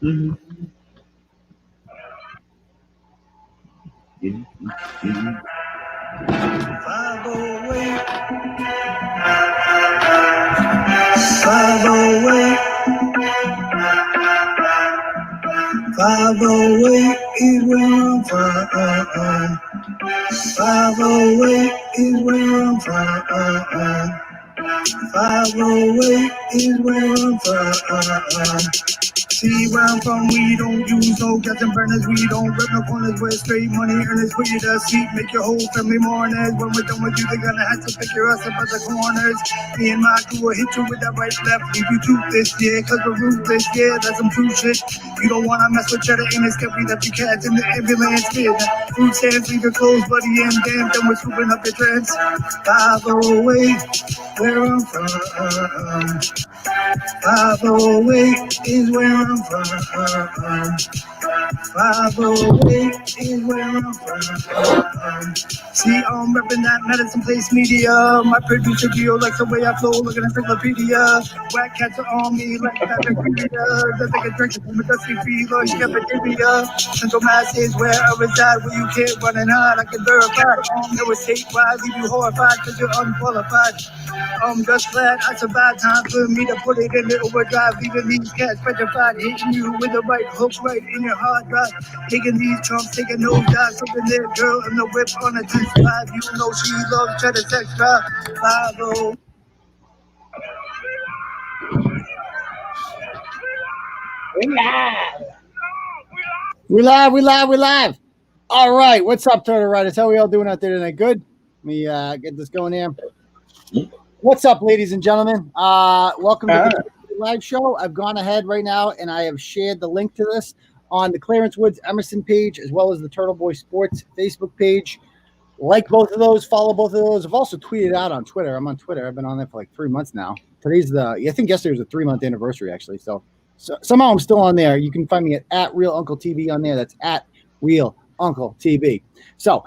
Is where I'm from. 508 is where I'm from. 508 is where I'm from. See where I'm from, we don't use no gas and burners, we don't rip no corners, we're straight money earners, put you to sleep, make your whole family mourners. When we're done with you, they're gonna have to pick your ass up at the corners. Me and my crew will hit you with that right left, leave you toothless, yeah, cause we're ruthless, yeah, that's some true shit. You don't wanna mess with cheddar in this we left your cats in the ambulance, yeah. Food stands, leave your clothes, buddy, and damn, then we're swooping up your trends. 508, where I'm from. 508 is where I'm from. 508 is where I'm from. See, I'm repping that Matheson Place media. My producer Gio likes the way I flow, like an encyclopedia. Whack cats are on me like Katherine Kerwin. They take a drink from a dusty feet like cafeteria. Central Mass is where I reside, where you can't run and hide. I can verify. It was statewide, leave you horrified because you're unqualified. I'm just glad I survived. Time for me to put it in the overdrive, leaving these cats petrified, hitting you with the right hook right in your hard drive. Taking these chumps, taking no dives, something there, girl in the whip on a 10-5. You know she loves cheddar sex drive. 5-0. We live. All right, what's up, Turtle Riders? How are we all doing out there tonight? Good? Let me get this going here. What's up, ladies and gentlemen? Welcome to the live show. I've gone ahead right now, and I have shared the link to this on the Clarence Woods Emerson page, as well as the Turtleboy Sports Facebook page. Like both of those, follow both of those. I've also tweeted out on Twitter. I'm on Twitter. I've been on there for like 3 months now. I think yesterday was a 3-month anniversary, actually. So somehow I'm still on there. You can find me at Real Uncle TV on there. That's at Real Uncle TV. So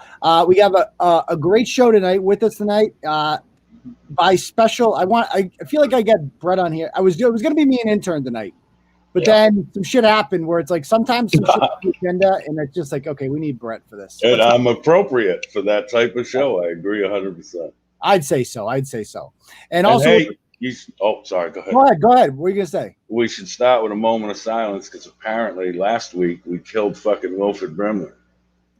we have a great show tonight with us tonight. By special, I feel like I got Bret on here. It was going to be me and Intern tonight, but then some shit happened where it's like sometimes some shit on the agenda, and it's just like, okay, we need Bret for this. And I'm appropriate for that type of show. I agree 100%. I'd say so. And also, hey, sorry. Go ahead. Go ahead. What are you gonna say? We should start with a moment of silence because apparently last week we killed fucking Wilford Brimley.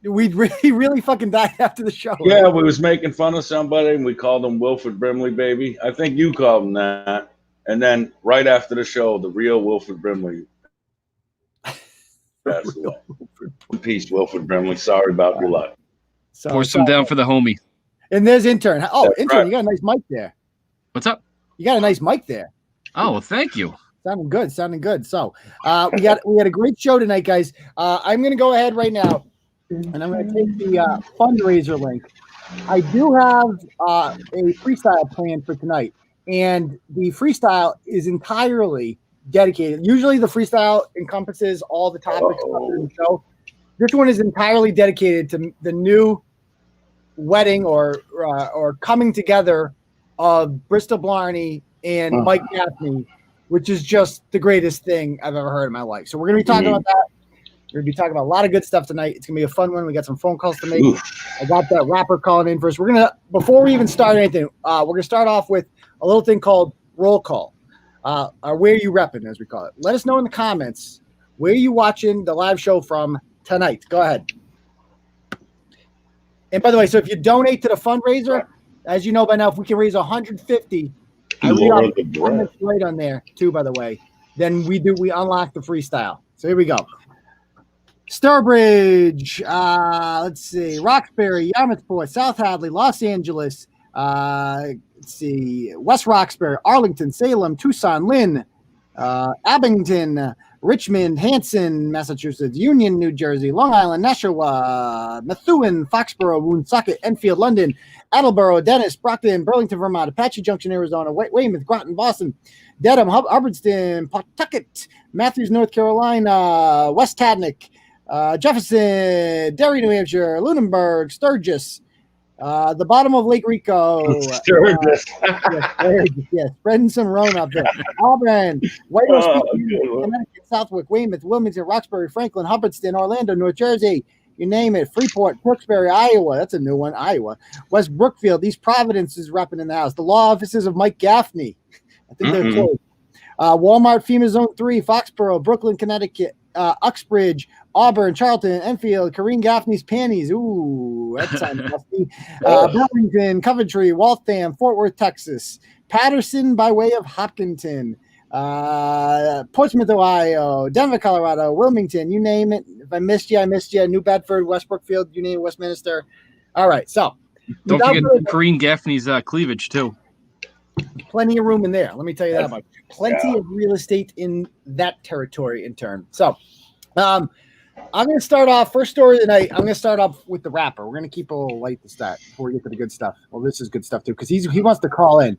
We really fucking died after the show. Yeah, we was making fun of somebody and we called him Wilford Brimley, baby. I think you called him that. And then right after the show, the real Wilford Brimley passed away. Peace, Wilford Brimley. Sorry about your luck. Pour some down for the homie. And there's Intern. Oh, That's Intern, right. You got a nice mic there. What's up? You got a nice mic there. Oh, well, thank you. Sounding good. So we had a great show tonight, guys. I'm gonna go ahead right now. And I'm going to take the fundraiser link. I do have a freestyle plan for tonight, and the freestyle is entirely dedicated. Usually the freestyle encompasses all the topics in the show. This one is entirely dedicated to the new wedding or coming together of Bristol Blarney and Mike Gaffney, which is just the greatest thing I've ever heard in my life. So we're going to be talking about that. We're going to be talking about a lot of good stuff tonight. It's going to be a fun one. We got some phone calls to make. I got that rapper calling in first. Before we even start anything, we're going to start off with a little thing called roll call, or where you repping, as we call it. Let us know in the comments where you watching the live show from tonight. Go ahead. And by the way, so if you donate to the fundraiser, as you know by now, if we can raise 150, I read off the comments right on there too, by the way, then we unlock the freestyle. So here we go. Sturbridge, let's see, Roxbury, Yarmouthport, South Hadley, Los Angeles, let's see, West Roxbury, Arlington, Salem, Tucson, Lynn, Abington, Richmond, Hanson, Massachusetts, Union, New Jersey, Long Island, Nashua, Methuen, Foxborough, Woonsocket, Enfield, London, Attleboro, Dennis, Brockton, Burlington, Vermont, Apache Junction, Arizona, Weymouth, Groton, Boston, Dedham, Hubbardston, Pawtucket, Matthews, North Carolina, West Tadnick, Jefferson, Derry, New Hampshire, Lunenburg, Sturgis, The bottom of Lake Rico. Sturgis. Spreading some Rome out there. Auburn, White House, Connecticut, Southwick, Weymouth, Wilmington, Roxbury, Franklin, Hubbardston, Orlando, North Jersey. You name it. Freeport, Tewksbury, Iowa. That's a new one. Iowa. West Brookfield. East Providence is repping in the house. The law offices of Mike Gaffney. I think they're closed. Walmart, FEMA Zone 3, Foxborough, Brooklyn, Connecticut, Uxbridge, Auburn, Charlton, Enfield, Karine Gaffney's Panties. Ooh, that sounds musty. Burlington, Coventry, Waltham, Fort Worth, Texas. Patterson by way of Hopkinton. Portsmouth, Ohio, Denver, Colorado, Wilmington, you name it. If I missed you, I missed you. New Bedford, West Brookfield, you name it, Westminster. All right, so. Don't forget Karine Gaffney's cleavage, too. Plenty of room in there. Let me tell you that much. Plenty of real estate in that territory in turn. So, I'm going to start off, first story of the night, I'm going to start off with the rapper. We're going to keep a little light to start before we get to the good stuff. Well, this is good stuff, too, because he wants to call in.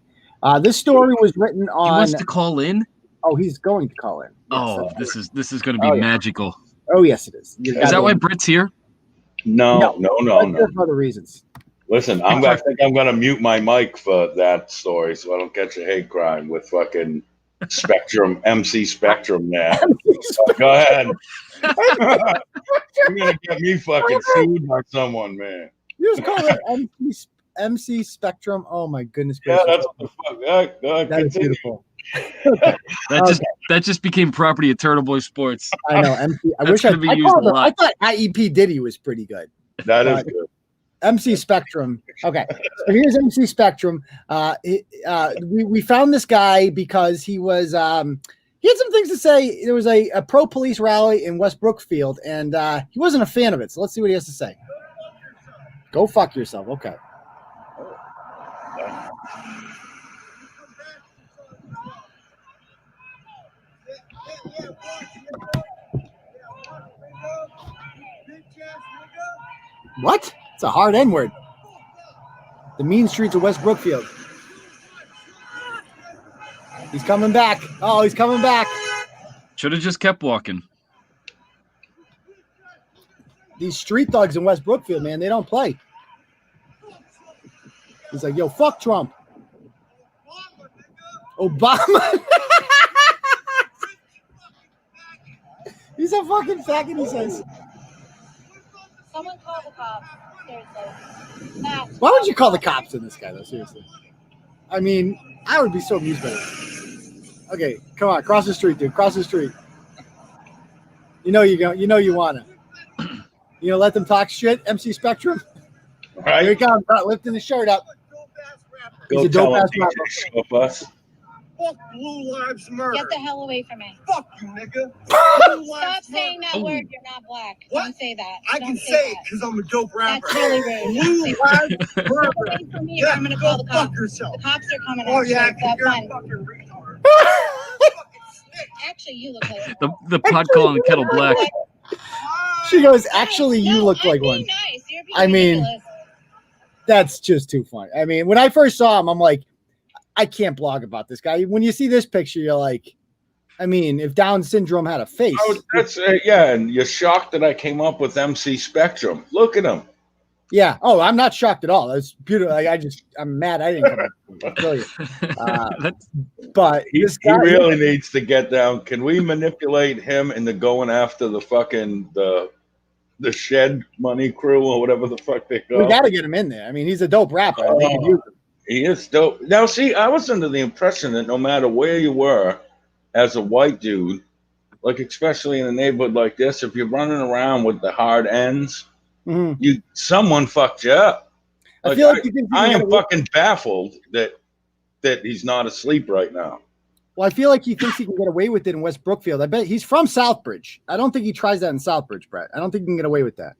This story was written on. He wants to call in? Oh, he's going to call in. Yes, this is going to be magical. Oh, yes, it is. Is that why Bret's here? No. For other reasons. Listen, I think I'm going to mute my mic for that story so I don't catch a hate crime with fucking Spectrum, MC Spectrum now. Go ahead. You're going to get me fucking sued by someone, man. You just call it MC Spectrum. Oh, my goodness gracious. Yeah, that's what the fuck. Go ahead, that is beautiful. That just became property of Turtleboy Sports. I know. MC. I wish I thought IEP Diddy was pretty good. That is good. MC Spectrum. Okay, so here's MC Spectrum. We found this guy because he was he had some things to say. There was a pro police rally in West Brookfield, and he wasn't a fan of it. So let's see what he has to say. Go fuck yourself. Okay. What? It's a hard N-word. The mean streets of West Brookfield. He's coming back. Oh, he's coming back. Should have just kept walking. These street thugs in West Brookfield, man, they don't play. He's like, yo, fuck Trump. Obama. He's a fucking faggot, he says. Someone call the cops. Seriously. Why would you call the cops on this guy, though? Seriously. I mean, I would be so amused by this. Okay, come on, cross the street, dude. Cross the street. You know you want to. You know, let them talk shit, MC Spectrum. Right. Here he comes, lifting the shirt up. He's a dope-ass rapper. Fuck Blue Lives Matter. Get the hell away from me. Fuck you, nigga. Stop saying that word. You're not black. What? Don't say that. I can say it because I'm a dope rapper. That's really rude. Blue Lives Get away from me, or I'm going to call the cops. Fuck yourself. The cops are coming Oh, after yeah, you. because Have you're a fun. fucking retard. Actually, you look like The pot calling the kettle black. She goes, actually, you look like one. Nice. You're being I mean, ridiculous. That's just too funny. I mean, when I first saw him, I'm like, I can't blog about this guy. When you see this picture, you're like, I mean, if Down syndrome had a face. Oh, that's and you're shocked that I came up with MC Spectrum. Look at him. Yeah. Oh, I'm not shocked at all. That's beautiful. Like, I'm mad I didn't come up with it. Brilliant. But he guy, really needs to get down. Can we manipulate him into going after the fucking the shed money crew or whatever the fuck they go? We got to get him in there. I mean, he's a dope rapper. I think use him. He is dope. Now, see, I was under the impression that no matter where you were as a white dude, like especially in a neighborhood like this, if you're running around with the hard ends, someone fucked you up. Like, I feel like I am fucking baffled that he's not asleep right now. Well, I feel like he thinks he can get away with it in West Brookfield. I bet he's from Southbridge. I don't think he tries that in Southbridge, Bret. I don't think he can get away with that.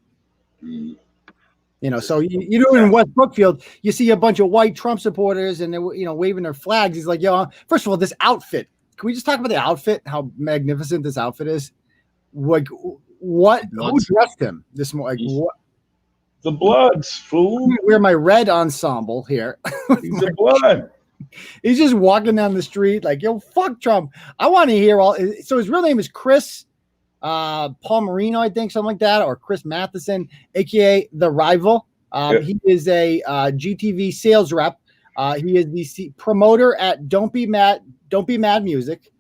You know, so you do it in West Brookfield, you see a bunch of white Trump supporters and they're, waving their flags. He's like, yo, first of all, this outfit. Can we just talk about the outfit? How magnificent this outfit is? Like, what? Who dressed him this morning? Like, what? The Bloods, fool. I wear my red ensemble here. He's a Blood. He's just walking down the street like, yo, fuck Trump. I want to hear all. So his real name is Chris Palmerino, I think, something like that, or Chris Matheson, aka The Rival. He is a GTV sales rep. He is the promoter at Don't Be Mad Music.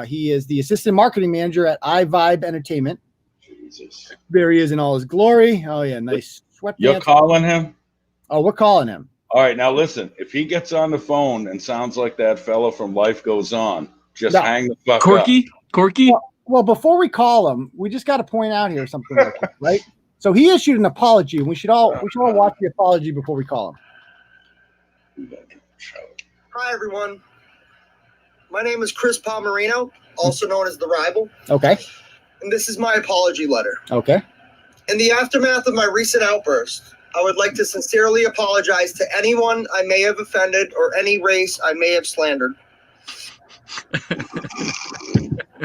He is the assistant marketing manager at iVibe Entertainment. Jesus. There he is in all his glory. Oh yeah, nice sweatpants. You're calling him? Oh, we're calling him. All right, now listen. If he gets on the phone and sounds like that fella from Life Goes On, just hang the fuck up. Corky? Well, before we call him, we just got to point out here something real quick, right? So he issued an apology, and we should all watch the apology before we call him. Hi, everyone. My name is Chris Palmerino, also known as The Rival. Okay. And this is my apology letter. Okay. In the aftermath of my recent outburst, I would like to sincerely apologize to anyone I may have offended or any race I may have slandered.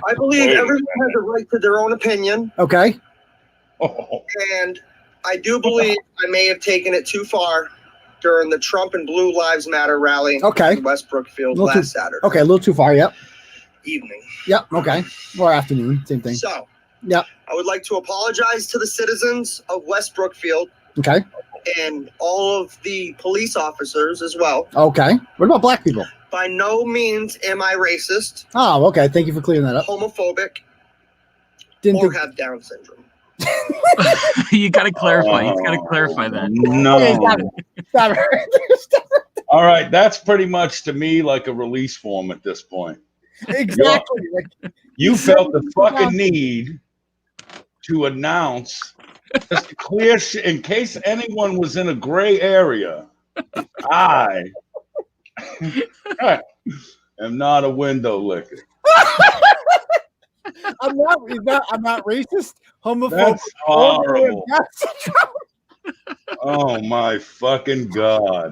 I believe everyone has a right to their own opinion. Okay. And I do believe I may have taken it too far during the Trump and Blue Lives Matter rally in West Brookfield last Saturday. Okay, a little too far, yep. Evening. Yep, okay. Or afternoon, same thing. So, yep. I would like to apologize to the citizens of West Brookfield. Okay. And all of the police officers as well. Okay. What about black people? By no means am I racist. Oh, okay. Thank you for clearing that up. Homophobic. Or have Down syndrome. You got to clarify. You got to clarify that. No. Okay, stop it. All right, that's pretty much to me like a release form at this point. Exactly. You felt the fucking need to announce, just to clear in case anyone was in a gray area. I am not a window licker. I'm not racist, homophobic. That's horrible. Oh my fucking God.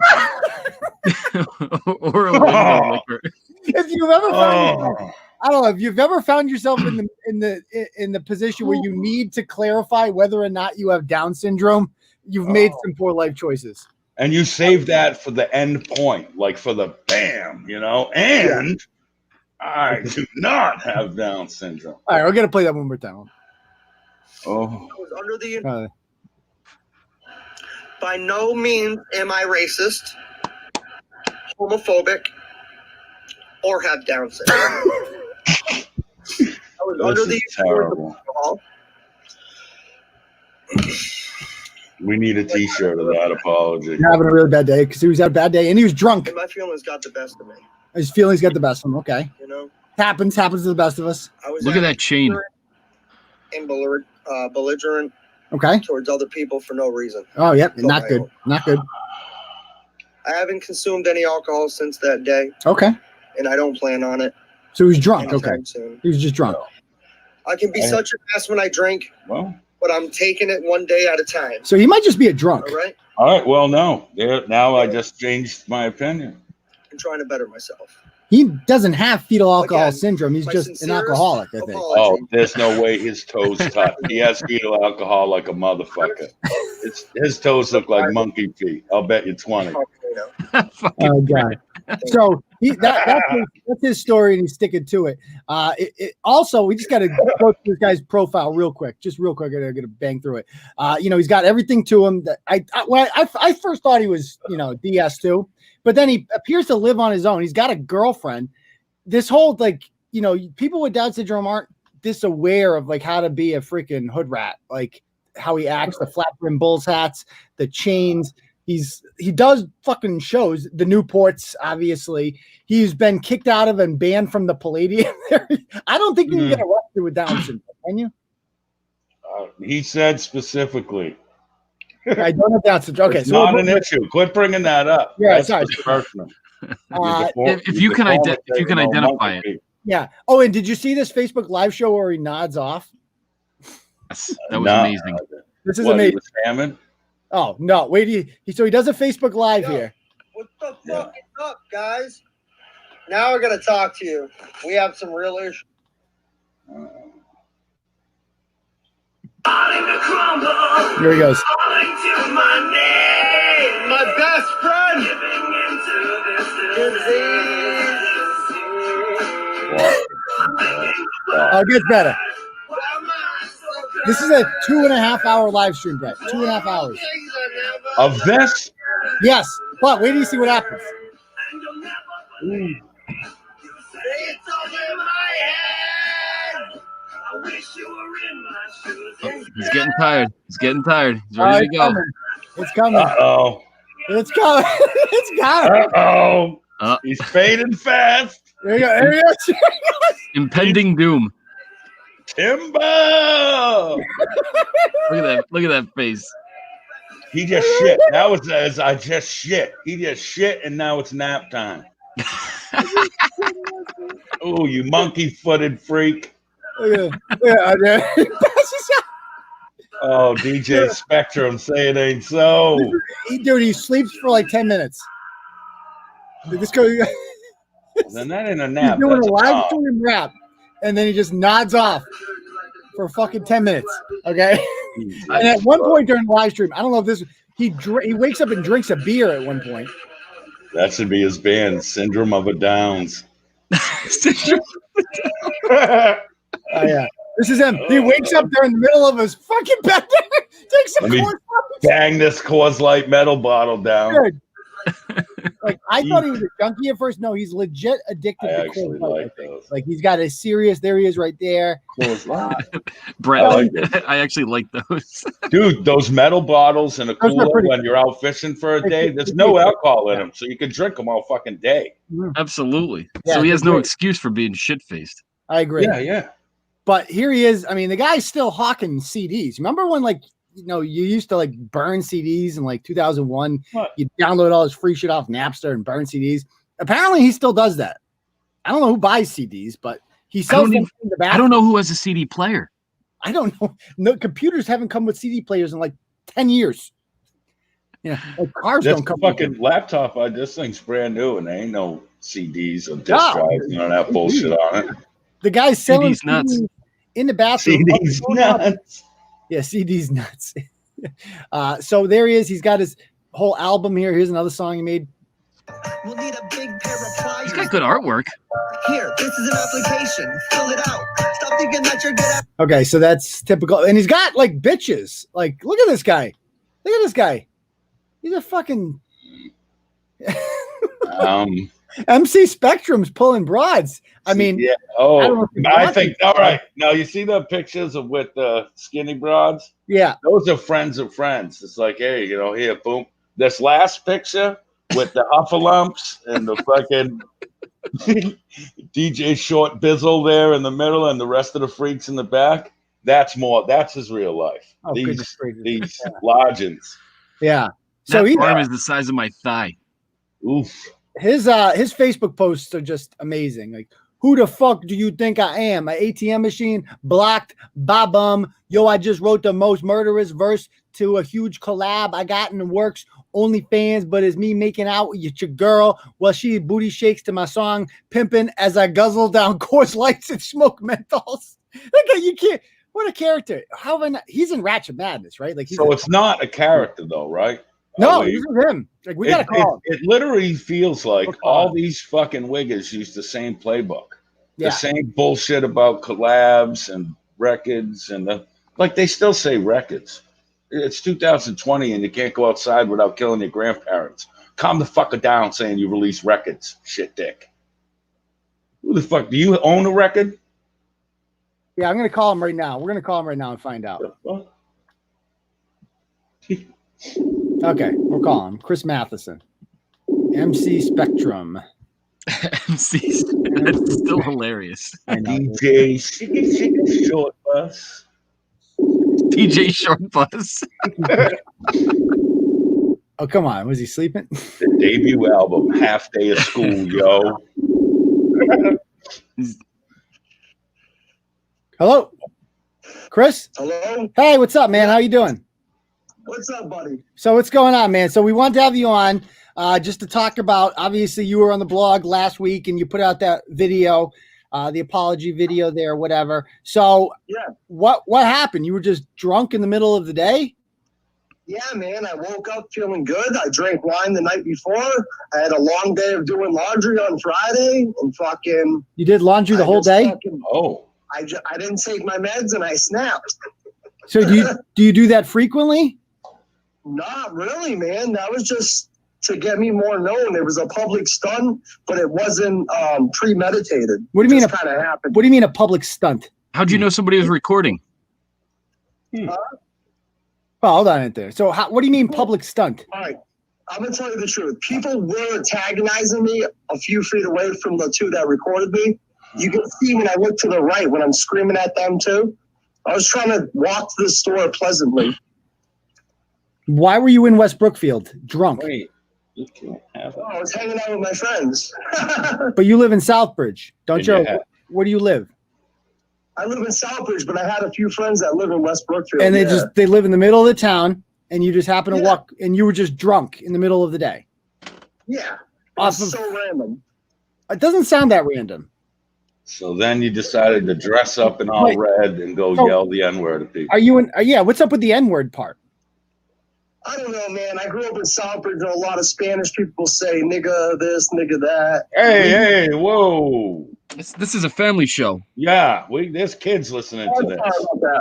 Or a window licker. If you've ever found I don't know if you've ever found yourself in the position where you need to clarify whether or not you have Down syndrome, you've made some poor life choices. And you save that for the end point, like for the bam, and I do not have Down syndrome. All right, we're going to play that one more time. Oh. I was under the by no means am I racist, homophobic, or have Down syndrome. I was under the terrible. We need a T-shirt of that apology. You're having a really bad day because he was having a bad day and he was drunk. And my feelings got the best of me. His feelings got the best of him. Okay. Happens to the best of us. I was Look at that chain. And belligerent. Okay. Towards other people for no reason. Oh, yep. Not good. Not good. I haven't consumed any alcohol since that day. Okay. And I don't plan on it. So he was drunk. Okay. Soon. He was just drunk. I can be such an ass when I drink. Well, but I'm taking it one day at a time. So he might just be a drunk. All right. All right. Well, no. Now I just changed my opinion. I'm trying to better myself. He doesn't have fetal alcohol syndrome. He's just an alcoholic, I think. Oh, there's no way his toes touch. He has fetal alcohol like a motherfucker. His toes look like monkey feet. I'll bet you 20. Oh, God. So that's his story, and he's sticking to it. Also, we just got to go through this guy's profile real quick. Just real quick. I'm going to bang through it. He's got everything to him. That I first thought he was, DS2. But then he appears to live on his own. He's got a girlfriend. This whole, people with Down syndrome aren't this aware of, how to be a freaking hood rat. Like, how he acts, the flat brim Bulls hats, the chains. He does fucking shows. The Newports, obviously. He's been kicked out of and banned from the Palladium. I don't think you can get arrested with Down syndrome, can you? He said specifically. I don't have Down syndrome. Okay, it's not an issue. Quit bringing that up. Yeah, sorry. Personal. If you can identify it. Yeah. Oh, and did you see this Facebook live show where he nods off? Yes, that was amazing. This is amazing. Salmon? Oh no! Wait, so he does a Facebook live here. What the fuck is up, guys? Now we're gonna talk to you. We have some real issues. Here he goes. My best friend. Oh, it gets better. This is a 2.5 hour live stream, Bret. 2.5 hours. Of this? Yes, but wait till you see what happens. Ooh. He's getting tired. He's getting tired. He's ready to go. It's coming. Uh-oh. It's coming. It's coming. Uh-oh. He's fading fast. There you go. There you go. Impending doom. Timber. Look at that face. He just shit. Now it's as I just shit. He just shit, and now it's nap time. Oh, you monkey-footed freak. Yeah. Oh, DJ Spectrum, say it ain't so. Dude, he sleeps for like 10 minutes. This go. Then that ain't a nap. He's doing That's a live stream rap, and then he just nods off for fucking 10 minutes. Okay. And at one point during the live stream, I don't know if this, he wakes up and drinks a beer at one point. That should be his band, Syndrome of a Downs. Oh yeah, this is him. He wakes up there in the middle of his fucking bed, takes some Let me bang this Coors Light metal bottle down. Good. Like I thought he was a junkie at first. No, he's legit addicted to actually Coors Light. like those. Like he's got a serious. There he is, right there. Coors Light. Brett, I I actually like those. Dude, those metal bottles in a Those are cooler pretty when you're out fishing for a day, there's no alcohol in them, so you can drink them all fucking day. Absolutely. Yeah, So he has they're no great. excuse for being shit-faced. I agree. Yeah. But here he is. I mean, the guy's still hawking CDs. Remember when, like, you know, you used to like burn CDs in like 2001? What? You download all this free shit off Napster and burn CDs. Apparently, he still does that. I don't know who buys CDs, but he sells them in the back. I don't know who has a CD player. I don't know. No, computers haven't come with CD players in like 10 years. You know, like cars This don't come fucking with laptop, this thing's brand new, and there ain't no CDs or disc No. drives, none of that bullshit on it. the guy's selling CDs nuts. CDs in the bathroom. CDs nuts. Yeah, CD's nuts. So there he is. He's got his whole album here. Here's another song he made. We'll need a big pair of pliers. He's got good artwork. Here, this is an application. Fill it out. Stop thinking that you're good at. Okay, so that's typical. And he's got like bitches. Like, look at this guy. Look at this guy. He's a fucking MC Spectrum's pulling broads. I mean, yeah. I don't know Oh, if you I want think to- all right. Now you see the pictures of with the skinny broads. yeah. Those are friends of friends. It's like, hey, you know, here, boom. This last picture with the Huffalumps and the fucking DJ Short Bizzle there in the middle and the rest of the freaks in the back. That's his real life. Oh, goodness gracious. These lodgings. Yeah. So That he arm is the size of my thigh. Oof. his Facebook posts are just amazing. Like, who the fuck do you think I am? An ATM machine? Blocked? Ba-bum. Yo, I just wrote the most murderous verse to a huge collab I got in the works. OnlyFans, but it's me making out with your girl while she booty shakes to my song Pimpin' as I guzzle down Coors Lights and smoke menthols. Like, you can't. What a character. How have I not, he's in Ratchet Madness, right? Like, he's So it's not a character though, right? no, Oh, this is him. Like, we gotta call him. It literally feels like We'll call all him. these fucking wiggers use the same playbook. Yeah. The same bullshit about collabs and records and like they still say records. It's 2020 and you can't go outside without killing your grandparents. Calm the fucker down saying you release records, shit dick. Who the fuck, do you own a record? Yeah, I'm gonna call him right now. We're gonna call him right now and find out. Okay, we'll call him. Chris Matheson. MC Spectrum. MC, that's still hilarious. I know. DJ Shitty Short Bus. DJ Short Bus. Oh, come on. Was he sleeping? The debut album, Half Day of School, yo. Hello? Chris? Hello? Hey, what's up, man? How you doing? What's up, buddy? So what's going on, man? So we wanted to have you on just to talk about, obviously you were on the blog last week and you put out that video, the apology video there, whatever. So Yeah. what happened? You were just drunk in the middle of the day? Yeah, man. I woke up feeling good. I drank wine the night before. I had a long day of doing laundry on Friday and fucking. You did laundry the I whole just day? fucking- Oh. I didn't take my meds and I snapped. So do you do that frequently? Not really, man. That was just to get me more known. It was a public stunt, but it wasn't premeditated. What do you mean? It kind of happened. What do you mean a public stunt? How'd you know somebody was recording? Oh, hold on in there. So what do you mean public stunt? All right. I'm going to tell you the truth. People were antagonizing me a few feet away from the two that recorded me. You can see when I look to the right when I'm screaming at them too. I was trying to walk to the store pleasantly. Why were you in West Brookfield drunk? Wait, you can't have it. I was hanging out with my friends. But you live in Southbridge, don't you? Yeah. Where do you live? I live in Southbridge, but I had a few friends that live in West Brookfield. And they live in the middle of the town, and you just happen to walk, and you were just drunk in the middle of the day. Yeah. Off of, So random. it doesn't sound that random. So then you decided to dress up in all red and go yell the N-word at people. Are you in? Yeah. What's up with the N-word part? I don't know, man. I grew up in Southbridge, and a lot of Spanish people say nigga this, nigga that. Hey, whoa. This is a family show. Yeah, there's kids listening to this.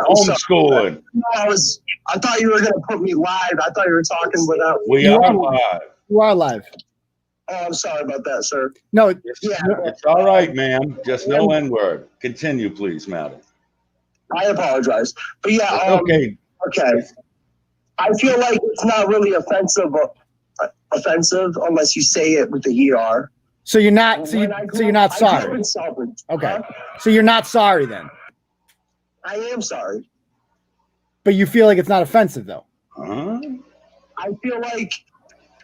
Homeschooling. Homeschooling. I thought you were going to put me live. I thought you were talking without. We are live. You are live. Oh, I'm sorry about that, sir. No, It's all right, ma'am. Just no N-word. Continue, please, madam. I apologize. But yeah, Okay. I feel like it's not really offensive unless you say it with the ER. so you're not. So you're not I grew up sorry. in Southbridge. Okay. So you're not sorry then, I am sorry. but you feel like it's not offensive though. Huh? I feel like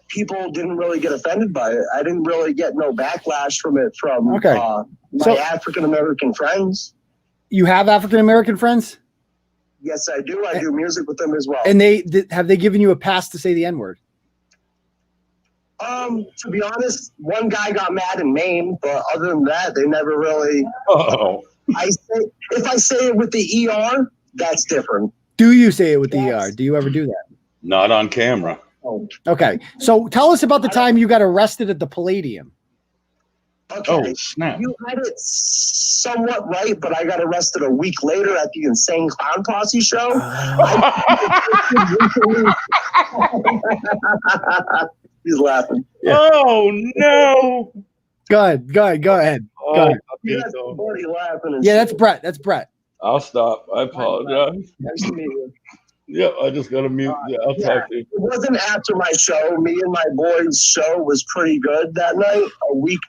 people didn't really get offended by it. I didn't really get no backlash from it from my African American friends. You have African American friends, Yes, I do. I do music with them as well. and have they given you a pass to say the N-word? To be honest, one guy got mad in Maine, but other than that, they never really. Oh. If I say it with the ER, that's different. Do you say it with the ER? Do you ever do that? Not on camera. Oh, Okay. So tell us about the time you got arrested at the Palladium. okay. Oh, snap. You had it somewhat right, but I got arrested a week later at the Insane Clown Posse show. He's laughing. Yeah. Oh, no. Go ahead. Go ahead. Go ahead. That's somebody laughing. Yeah, that's Bret. That's Bret. I'll stop. I apologize. Nice to meet you. Yeah, I just got to mute. Yeah, I'll talk to you. It wasn't after my show. Me and my boys' show was pretty good that night. A week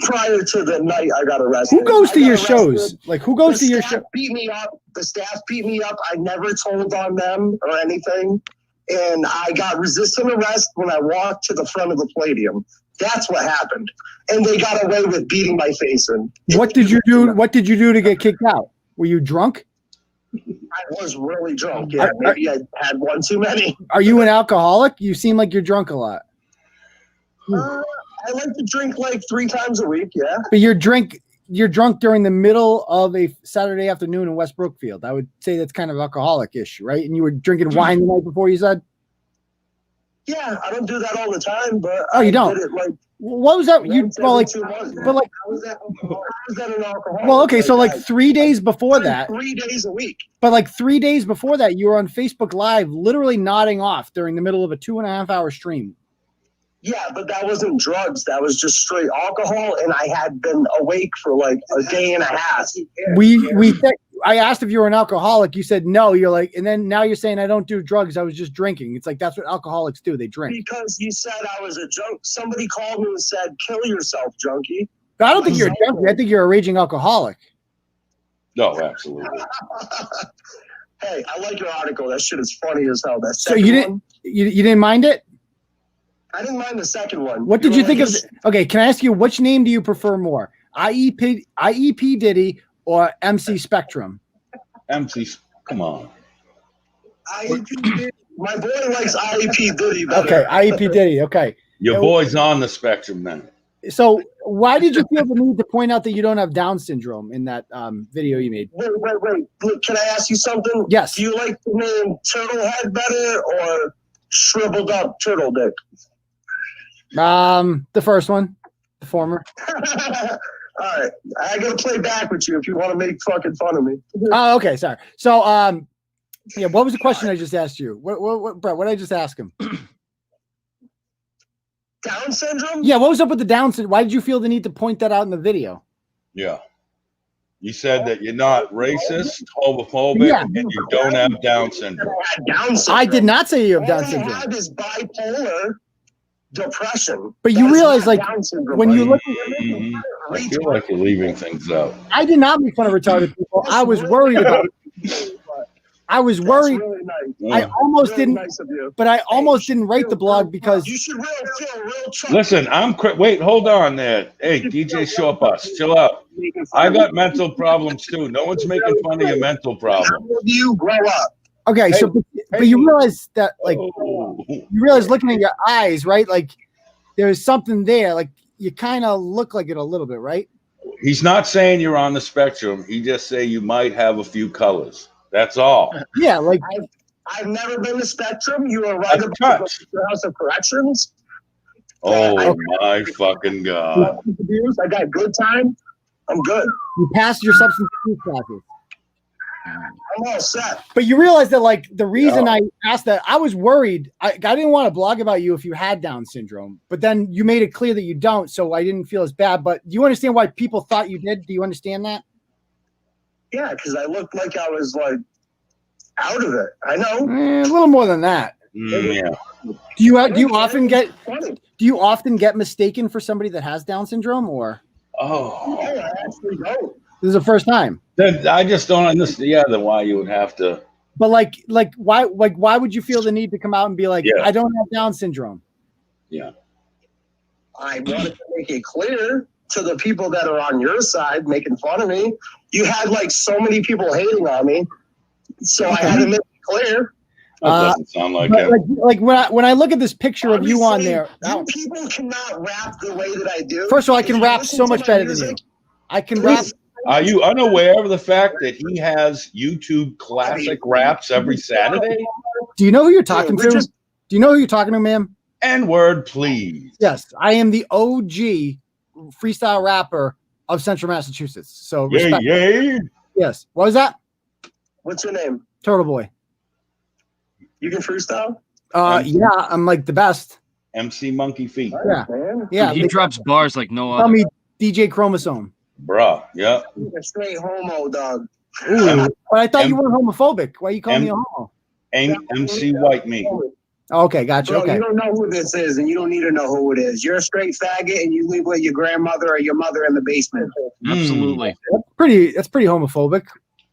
prior to the night I got arrested. Who goes to your shows? Like, who goes to your show? Beat me up. The staff beat me up. I never told on them or anything. And I got resistant arrest when I walked to the front of the Palladium. That's what happened. And they got away with beating my face in. What did you do? What did you do to get kicked out? Were you drunk? I was really drunk. Yeah, maybe I had one too many. Are you an alcoholic? You seem like you're drunk a lot. I like to drink like 3 times a week, yeah. But you're drunk during the middle of a Saturday afternoon in West Brookfield. I would say that's kind of alcoholic-ish, right? And you were drinking wine the night before, you said? Yeah, I don't do that all the time, but you don't? I did it like what was that? But like, I was at an alcoholic. well, okay, so like 3 days before that. 3 days a week. But like 3 days before that, you were on Facebook Live, literally nodding off during the middle of a 2.5 hour stream. Yeah, but that wasn't drugs. That was just straight alcohol, and I had been awake for like a day and a half. I asked if you were an alcoholic. You said no. You're like, and then now you're saying I don't do drugs. I was just drinking. It's like that's what alcoholics do. They drink. Because you said I was a junk. Somebody called me and said, "Kill yourself, junkie." I don't think you're a junkie. I think you're a raging alcoholic. No, absolutely. Hey, I like your article. That shit is funny as hell. That So you didn't mind it? I didn't mind the second one. What did you think of? Okay, can I ask you which name do you prefer more, IEP Diddy or MC Spectrum? MC, come on. IEP Diddy. My boy likes IEP Diddy better. Okay, IEP Diddy. Okay. Your boy's on the spectrum then. So why did you feel the need to point out that you don't have Down syndrome in that video you made? Wait. Look, can I ask you something? Yes. Do you like the name Turtlehead better or Shriveled Up Turtle Dick? The first one, the former. All right, I gotta play back with you if you want to make fucking fun of me. Oh, okay, sorry. So, yeah, what was the question I just asked you? What Brett? What did I just ask him? Down syndrome? Yeah, what was up with the Down syndrome? Why did you feel the need to point that out in the video? Yeah. You said that you're not racist, homophobic, Yeah. and you don't have Down syndrome. I had Down syndrome. I did not say you have Down All syndrome. I have is bipolar depression. But you That is realize, not like, Down syndrome, when you buddy. look, I feel like you're leaving things out. I did not make fun of retarded people. I was worried about it. I was worried. That's really nice. I almost Really didn't, nice of you. but I almost didn't write the blog because You should feel real chucked. Listen, wait, hold on there. Hey, DJ Short Bus, chill out. I got mental problems too. No one's making fun of your mental problems. How will you grow up? okay. So, but you realize that, like, Oh. you realize looking at your eyes, right? Like, there's something there. Like, you kind of look like it a little bit, right? He's not saying you're on the spectrum. He just say you might have a few colors. That's all. Yeah, like, I've never been to Spectrum. You were right A about touch. the House of Corrections. Oh my fucking God. I got good time. I'm good. you passed your substance abuse classes. I'm all set. But you realize that, like, the reason I asked that, I was worried. I didn't want to blog about you if you had Down syndrome, but then you made it clear that you don't, so I didn't feel as bad. But do you understand why people thought you did? Do you understand that? Yeah, because I looked like I was like out of it. I know. A little more than that. Yeah. Do you often get Funny. mistaken for somebody that has Down syndrome, or Oh. No, I actually don't. this is the first time? Then I just don't understand. Yeah, then why you would have to. But why would you feel the need to come out and be like, Yeah. I don't have Down syndrome? Yeah. I wanted to make it clear to the people that are on your side making fun of me. You had like so many people hating on me, so I had to make it clear. That doesn't sound like But it. like when I look at this picture of you on Obviously, there, You people cannot rap the way that I do. first of all, I can If you rap listen so to much my better than you. music, I can rap. Are you unaware of the fact that he has YouTube classic raps every Saturday? Do you know who you're talking we're to? just- Do you know who you're talking to, ma'am? N-word, please. Yes, I am the OG freestyle rapper of Central Massachusetts. So Yay, respect. yay. Yes. What was that? What's your name? Turtle Boy. You can freestyle? Yeah, I'm like the best. MC Monkey Feet. Yeah. Man. Yeah. He They drops bars like no call other. me DJ Chromosome. Bruh. Yeah. You're a straight homo, dog. Ooh, but I thought you M- weren't homophobic. Why you call me a M- homo? MC White Me. Okay, gotcha. Bro, Okay. you don't know who this is, and you don't need to know who it is. You're a straight faggot, and you live with your grandmother or your mother in the basement. Absolutely. That's pretty homophobic.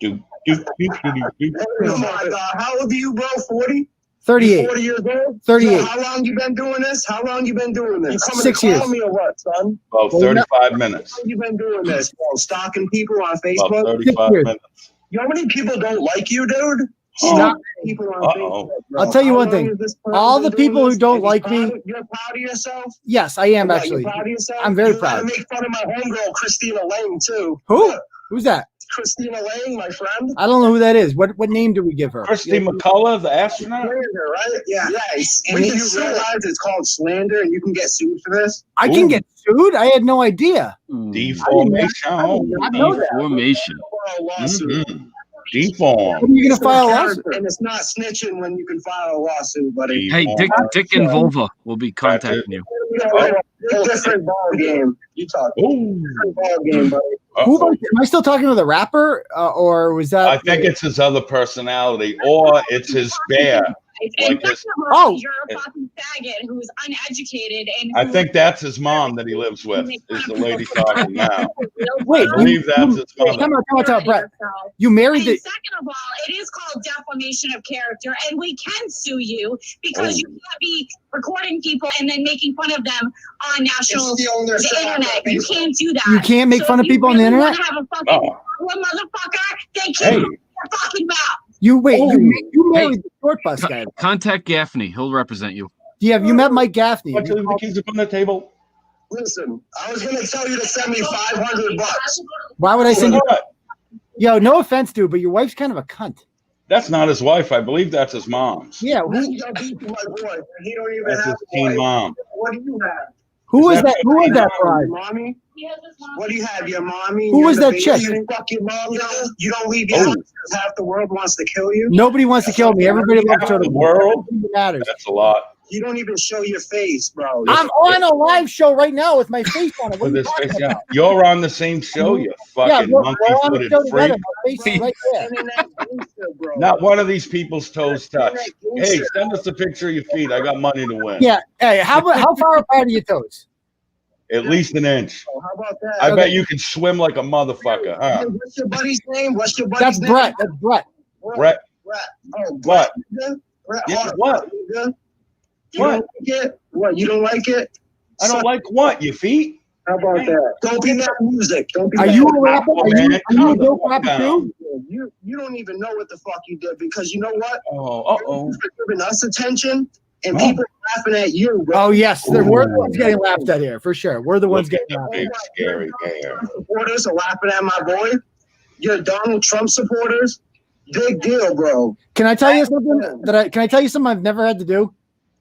Do, do, do, do, do. Come on, dog. How old are you, bro? 40? 38. 40 years old? 38. So how long you been doing this? How long you been doing this? You coming 6 to years. call me or what, son? About 35 minutes. How long you been doing this? Bro, stalking people on About Facebook? 35 years. minutes. You know how many people don't like you, dude? Oh. Stalking people on Uh-oh. Facebook, bro. I'll tell you How one long thing. has this person All been the doing people who this? don't And like me- You're proud of yourself? Yes, I am What, actually. You're proud of yourself? I'm very you proud. gotta make fun of my homegirl, Christina Lang, too. Who? Who's that? Christina Lang, my friend. I don't know who that is. What name do we give her? Kristi McCullough, the astronaut? Slander, right? Yeah. Yes. And you realize it's called slander, and you can get sued for this? I can Ooh. get sued. I had no idea. Deformation. not know that. Formation. For a lawsuit. Mhm. Deform. When are you gonna file a lawsuit? And it's not snitching when you can file a lawsuit, buddy. Hey, Dick and Vulva will be contacting you. Different ball game. You talk. Ooh. Different ball game, buddy. Who am I still talking to the rapper, or was that? I think it's his other personality, or it's his bear. And Like this- second of all, Oh. you're a fucking faggot who's uneducated and I who- think that's his mom that he lives with, is the lady talking now. Wait, I believe that's his mother. Come on, Brett. You married And the. second of all, it is called defamation of character, and we can sue you because you can't be recording people and then making fun of them on national the internet. You can't do that. You can't make So fun of if you people on the really internet? wanna have a fucking Oh. problem, motherfucker, then keep Hey. your fucking mouth. You wait. Oh. You married the short bus guy. Contact Gaffney. He'll represent you. Have you met Mike Gaffney? Why don't you leave the keys up on the table? Listen, I was gonna tell you to send me $500. Why would I send you? What? Yo, no offense, dude, but your wife's kind of a cunt. That's not his wife. I believe that's his mom's. Yeah. This Who, is your beef with my boy. He don't even That's have his teen a wife. mom. What do you have? who was Is that? Who was that bride? Mommy? What do you have? Your mommy? Who was that chick? You fuck your mom. You don't leave your house because half the world wants to kill you. Nobody wants to kill me. Everybody loves the Turtleboy. world. It matters. That's a lot. You don't even show your face, bro. I'm on a live show right now with my face on it. What are you talking about? You're on the same show, you fucking we're on the monkey-footed show freak. together. My face is right there. Not one of these people's toes touch. Hey, send us a picture of your feet. I got money to win. Yeah. Hey, how far apart are your toes? At least an inch. How about that? I bet you can swim like a motherfucker, huh? Hey, what's your buddy's name? That's Bret. That's Bret. Brett. Oh, What? Bret. Yeah, what? You don't like it? What? You don't like it? I don't like what? Your feet? How about that? Don't be mad music. Don't be Are mad. you a rapper? Are you a dope rapper down. too? You don't even know what the fuck you did because you know what? Oh. You're giving us attention and people are laughing at you, bro. Oh yes, we're the ones getting laughed at here for sure. We're the ones getting laughed at. Big scary hair. Supporters are laughing at my boy. You're Donald Trump supporters. Big deal, bro. Can I tell you something can I tell you something I've never had to do?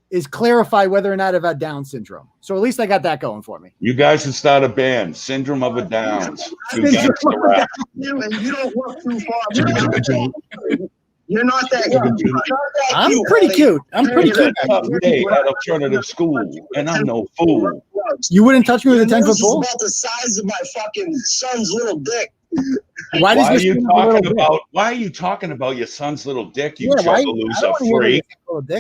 Is clarify whether or not I've had Down syndrome. So at least I got that going for me. You guys should start a band, Syndrome of a Downs. And you don't look too far. You're not that good. I'm pretty cute. I'm pretty cute. Tough day at alternative school, and I'm no fool. You wouldn't touch me with a 10-foot pole? About the size of my fucking son's little dick. Why are you talking about your son's little dick, you juggalooza freak?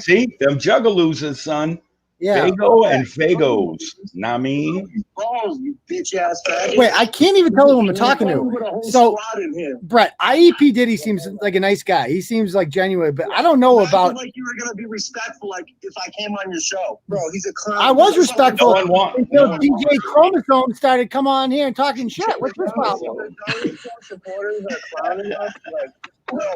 See, them juggaloozers, son. Yeah. Fago and Fagos. Nah, me. Balls, you bitch ass faggot. Wait, I can't even tell who I'm talking to. So, Bret, IEP Diddy seems like a nice guy. He seems like genuine, but I don't know about. Like you were gonna be respectful, like if I came on your show, bro. He's a clown. I was respectful until DJ wants. Chromosome started coming on here and talking shit. What's your problem? Supporters are clowning us. Like,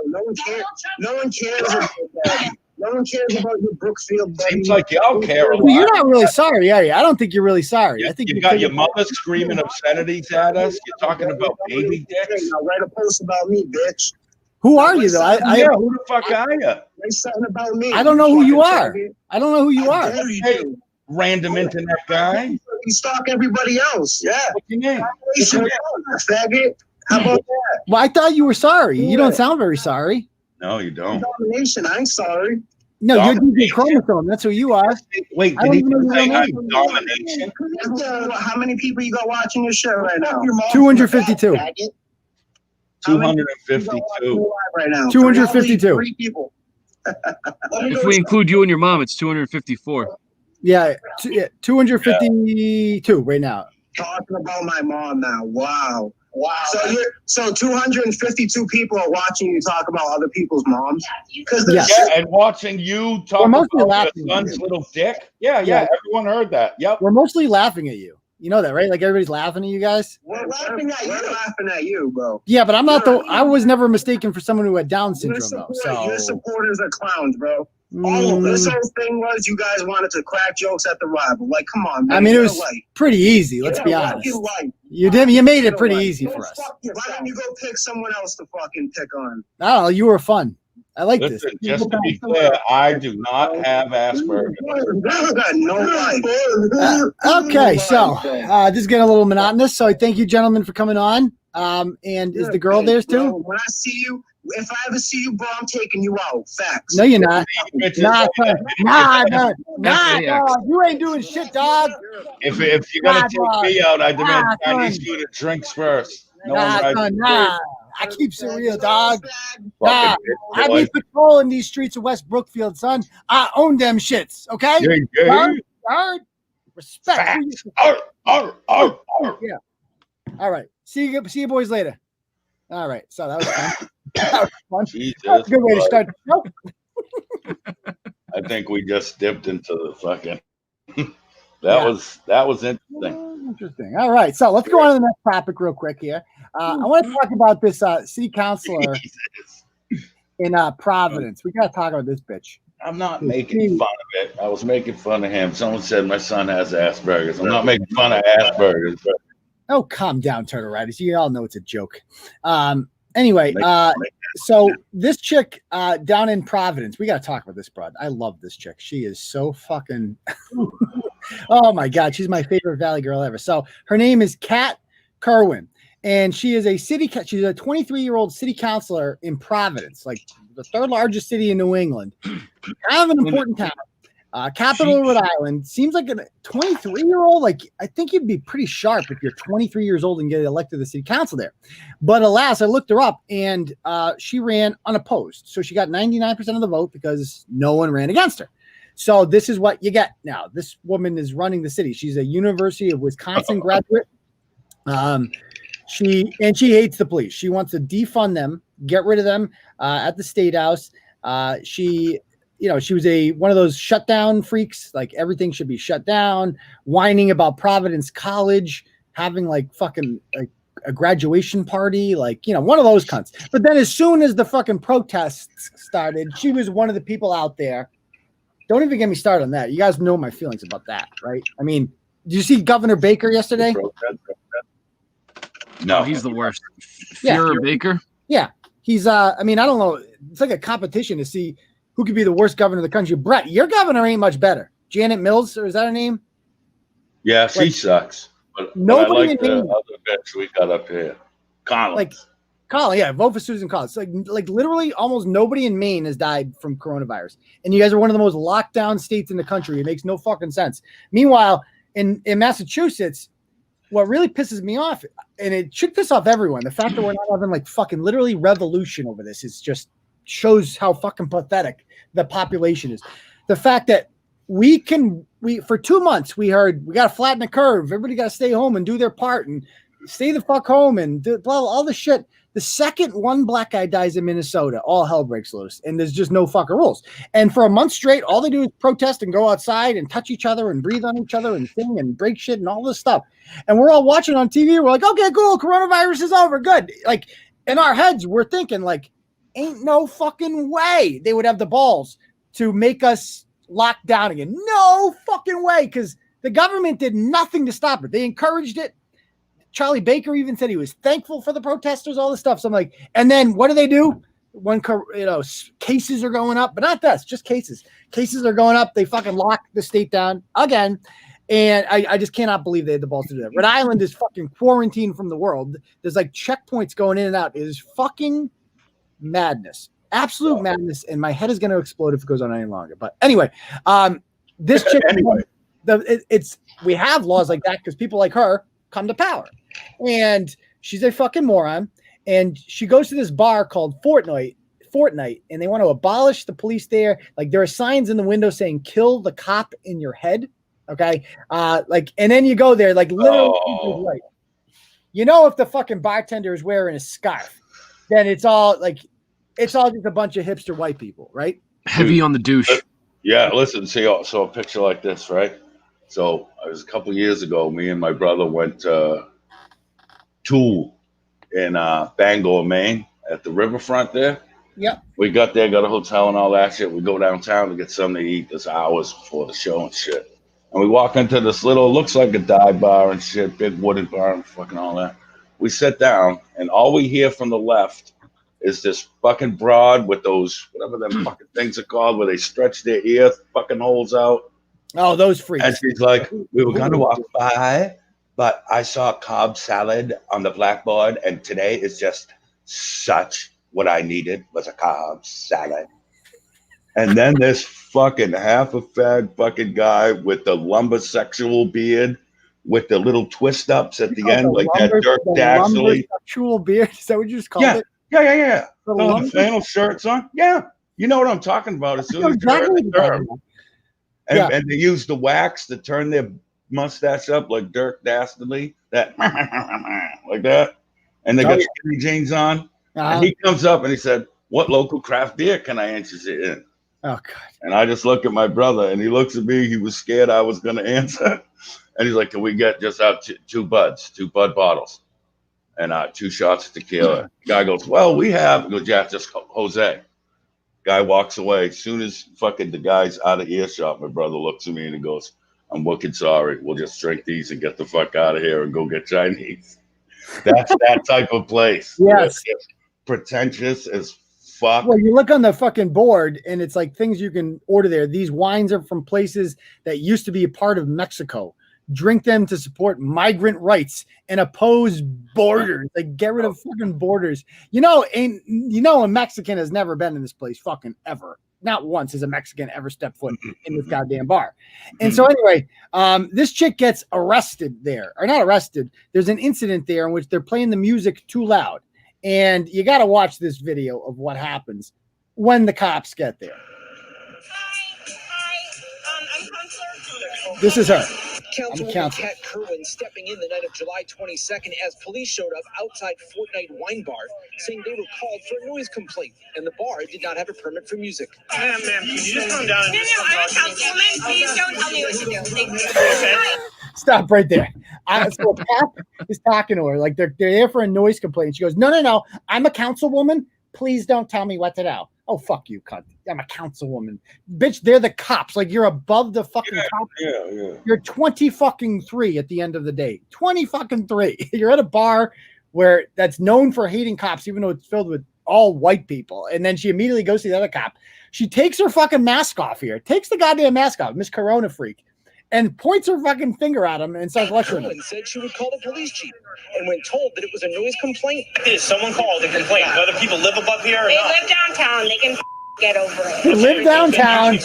no one cares. No one cares about that. No one cares about your Brookfield buddy. Seems like y'all care a lot. Well, you're not really sorry, are you? I don't think you're really sorry. I think you got your mother screaming obscenities at us. You're talking about baby dicks. Now write a post about me, bitch. Who are you, though? Who the fuck are you? Write something about me. I don't know who you are. I don't know who you are. Hey, random internet guy. You stalk everybody else. Yeah. What's your name? Faggot. How about that? Well, I thought you were sorry. You don't sound very sorry. No, you don't. Domination. I ain't sorry. No, you're DJ Chromosome. That's who you are. Wait, did he say I'm domination? How many people you got watching your show right now? 252. 252. Right now. 252. 3 people. If we include you and your mom, it's 254. Yeah, 252 right now. Talking about my mom now. Wow. So 252 people are watching you talk about other people's moms. Yeah, and watching you talk about your son's little dick. Yeah, everyone heard that. Yep. We're mostly laughing at you. You know that, right? Like everybody's laughing at you guys. We're laughing at you. We're laughing at you, bro. Yeah, but I'm not I was never mistaken for someone who had Down syndrome, though. So your supporters are clowns, bro. Oh, this whole thing was you guys wanted to crack jokes at the rival. Like, come on, man. I mean, it was pretty easy. Let's be honest. You made it pretty easy for us. Why don't you go pick someone else to fucking pick on? I don't know. You were fun. I like this. Just to be clear, I do not have Asperger's. Okay, so this is getting a little monotonous. So I thank you, gentlemen, for coming on. And is the girl there too? When I see you, if I ever see you, bro, I'm taking you out. Facts. No, you're not. Nah, you ain't doing shit, dog. If you're gonna take me out, I demand Chinese food and drinks first. I keep it real, dog. Nah, I be patrolling these streets of West Brookfield, son. I own them shits, okay? Guard, respect. Yeah. All right. See you boys later. All right. So that was fun. That was a good way to start the show. I think we just dipped into the fucking. That was interesting. Interesting. All right, so let's go on to the next topic real quick here. I want to talk about this city councillor in Providence. We got to talk about this bitch. I'm not making fun of it. I was making fun of him. Someone said my son has Asperger's. I'm not making fun of Asperger's. But... Oh, calm down, Turtle Riders. You all know it's a joke. Anyway, so this chick down in Providence, we got to talk about this, broad. I love this chick. She is so fucking... Oh my God, she's my favorite Valley girl ever. So her name is Katherine Kerwin, and she is she's a 23-year-old city councillor in Providence, like the third largest city in New England. Kind of an important town. Capital of Rhode Island. Seems like a 23-year-old. Like, I think you'd be pretty sharp if you're 23 years old and get elected to the city council there. But alas, I looked her up, and she ran unopposed. So she got 99% of the vote because no one ran against her. So this is what you get now. This woman is running the city. She's a University of Wisconsin graduate. She hates the police. She wants to defund them, get rid of them at the State House. She was one of those shutdown freaks. Like, everything should be shut down, whining about Providence College having like fucking like a graduation party, like, one of those cunts. But then as soon as the fucking protests started, she was one of the people out there. Don't even get me started on that. You guys know my feelings about that, right? I mean, did you see Governor Baker yesterday? No, he's the worst. Führer Baker? Yeah. He's, I don't know. It's like a competition to see who could be the worst governor of the country. Bret, your governor ain't much better. Janet Mills, or is that her name? Yeah, she sucks. But nobody I like the other bitch we got up here. Collins. Collins, yeah, vote for Susan Collins. Like literally almost nobody in Maine has died from coronavirus. And you guys are one of the most locked down states in the country. It makes no fucking sense. Meanwhile, in Massachusetts, what really pisses me off, and it should piss off everyone, the fact that we're not having like fucking literally revolution over this is just shows how fucking pathetic the population is. The fact that we for 2 months we heard we got to flatten the curve, everybody got to stay home and do their part and stay the fuck home and do blah, all this shit. The second one black guy dies in Minnesota, all hell breaks loose, and there's just no fucking rules. And for a month straight, all they do is protest and go outside and touch each other and breathe on each other and sing and break shit and all this stuff. And we're all watching on TV. We're like, okay, cool, coronavirus is over, good. Like, in our heads, we're thinking like, ain't no fucking way they would have the balls to make us lock down again. No fucking way, because the government did nothing to stop it. They encouraged it. Charlie Baker even said he was thankful for the protesters, all this stuff. So I'm like, and then what do? When cases are going up, but not this, just cases. Cases are going up. They fucking lock the state down again. And I just cannot believe they had the balls to do that. Rhode Island is fucking quarantined from the world. There's like checkpoints going in and out. It is fucking madness. Absolute madness. And my head is going to explode if it goes on any longer. But anyway, this chick, we have laws like that because people like her come to power. And she's a fucking moron. And she goes to this bar called Fortnite, and they want to abolish the police there. Like, there are signs in the window saying "kill the cop in your head." Okay, and then you go there, like, literally, like, if the fucking bartender is wearing a scarf, then it's all just a bunch of hipster white people, right? Heavy on the douche. Yeah, listen, so a picture like this, right? So it was a couple of years ago. Me and my brother went to Tool in Bangor, Maine, at the riverfront there. Yep. We got there, got a hotel and all that shit. We go downtown to get something to eat. There's hours before the show and shit. And we walk into this little, looks like a dive bar and shit, big wooden bar and fucking all that. We sit down, and all we hear from the left is this fucking broad with those, whatever them fucking things are called, where they stretch their ear fucking holes out. Oh, those freaks. And she's like, we were going to walk by, but I saw Cobb salad on the blackboard, and today is just such what I needed was a Cobb salad. And then this fucking half a fag fucking guy with the lumbersexual beard with the little twist ups at the end, like that Dirk Daxley. Lumbersexual beard? Is that what you just called it? Yeah. The flannel shirts on. Yeah. You know what I'm talking about as soon as you heard the term. And they use the wax to turn their mustache up like Dirk Dastardly, that like that. And they got skinny jeans on. And he comes up and he said, "What local craft beer can I interest you in?" Oh, God. And I just look at my brother, and he looks at me. He was scared I was going to answer. And he's like, "Can we get just out two Bud bottles and 2 shots of tequila?" Guy goes, "Well, we have." He goes, "Yeah, just Jose." Guy walks away. As soon as fucking the guy's out of earshot, my brother looks at me and he goes, "I'm wicked sorry. We'll just drink these and get the fuck out of here and go get Chinese." That's that type of place. Yes. It's pretentious as fuck? Well, you look on the fucking board and it's like things you can order there. These wines are from places that used to be a part of Mexico. Drink them to support migrant rights and oppose borders. Like, get rid of fucking borders. A Mexican has never been in this place fucking ever. Not once has a Mexican ever stepped foot in this goddamn bar. And so anyway, this chick gets arrested there. Or not arrested. There's an incident there in which they're playing the music too loud. And you got to watch this video of what happens when the cops get there. Hi. I'm Councillor. This is her. Councilwoman Katherine Kerwin stepping in the night of July 22nd as police showed up outside Fortnite Wine Bar, saying they were called for a noise complaint, and the bar did not have a permit for music. Ma'am, can you just calm down? No, I'm a councilwoman. Please don't tell me what to do. Thank you. Stop right there. So Pat is talking to her like they're there for a noise complaint. She goes, no. I'm a councilwoman. Please don't tell me what to do. Oh, fuck you, cunt. I'm a councilwoman. Bitch, they're the cops. Like, you're above the fucking cops. Yeah. You're 20-3 at the end of the day. 20-3. You're at a bar where that's known for hating cops, even though it's filled with all white people. And then she immediately goes to the other cop. She takes her fucking mask off here. Takes the goddamn mask off, Miss Corona freak, and points her fucking finger at him and starts lecturing him. Kerwin said she would call the police chief, and when told that it was a noise complaint, Someone called and complained whether people live above here or They not. live downtown. They can get over it. They live downtown.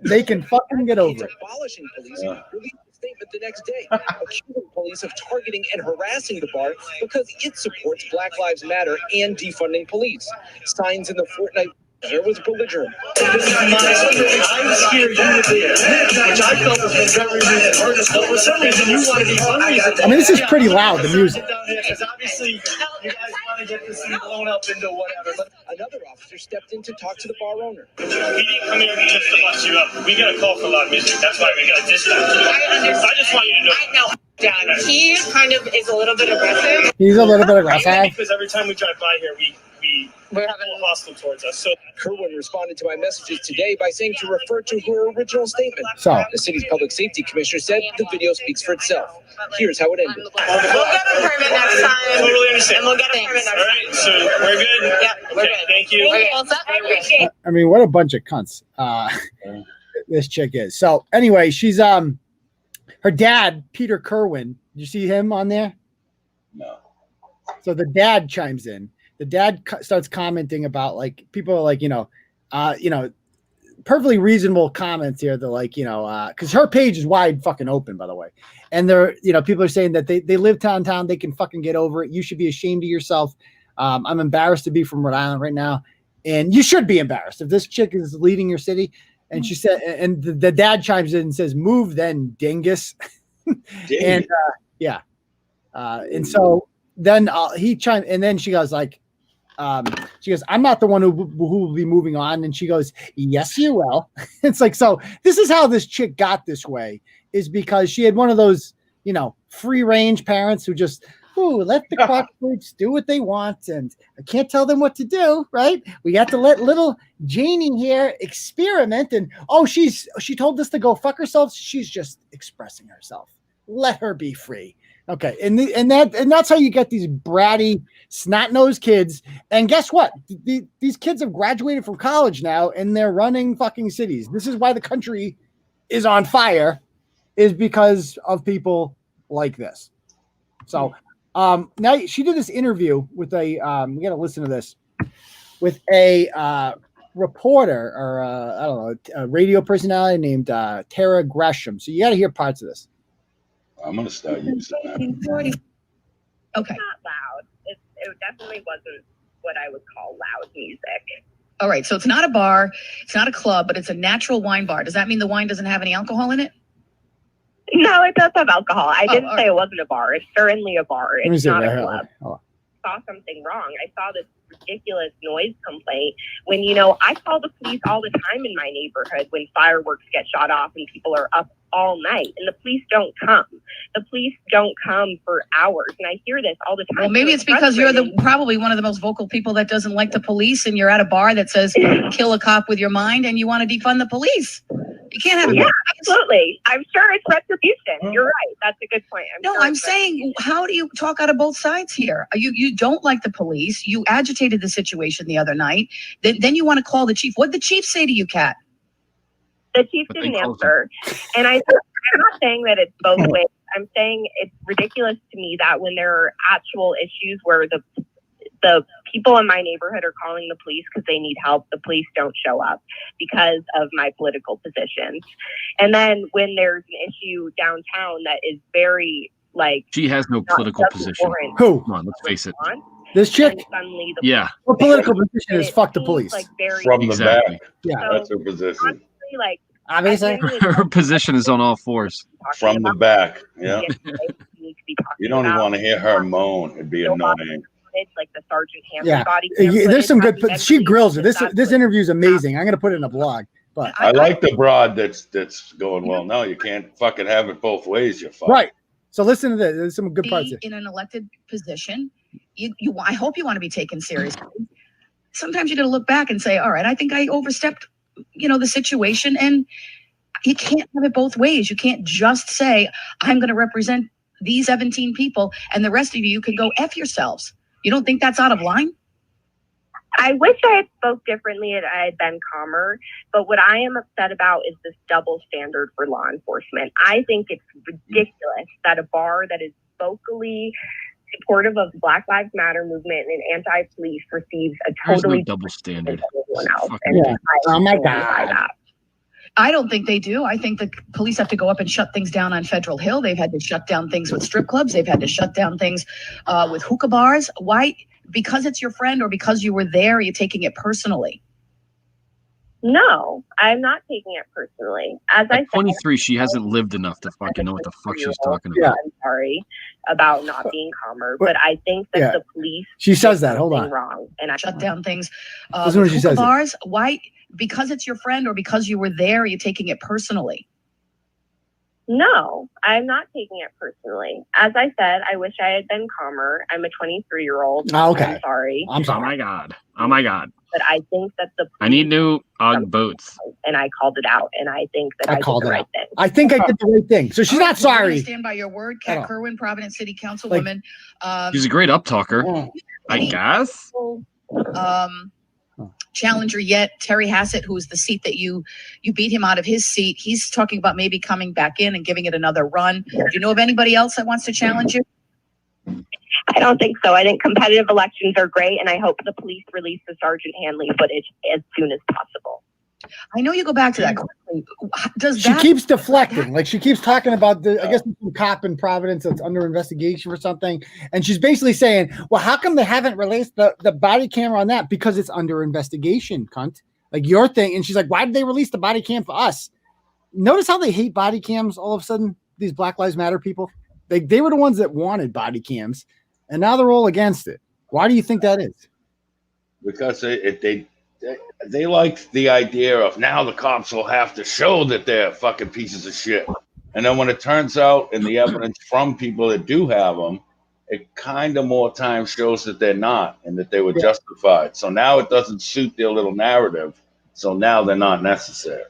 They can fucking get over it. abolishing policing, released a statement the next day, accusing police of targeting and harassing the bar because it supports Black Lives Matter and defunding police. Signs in the Fortnite there was belligerent. I'm scared you were there, which I felt was very reason. But for some reason, you want to be funny. I mean, this is pretty loud, the music. Because obviously, you guys want to get this thing blown up into whatever. But Another officer stepped in to talk to the bar owner. we didn't come here just to bust you up. We got a call for loud music. That's why we got dispatched. I just want you to know. I know. Dad, he kind of is a little bit aggressive. He's a little bit aggressive. Because every time we drive by here, we're having a hostile towards us. So Kerwin responded to my messages today by saying to refer to her original statement. So The city's public safety commissioner said the video speaks for itself. Here's how it ended. We'll get a permit next time. totally understand. And we'll get a permit next All time. right, so we're good? Yeah, we're good. Thank you. Okay, all set? I appreciate it. I mean, what a bunch of cunts this chick is. So anyway, she's her dad, Peter Kerwin. Did you see him on there? No. So the dad chimes in. The dad starts commenting about like people are like, perfectly reasonable comments here. They're like, because her page is wide fucking open, by the way. And they're, people are saying that they live downtown. They can fucking get over it. You should be ashamed of yourself. I'm embarrassed to be from Rhode Island right now. And you should be embarrassed if this chick is leading your city. And she said, and the dad chimes in and says, move then, dingus. And and so then he chimed, and then she goes like, I'm not the one who will be moving on. And she goes, yes, you will. It's like, so this is how this chick got this way, is because she had one of those, free range parents who just, let the quack fruits do what they want. And I can't tell them what to do. Right. We got to let little Janie here experiment. And, she told us to go fuck herself. She's just expressing herself. Let her be free. Okay, and that's how you get these bratty, snot-nosed kids. And guess what? These kids have graduated from college now, and they're running fucking cities. This is why the country is on fire, is because of people like this. So now she did this interview with we got to listen to this, with a reporter or I don't know, a radio personality named Tara Gresham. So you got to hear parts of this. I'm going to start using that. Okay. Not loud. It definitely wasn't what I would call loud music. All right. So it's not a bar. It's not a club, but it's a natural wine bar. Does that mean the wine doesn't have any alcohol in it? No, it does have alcohol. I didn't all say right. it wasn't a bar. It's certainly a bar. It's not a club. Oh. Saw something wrong. I saw this ridiculous noise complaint when, I call the police all the time in my neighborhood when fireworks get shot off and people are up all night, and the police don't come. The police don't come for hours, and I hear this all the time. Well, maybe it's because you're probably one of the most vocal people that doesn't like the police, and you're at a bar that says kill a cop with your mind and you want to defund the police. You can't have Yeah, absolutely. I'm sure it's retribution. You're right. That's a good point. I'm saying, how do you talk out of both sides here? You don't like the police. You agitated the situation the other night. Then you want to call the chief. What'd the chief say to you, Kat? The chief didn't answer. And I'm not saying that it's both ways. I'm saying it's ridiculous to me that when there are actual issues where the people in my neighborhood are calling the police because they need help, the police don't show up because of my political positions. And then when there's an issue downtown that is very, like... She has no political position. Who? Come on, let's face it. This chick? Yeah. Her political position is fuck the police. Like very From the back. Yeah. That's her position. honestly, like, Obviously. Her position is on all fours. From the back. Yeah. You You don't even want to hear her moan. It'd be annoying. like the Sergeant Hammond Yeah. body. There's some good. She grills it. This interview is amazing. I'm gonna put it in a blog. But I like the broad that's going, well, no, you can't fucking have it both ways. You're fucked. right. So listen to this. There's some good parts Be here. in an elected position. I hope you want to be taken seriously. Sometimes you got to look back and say, all right, I think I overstepped, the situation, and you can't have it both ways. You can't just say, I'm going to represent these 17 people and the rest of you can go F yourselves. You don't think that's out of line? I wish I had spoke differently and I had been calmer, but what I am upset about is this double standard for law enforcement. I think it's ridiculous that a bar that is vocally supportive of the Black Lives Matter movement and anti-police receives a There's totally no double standard. than everyone else. Fucking And Oh my stand by God. that. I don't think they do. I think the police have to go up and shut things down on Federal Hill. They've had to shut down things with strip clubs. They've had to shut down things with hookah bars. Why? Because it's your friend or because you were there, you're taking it personally. No, I'm not taking it personally. As I At said, 23, she hasn't lived enough to fucking know what the fuck she's talking about. I'm sorry about not being calmer, but I think that the police She says that. did Hold something on. wrong, and I Shut down things Listen with when she hookah says it. bars. Why? Because it's your friend or because you were there, you're taking it personally. No, I'm not taking it personally. As I said, I wish I had been calmer. I'm a 23-year-old. Oh, okay. I'm sorry. I'm Oh sorry. my god. Oh my god. But I think that the I need new UGG boots. and I called it out, and I think that I did called the it right out. thing. I think I did the right thing. So she's All not right, we're gonna sorry. Stand by your word, Hold Kat on. Kerwin, Providence City Councilwoman. She's a great up talker, I guess. Challenger yet, Terry Hassett, who is the seat that you beat him out of his seat. He's talking about maybe coming back in and giving it another run. Do you know of anybody else that wants to challenge you? I don't think so. I think competitive elections are great, and I hope the police release the Sergeant Hanley footage as soon as possible. I know you go back to that quickly. Does She that keeps deflecting. Like she keeps talking about I guess there's some cop in Providence that's under investigation for something. And she's basically saying, well, how come they haven't released the body camera on that? Because it's under investigation, cunt. Like your thing. And she's like, why did they release the body cam for us? Notice how they hate body cams all of a sudden, these Black Lives Matter people. They were the ones that wanted body cams, and now they're all against it. Why do you think that is? Because they like the idea of now the cops will have to show that they're fucking pieces of shit. And then when it turns out in the evidence from people that do have them, it kind of more time shows that they're not and that they were justified. So now it doesn't suit their little narrative. So now they're not necessary.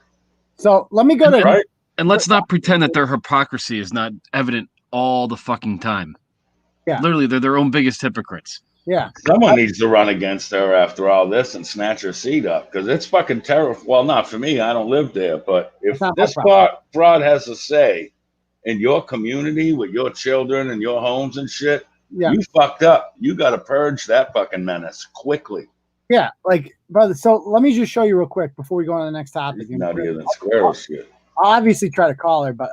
So let me go to Right? And let's not pretend that their hypocrisy is not evident all the fucking time. Yeah. Literally, they're their own biggest hypocrites. Yeah. Someone needs to run against her after all this and snatch her seat up because it's fucking terrible. Well, not for me. I don't live there. But if It's not my this problem. fraud has a say in your community with your children and your homes and shit, you fucked up. You got to purge that fucking menace quickly. Yeah, like, brother. So let me just show you real quick before we go on to the next topic. Nuttier than squirrel shit. I'll obviously try to call her, but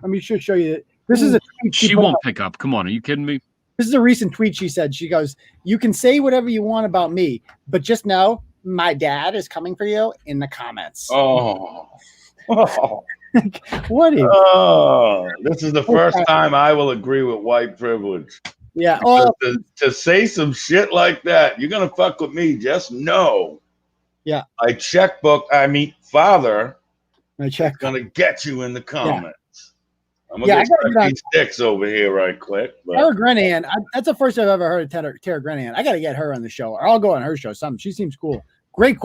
let me just show you. This is a tweet She put won't up. pick up. Come on, are you kidding me? This is a recent tweet she said. She goes, you can say whatever you want about me, but just know my dad is coming for you in the comments. Oh. What is? Oh, this is the first time I will agree with white privilege. Yeah. Oh, To say some shit like that, you're going to fuck with me. Just know. Yeah. Father my check. going to get you in the comments. I'm Yeah, going I gotta to get on- get these sticks over here right quick. But Tara Grenihan, that's the first I've ever heard of Tara Grenihan. I got to get her on the show, or I'll go on her show. Something. She seems cool. Great.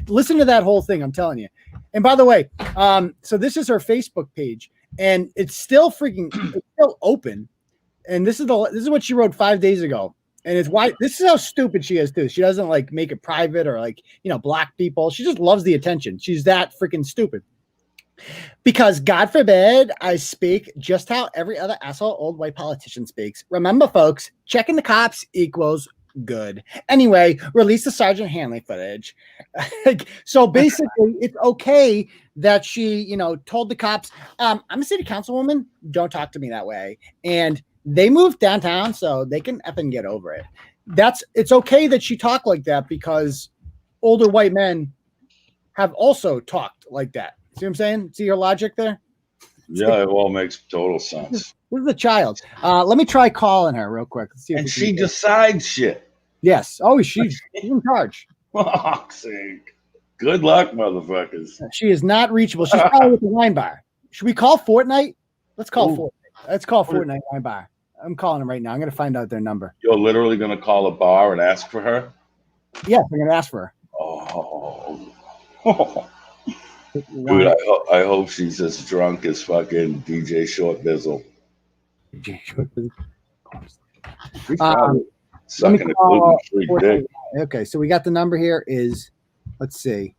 Listen to that whole thing. I'm telling you. And by the way, so this is her Facebook page, and it's still open. And this is what she wrote 5 days ago. And it's why this is how stupid she is too. She doesn't like make it private or like, block people. She just loves the attention. She's that freaking stupid. Because God forbid I speak just how every other asshole old white politician speaks. Remember, folks, checking the cops equals good. Anyway, release the Sergeant Hanley footage. So basically, it's okay that she, told the cops, I'm a city councilwoman. Don't talk to me that way. And they moved downtown, so they can effing get over it. It's okay that she talked like that because older white men have also talked like that. See what I'm saying? See your logic there? Yeah, it all makes total sense. This is a child. Let me try calling her real quick. Let's see if and she decides shit. Yes. Oh, she's in charge. Fuck's sake. Good luck, motherfuckers. She is not reachable. She's probably with the wine bar. Should we call Fortnite? Let's call Fortnite. Let's call Fortnite wine bar. I'm calling them right now. I'm going to find out their number. You're literally going to call a bar and ask for her? Yes, I'm going to ask for her. Oh. Dude, I hope she's as drunk as fucking DJ Short Bizzle. Okay, so we got the number here is, let's see,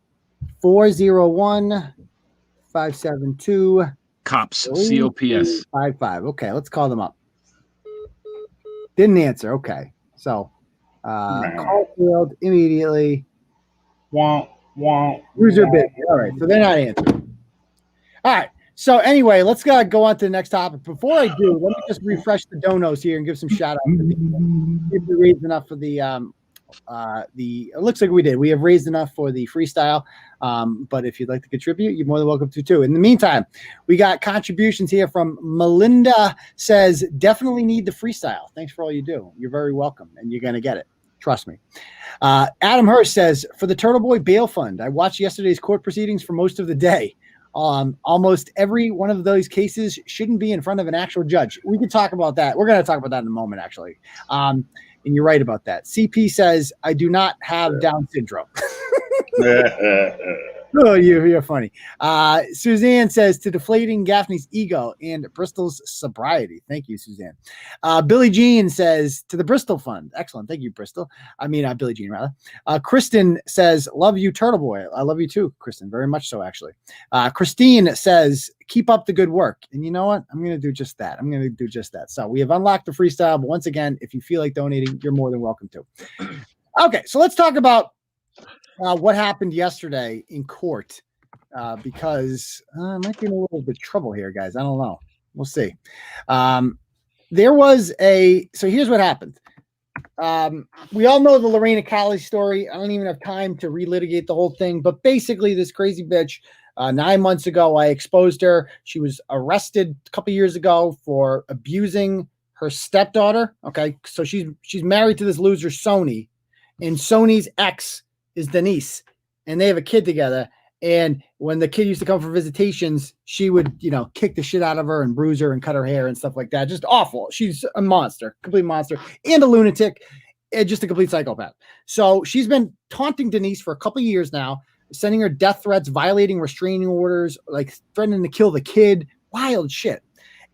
401-572 COPS, COPS 55. Okay, let's call them up. Didn't answer. Okay, so call field immediately. User busy. All right, so they're not answering. All right. So anyway, let's go on to the next topic. Before I do, let me just refresh the donos here and give some shout outs. If we raised enough for the it looks like we did. We have raised enough for the freestyle. But if you'd like to contribute, you're more than welcome to too. In the meantime, we got contributions here from Melinda says, definitely need the freestyle. Thanks for all you do. You're very welcome and you're gonna get it. Trust me. Adam Hirsch says, for the Turtleboy bail fund, I watched yesterday's court proceedings for most of the day. Almost every one of those cases shouldn't be in front of an actual judge. We can talk about that. We're going to talk about that in a moment, actually. And you're right about that. CP says, I do not have Down syndrome. Oh, you're funny. Suzanne says, to deflating Gaffney's ego and Bristol's sobriety. Thank you, Suzanne. Billie Jean says, to the Bristol Fund. Excellent. Thank you, Bristol. Billie Jean, rather. Kristen says, love you, Turtleboy. I love you too, Kristen. Very much so, actually. Christine says, keep up the good work. And you know what? I'm going to do just that. So we have unlocked the freestyle. But once again, if you feel like donating, you're more than welcome to. Okay, so let's talk about what happened yesterday in court, because I might be in a little bit of trouble here, guys. I don't know. We'll see. So here's what happened. We all know the Lorrayna Calle story. I don't even have time to relitigate the whole thing, but basically this crazy bitch, 9 months ago, I exposed her. She was arrested a couple years ago for abusing her stepdaughter. Okay. So she's married to this loser, Sony, and Sony's ex is Denise, and they have a kid together. And when the kid used to come for visitations, she would, kick the shit out of her and bruise her and cut her hair and stuff like that. Just awful. She's a monster, complete monster, and a lunatic, and just a complete psychopath. So she's been taunting Denise for a couple of years now, sending her death threats, violating restraining orders, like threatening to kill the kid, wild shit.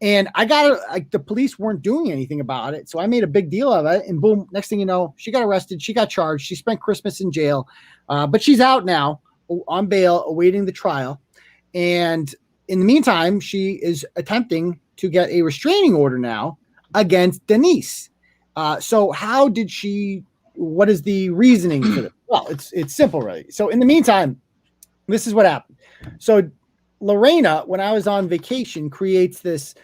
And the police weren't doing anything about it. So I made a big deal of it. And boom, next thing you know, she got arrested. She got charged. She spent Christmas in jail. But she's out now on bail, awaiting the trial. And in the meantime, she is attempting to get a restraining order now against Denise. So what is the reasoning for this? Well, it's simple, really. So in the meantime, this is what happened. So Lorrayna, when I was on vacation, creates this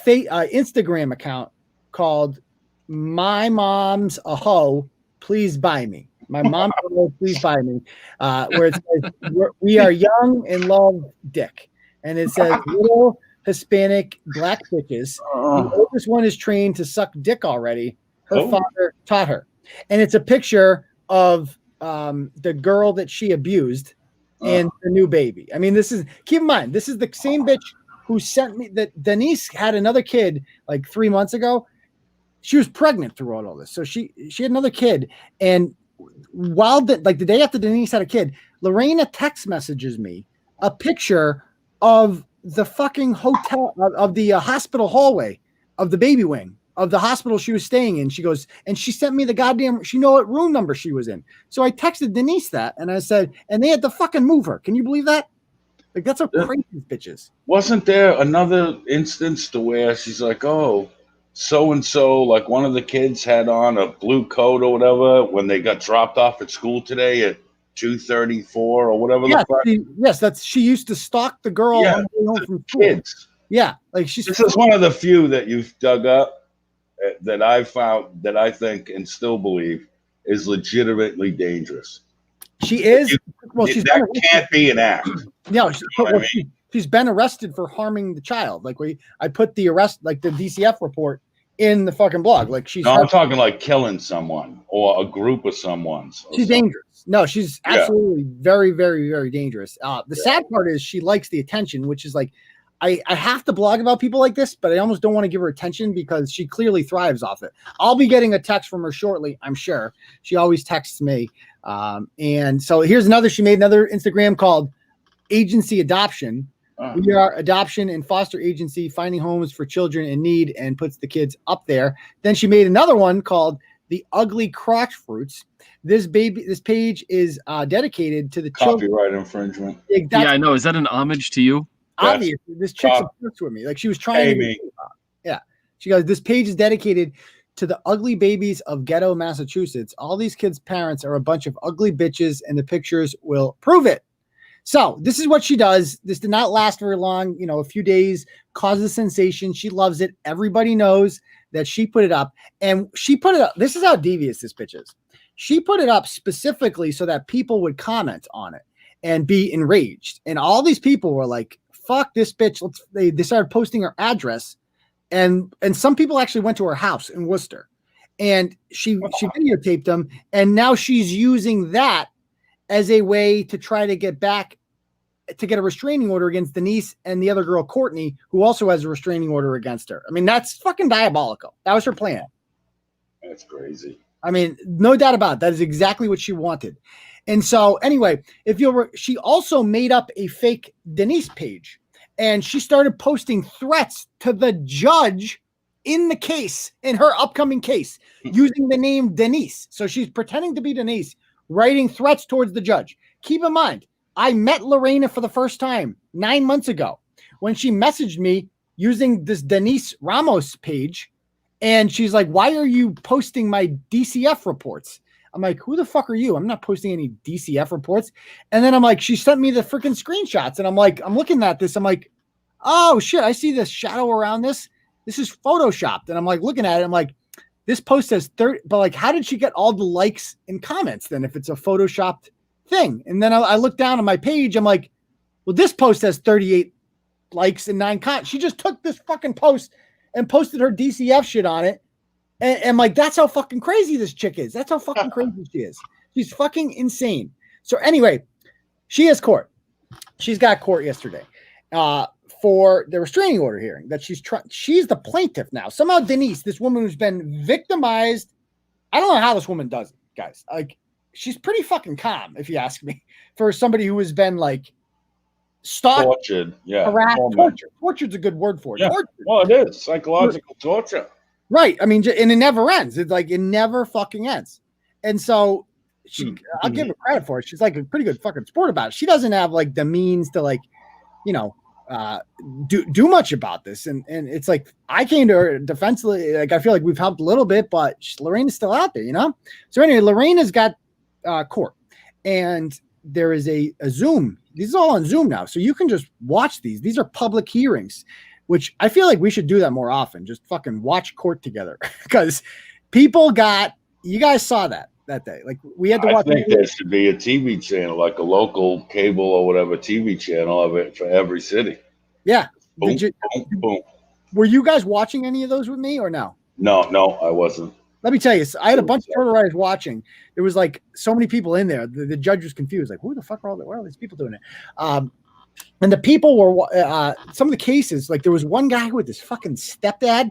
Instagram account called My Mom's a Hoe, Please Buy Me. My Mom's a Hoe, Please Buy Me. Where it says, we are young and love dick. And it says, little Hispanic black bitches. The oldest one is trained to suck dick already. Her father taught her. And it's a picture of the girl that she abused and the new baby. Keep in mind, this is the same bitch who sent me that Denise had another kid like 3 months ago. She was pregnant throughout all this. So she had another kid, and while the day after Denise had a kid, Lorrayna text messages me a picture of the fucking hotel of the hospital hallway of the baby wing of the hospital she was staying in. She goes, and she sent me the goddamn, she know what room number she was in. So I texted Denise that, and I said, and they had to fucking move her. Can you believe that? Like, that's how crazy these bitches. Wasn't there another instance to where she's like, oh, so-and-so, like one of the kids had on a blue coat or whatever when they got dropped off at school today at 2:34 or whatever. Yes, she used to stalk the girl on the way home from school. Kids. Yeah, like this is one of the few that you've dug up that I found that I think and still believe is legitimately dangerous. She is. That can't be an act. No, she's been arrested for harming the child. Like I put the arrest, like the DCF report, in the fucking blog. Like I'm talking like killing someone or a group of someone's. She's dangerous. No, she's absolutely very, very, very dangerous. The sad part is she likes the attention, which is like, I have to blog about people like this, but I almost don't want to give her attention because she clearly thrives off it. I'll be getting a text from her shortly, I'm sure. She always texts me. And so here's she made another Instagram called Agency Adoption. We are adoption and foster agency, finding homes for children in need, and puts the kids up there. Then she made another one called The Ugly Crotch Fruits. This page is dedicated to the copyright infringement. Yeah, I know. Is that an homage to you? Obviously, this chick's obsessed with me. Like she was trying to. Yeah, she goes. This page is dedicated to the ugly babies of ghetto Massachusetts. All these kids' parents are a bunch of ugly bitches, and the pictures will prove it. So this is what she does. This did not last very long. A few days, causes a sensation. She loves it. Everybody knows that she put it up, and she put it up. This is how devious this bitch is. She put it up specifically so that people would comment on it and be enraged. And all these people were like, fuck this bitch. They started posting her address, and some people actually went to her house in Worcester, and she videotaped them, and now she's using that as a way to try to get a restraining order against Denise and the other girl, Courtney, who also has a restraining order against her. I mean, that's fucking diabolical. That was her plan. That's crazy. I mean, no doubt about it. That is exactly what she wanted. And so anyway, she also made up a fake Denise page, and she started posting threats to the judge in the case, in her upcoming case, using the name Denise. So she's pretending to be Denise, writing threats towards the judge. Keep in mind, I met Lorrayna for the first time 9 months ago when she messaged me using this Denise Ramos page. And she's like, why are you posting my DCF reports? I'm like, who the fuck are you? I'm not posting any DCF reports. And then I'm like, she sent me the freaking screenshots. And I'm like, I'm looking at this. I'm like, oh shit, I see this shadow around this. This is photoshopped. And I'm like, looking at it. I'm like, this post says 30, but like, how did she get all the likes and comments then if it's a photoshopped thing? And then I look down on my page. I'm like, well, this post has 38 likes and 9 comments. She just took this fucking post and posted her DCF shit on it. And like, that's how fucking crazy this chick is. That's how fucking crazy she is. She's fucking insane. So anyway, she has court. She's got court yesterday for the restraining order hearing that she's the plaintiff now. Somehow Denise, this woman who's been victimized. I don't know how this woman does it, guys. Like, she's pretty fucking calm, if you ask me, for somebody who has been like stalked, tortured, harassed, tortured's a good word for it. Yeah. Well, it is psychological torture. Right. I mean, and it never ends. It's like, it never fucking ends. And so I'll give her credit for it. She's like a pretty good fucking sport about it. She doesn't have like the means to like, do much about this. And it's like, I came to her defensively. Like, I feel like we've helped a little bit, but Lorrayna's still out there, So anyway, Lorrayna's got court, and there is a Zoom. These are all on Zoom now. So you can just watch these. These are public hearings, which I feel like we should do that more often. Just fucking watch court together, because you guys saw that day. Like, we had to watch. I think there should be a TV channel, like a local cable or whatever TV channel of it for every city. Yeah. Boom, boom. Were you guys watching any of those with me or no? No, I wasn't. Let me tell you, I had a bunch of Turtle Riders watching. There was like so many people in there. The judge was confused. Like, who the fuck are all these people doing it? And the people were, some of the cases, like there was one guy with his fucking stepdad,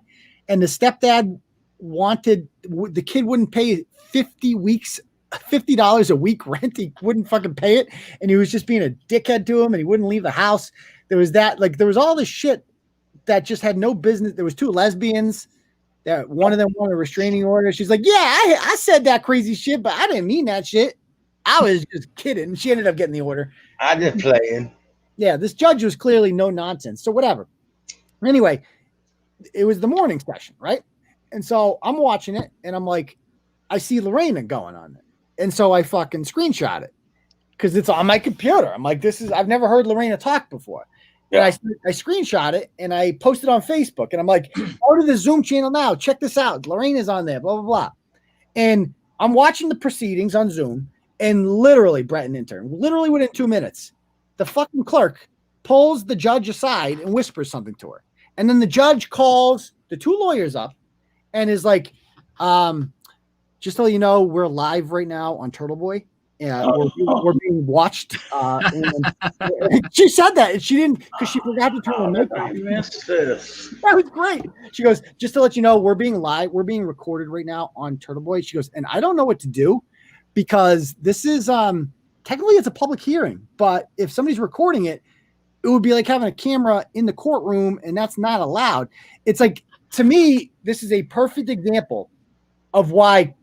and the stepdad wanted, the kid wouldn't pay 50 weeks $50 a week rent. He wouldn't fucking pay it. And he was just being a dickhead to him and he wouldn't leave the house. There was that, like, there was all this shit that just had no business. There was 2 lesbians that one of them wanted a restraining order. She's like, yeah, I said that crazy shit, but I didn't mean that shit. I was just kidding. She ended up getting the order. I just playing. Yeah, this judge was clearly no nonsense. So whatever. Anyway, it was the morning session, right? And so I'm watching it and I'm like, I see Lorrayna going on it. And so I fucking screenshot it because it's on my computer. I'm like, I've never heard Lorrayna talk before. Yeah. And I screenshot it and I posted on Facebook and I'm like, go to the Zoom channel now. Check this out. Lorrayna's on there, blah, blah, blah. And I'm watching the proceedings on Zoom and literally, Bret and Intern, literally within 2 minutes, the fucking clerk pulls the judge aside and whispers something to her. And then the judge calls the 2 lawyers up and is like, just so you know, we're live right now on Turtleboy. Yeah, we're being watched. And she said that, and she didn't because she forgot to turn the mic on. I missed this. That was great. She goes, just to let you know, we're being recorded right now on Turtleboy. She goes, and I don't know what to do because this is technically it's a public hearing, but if somebody's recording it, it would be like having a camera in the courtroom, and that's not allowed. It's like, to me, this is a perfect example of why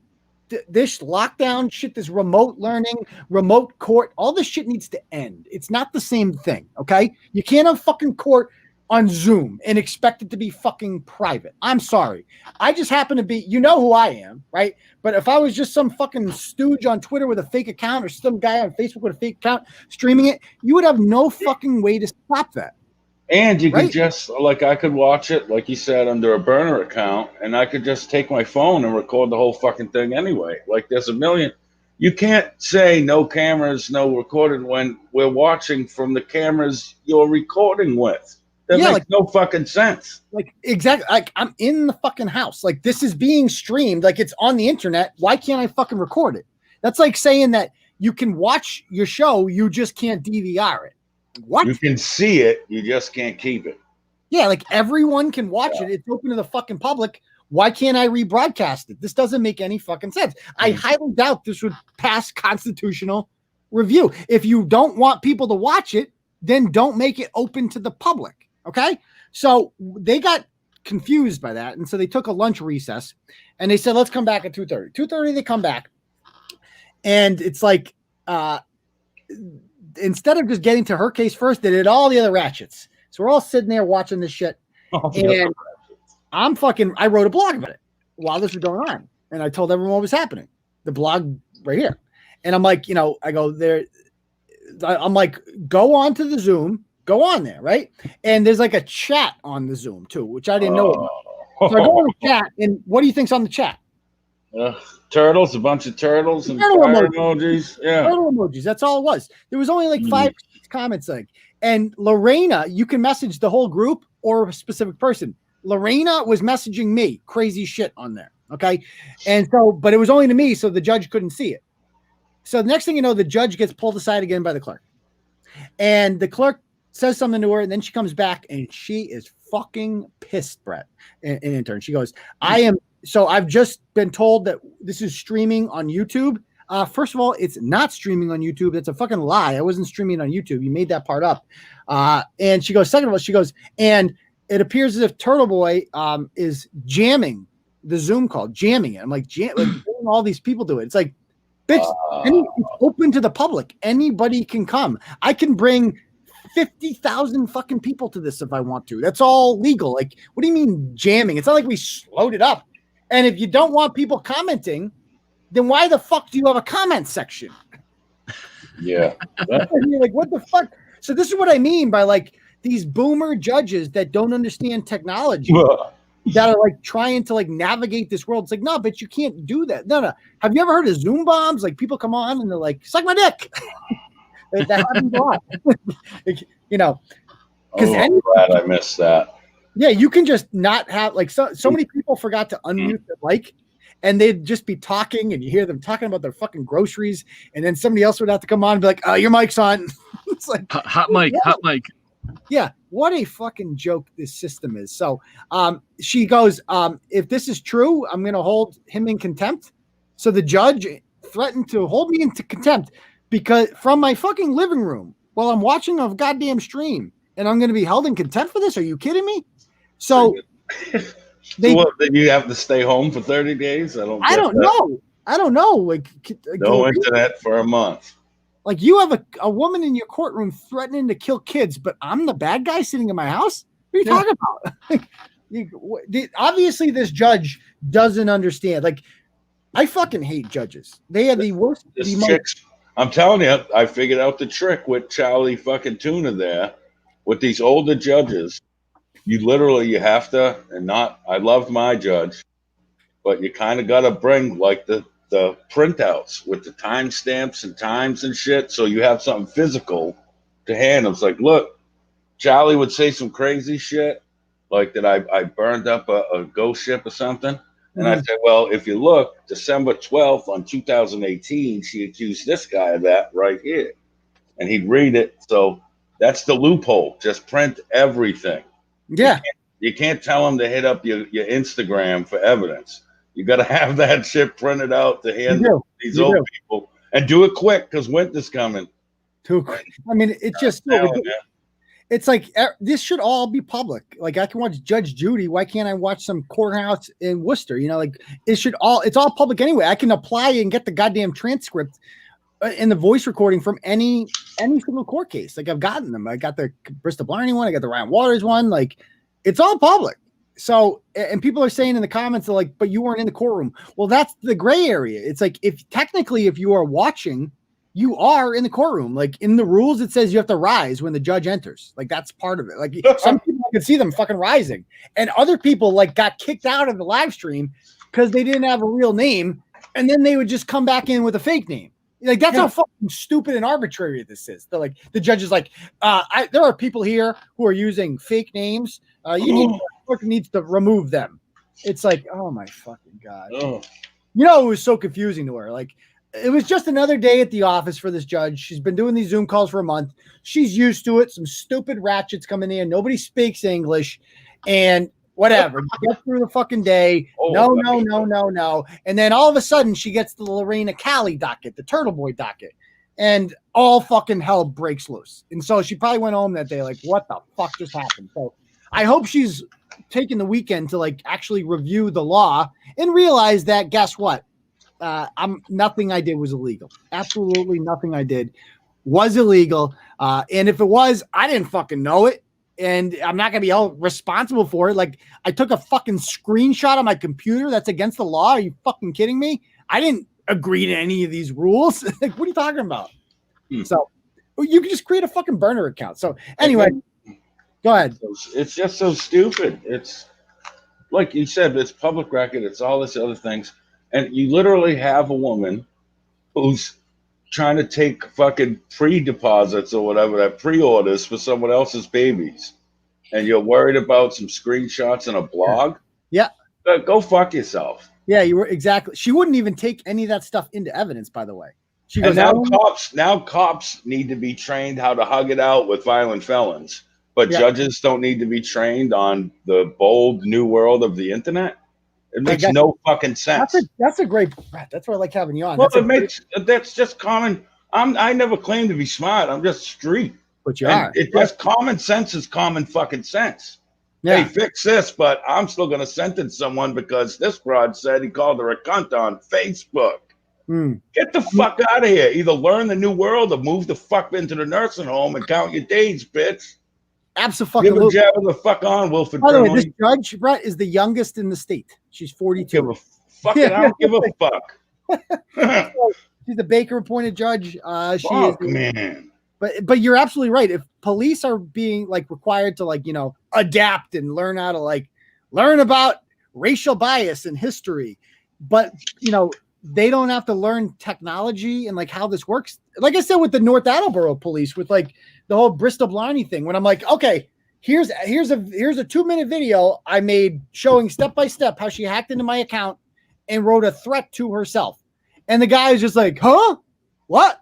this lockdown shit, this remote learning, remote court, all this shit needs to end. It's not the same thing, okay? You can't have fucking court on Zoom and expect it to be fucking private. I'm sorry. I just happen to be, you know who I am, right? But if I was just some fucking stooge on Twitter with a fake account or some guy on Facebook with a fake account streaming it, you would have no fucking way to stop that. And you could just, like, I could watch it, like you said, under a burner account, and I could just take my phone and record the whole fucking thing anyway. Like, there's a million. You can't say no cameras, no recording when we're watching from the cameras you're recording with. That makes no fucking sense. Like, exactly. Like, I'm in the fucking house. Like, this is being streamed. Like, it's on the internet. Why can't I fucking record it? That's like saying that you can watch your show, you just can't DVR it. What? You can see it, you just can't keep it. Yeah, like everyone can watch it. It's open to the fucking public. Why can't I rebroadcast it? This doesn't make any fucking sense. I highly doubt this would pass constitutional review. If you don't want people to watch it, then don't make it open to the public. Okay? So they got confused by that. And so they took a lunch recess and they said, let's come back at 2:30. 2:30, they come back. And it's like, instead of just getting to her case first, they did all the other ratchets. So we're all sitting there watching this shit. And I wrote a blog about it while this was going on. And I told everyone what was happening. The blog right here. And I'm like, I go there. I'm like, go on to the Zoom, go on there. Right. And there's like a chat on the Zoom too, which I didn't know about. So I go on the chat and what do you think's on the chat? Turtles, a bunch of turtles and turtle emojis. Yeah. Turtle emojis. That's all it was. There was only like 5 comments. And Lorrayna, you can message the whole group or a specific person. Lorrayna was messaging me crazy shit on there. Okay. And so, but it was only to me, so the judge couldn't see it. So the next thing you know, the judge gets pulled aside again by the clerk. And the clerk says something to her, and then she comes back and she is fucking pissed, Bret, in Intern. She goes, So I've just been told that this is streaming on YouTube. First of all, it's not streaming on YouTube. That's a fucking lie. I wasn't streaming on YouTube. You made that part up. And she goes, second of all, and it appears as if Turtleboy is jamming the Zoom call, jamming it. I'm like, all these people do it. It's like, bitch, it's open to the public. Anybody can come. I can bring 50,000 fucking people to this if I want to. That's all legal. Like, what do you mean jamming? It's not like we slowed it up. And if you don't want people commenting, then why the fuck do you have a comment section? Yeah. You're like, what the fuck? So this is what I mean by like these boomer judges that don't understand technology that are like trying to like navigate this world. It's like, no, but you can't do that. No. Have you ever heard of Zoom bombs? Like people come on and they're like, suck my dick. That happens a lot. Because I'm glad I missed that. Yeah, you can just not have like so many people forgot to unmute their mic and they'd just be talking and you hear them talking about their fucking groceries and then somebody else would have to come on and be like, oh, your mic's on. It's like hot mic. Yeah, what a fucking joke this system is. So she goes, if this is true, I'm gonna hold him in contempt. So the judge threatened to hold me into contempt because from my fucking living room while I'm watching a goddamn stream, and I'm going to be held in contempt for this? Are you kidding me? So what, then you have to stay home for 30 days? I don't know. I don't know. Like no internet for a month. Like you have a woman in your courtroom threatening to kill kids, but I'm the bad guy sitting in my house? What are you talking about? Obviously, this judge doesn't understand. Like, I fucking hate judges. They are the worst. I'm telling you, I figured out the trick with Charlie fucking Tuna there. With these older judges, you have to, I loved my judge, but you kind of got to bring like the printouts with the timestamps and times and shit. So you have something physical to hand. It's like, look, Charlie would say some crazy shit like that. I burned up a ghost ship or something. And I said, well, if you look, December 12th on 2018, she accused this guy of that right here. And he'd read it. So that's the loophole. Just print everything. Yeah. You can't tell them to hit up your Instagram for evidence. You got to have that shit printed out to hand to these old people. And do it quick because winter's coming. Too quick. I mean, it's just... It's like this should all be public. Like I can watch Judge Judy. Why can't I watch some courthouse in Worcester? You know, like it's all public anyway. I can apply and get the goddamn transcript and the voice recording from any single court case. Like I've gotten them. I got the Bristol Blarney one. I got the Ryan Waters one. Like it's all public. So, and people are saying in the comments, they're like, but you weren't in the courtroom. Well, that's the gray area. It's like if you are watching, you are in the courtroom. Like in the rules, it says you have to rise when the judge enters. Like that's part of it. Like some people I could see them fucking rising, and other people like got kicked out of the live stream because they didn't have a real name, and then they would just come back in with a fake name. Like that's how fucking stupid and arbitrary this is. They're like the judge is like, there are people here who are using fake names. Needs to remove them. It's like, oh my fucking god. You know, it was so confusing to her. Like. It was just another day at the office for this judge. She's been doing these Zoom calls for a month. She's used to it. Some stupid ratchets coming in. Nobody speaks English and whatever. Get through the fucking day. No. And then all of a sudden she gets the Lorrayna Calle docket, the Turtleboy docket, and all fucking hell breaks loose. And so she probably went home that day like, what the fuck just happened? So I hope she's taking the weekend to like actually review the law and realize that guess what? Nothing I did was illegal. Absolutely nothing I did was illegal. And if it was, I didn't fucking know it. And I'm not going to be held responsible for it. Like I took a fucking screenshot on my computer. That's against the law. Are you fucking kidding me? I didn't agree to any of these rules. Like, what are you talking about? So you can just create a fucking burner account. So anyway, go ahead. It's just so stupid. It's like you said, it's public record. It's all this other things. And you literally have a woman who's trying to take fucking pre-deposits or whatever, that pre-orders for someone else's babies. And you're worried about some screenshots in a blog? Yeah. Go fuck yourself. Yeah, you were exactly. She wouldn't even take any of that stuff into evidence, by the way. She goes, now cops need to be trained how to hug it out with violent felons. But judges don't need to be trained on the bold new world of the internet. It makes no fucking sense. That's a great. That's why I like having you on. Well, that's just common. I never claim to be smart. I'm just street. But you are. It's just common sense is common fucking sense. Yeah. Hey, fix this, but I'm still going to sentence someone because this broad said he called her a cunt on Facebook. Get the fuck out of here. Either learn the new world or move the fuck into the nursing home and count your days, bitch. Absolutely. Give a jab of the fuck on, Wilford. By the way, this judge, Bret, is the youngest in the state. She's 42. I don't give a fuck. She's the Baker appointed judge. Man. But you're absolutely right. If police are being like required to like, you know, adapt and learn how to like learn about racial bias and history, but you know, they don't have to learn technology and like how this works. Like I said, with the North Attleboro police, with like the whole Bristol Blarney thing, when I'm like, okay, here's a 2-minute video I made showing step by step how she hacked into my account and wrote a threat to herself. And the guy is just like, huh? What?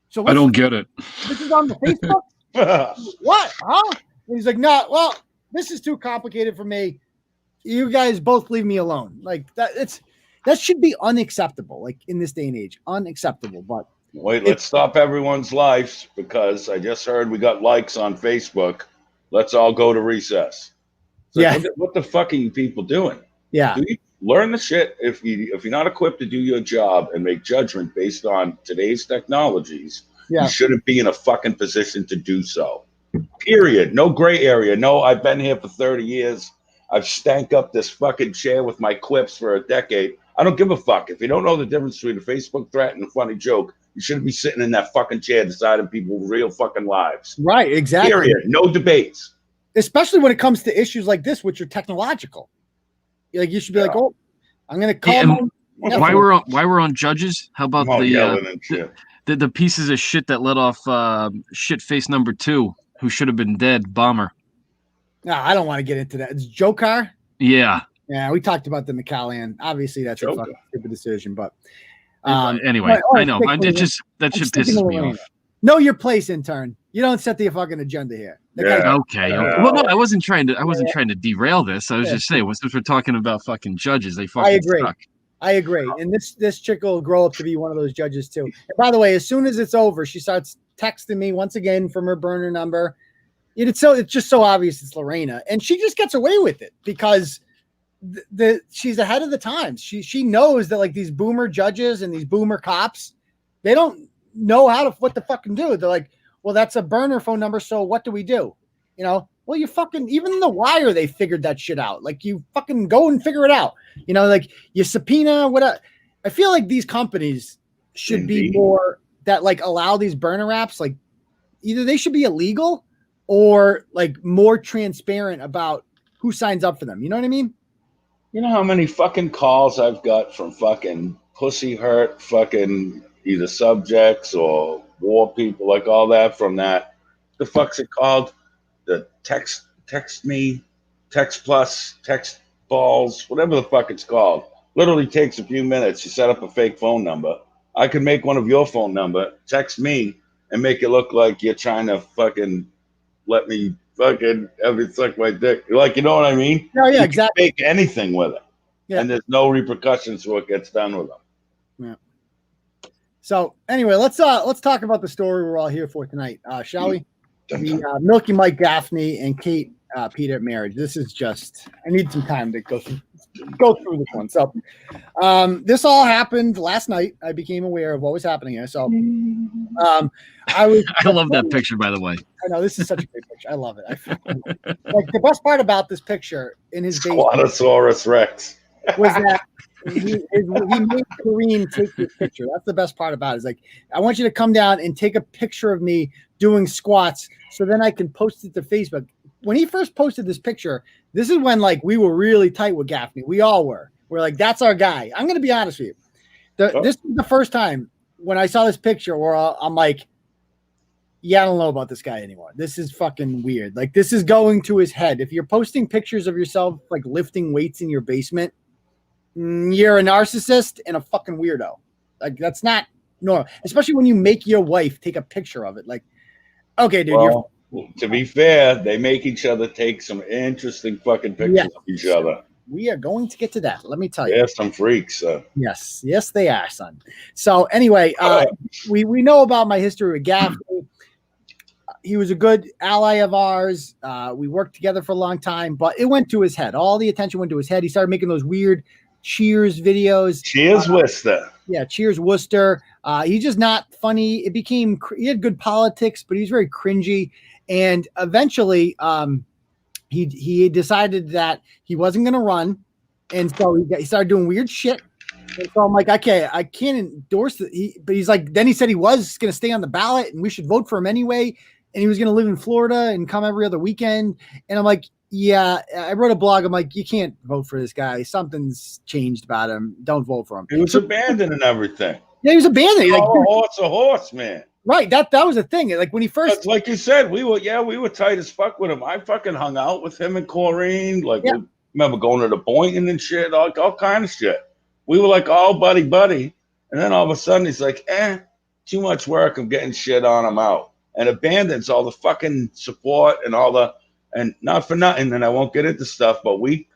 So I don't get it. This is on the Facebook? What? Huh? And he's like, no, well, this is too complicated for me. You guys both leave me alone. Like that. That should be unacceptable. Like in this day and age, unacceptable. But wait, let's stop everyone's lives because I just heard we got likes on Facebook. Let's all go to recess. What the fuck are you people doing? Yeah. Learn the shit. If you're not equipped to do your job and make judgment based on today's technologies, you shouldn't be in a fucking position to do so. Period. No gray area. No, I've been here for 30 years. I've stank up this fucking chair with my clips for a decade. I don't give a fuck. If you don't know the difference between a Facebook threat and a funny joke, you shouldn't be sitting in that fucking chair deciding people's real fucking lives. Right, exactly. Period. No debates. Especially when it comes to issues like this, which are technological. Like you should be like, oh, I'm going to call. Why we're on judges? How about the pieces of shit that let off shit face number 2, who should have been dead, Bomber? No, I don't want to get into that. It's Joker. Yeah. Yeah, we talked about the Callaghan. Obviously, that's a fucking stupid decision, but anyway, I know. That should pisses me off. Know your place, intern. You don't set the fucking agenda here. Okay. Well, no, I wasn't trying to derail this. I was just saying, since we're talking about fucking judges, they fucking suck. I agree. And this chick will grow up to be one of those judges too. And by the way, as soon as it's over, she starts texting me once again from her burner number. It's just so obvious it's Lorrayna, and she just gets away with it because she's ahead of the times. She knows that like these boomer judges and these boomer cops, they don't know what to fucking do. They're like, well, that's a burner phone number, so what do we do? Well, you fucking, even The Wire, they figured that shit out. Like, you fucking go and figure it out. Like you subpoena I feel like these companies should be more that like allow these burner apps. Like either they should be illegal or like more transparent about who signs up for them. You know what I mean? You know how many fucking calls I've got from fucking pussy hurt fucking either subjects or war people, like all that from that. The fuck's it called? The text me, text plus, text balls, whatever the fuck it's called. Literally takes a few minutes. You set up a fake phone number. I could make one of your phone number, text me, and make it look like you're trying to fucking let me fucking have it suck my dick. Like, you know what I mean? No, yeah, exactly. Make anything with it. Yeah. And there's no repercussions to what gets done with them. Yeah. So anyway, let's talk about the story we're all here for tonight, shall we? The Milky Mike Gaffney and Kate Peter marriage. This is just, I need some time to go through this one. So this all happened last night. I became aware of what was happening here. So I love that picture, by the way. I know, this is such a great picture. I love it. Like the best part about this picture in his Squatosaurus Rex was that he made Kareem take this picture. That's the best part about it. Is like, I want you to come down and take a picture of me doing squats so then I can post it to Facebook. When he first posted this picture, this is when like we were really tight with Gaffney. We all were. We're like, that's our guy. I'm going to be honest with you. This is the first time when I saw this picture where I'm like, yeah, I don't know about this guy anymore. This is fucking weird. Like, this is going to his head. If you're posting pictures of yourself like lifting weights in your basement, you're a narcissist and a fucking weirdo. Like, that's not normal, especially when you make your wife take a picture of it. Like, okay, dude. Well, to be fair, they make each other take some interesting fucking pictures of each other. We are going to get to that. Let me tell you. They're some freaks. Yes, they are, son. So anyway, we know about my history with Gaffney. He was a good ally of ours. We worked together for a long time, but it went to his head. All the attention went to his head. He started making those weird Cheers videos. Cheers Worcester. Yeah, Cheers Worcester. He's just not funny. He had good politics, but he was very cringy. And eventually, he decided that he wasn't going to run. And so he started doing weird shit. And so I'm like, okay, I can't endorse it. But he's like, then he said he was going to stay on the ballot and we should vote for him anyway. And he was going to live in Florida and come every other weekend. And I'm like, yeah, I wrote a blog. I'm like, you can't vote for this guy. Something's changed about him. Don't vote for him. He was abandoning everything. Yeah, he was abandoning. Like, a horse, man. Right. That was the thing. Like when he first, like you said, we were tight as fuck with him. I fucking hung out with him and Corrine. Like, we remember going to the Boynton and shit, all kind of shit. We were like all buddy. And then all of a sudden he's like, too much work. I'm getting shit on. I'm out. And abandons all the fucking support and and not for nothing. And I won't get into stuff, but we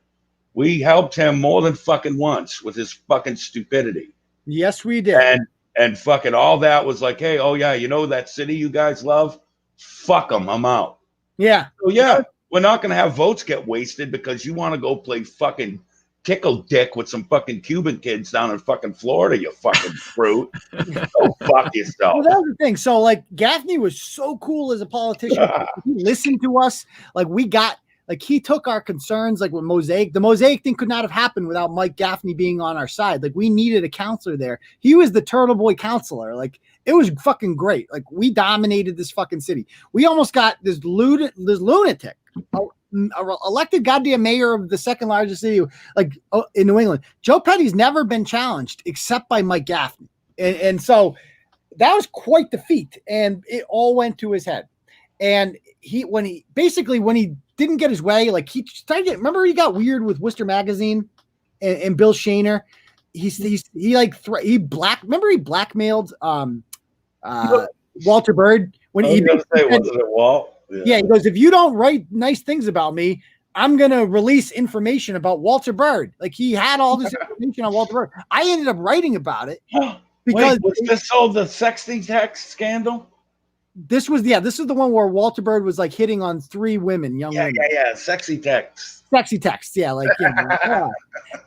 We helped him more than fucking once with his fucking stupidity. Yes, we did. And fucking all that was like, hey, oh yeah, you know that city you guys love? Fuck them, I'm out. Yeah. So yeah, we're not gonna have votes get wasted because you want to go play fucking tickle dick with some fucking Cuban kids down in fucking Florida, you fucking fruit. Go fuck yourself. Well, that was the thing. So like Gaffney was so cool as a politician. He listened to us. Like he took our concerns, like with Mosaic. The Mosaic thing could not have happened without Mike Gaffney being on our side. Like we needed a counselor there. He was the Turtleboy counselor. Like it was fucking great. Like we dominated this fucking city. We almost got this lunatic elected goddamn mayor of the second largest city, like in New England. Joe Petty's never been challenged except by Mike Gaffney, and so that was quite the feat. And it all went to his head. And when he didn't get his way, like he started. Remember, he got weird with Worcester Magazine and Bill Shaner. He blackmailed Walter Bird when he was it Walt? Yeah, he goes, if you don't write nice things about me, I'm going to release information about Walter Bird. Like he had all this information on Walter Bird. I ended up writing about it because was this all the sexy text scandal? This is the one where Walter Bird was like hitting on 3 women, young women. Yeah. Sexy text. Sexy text. Yeah. Like,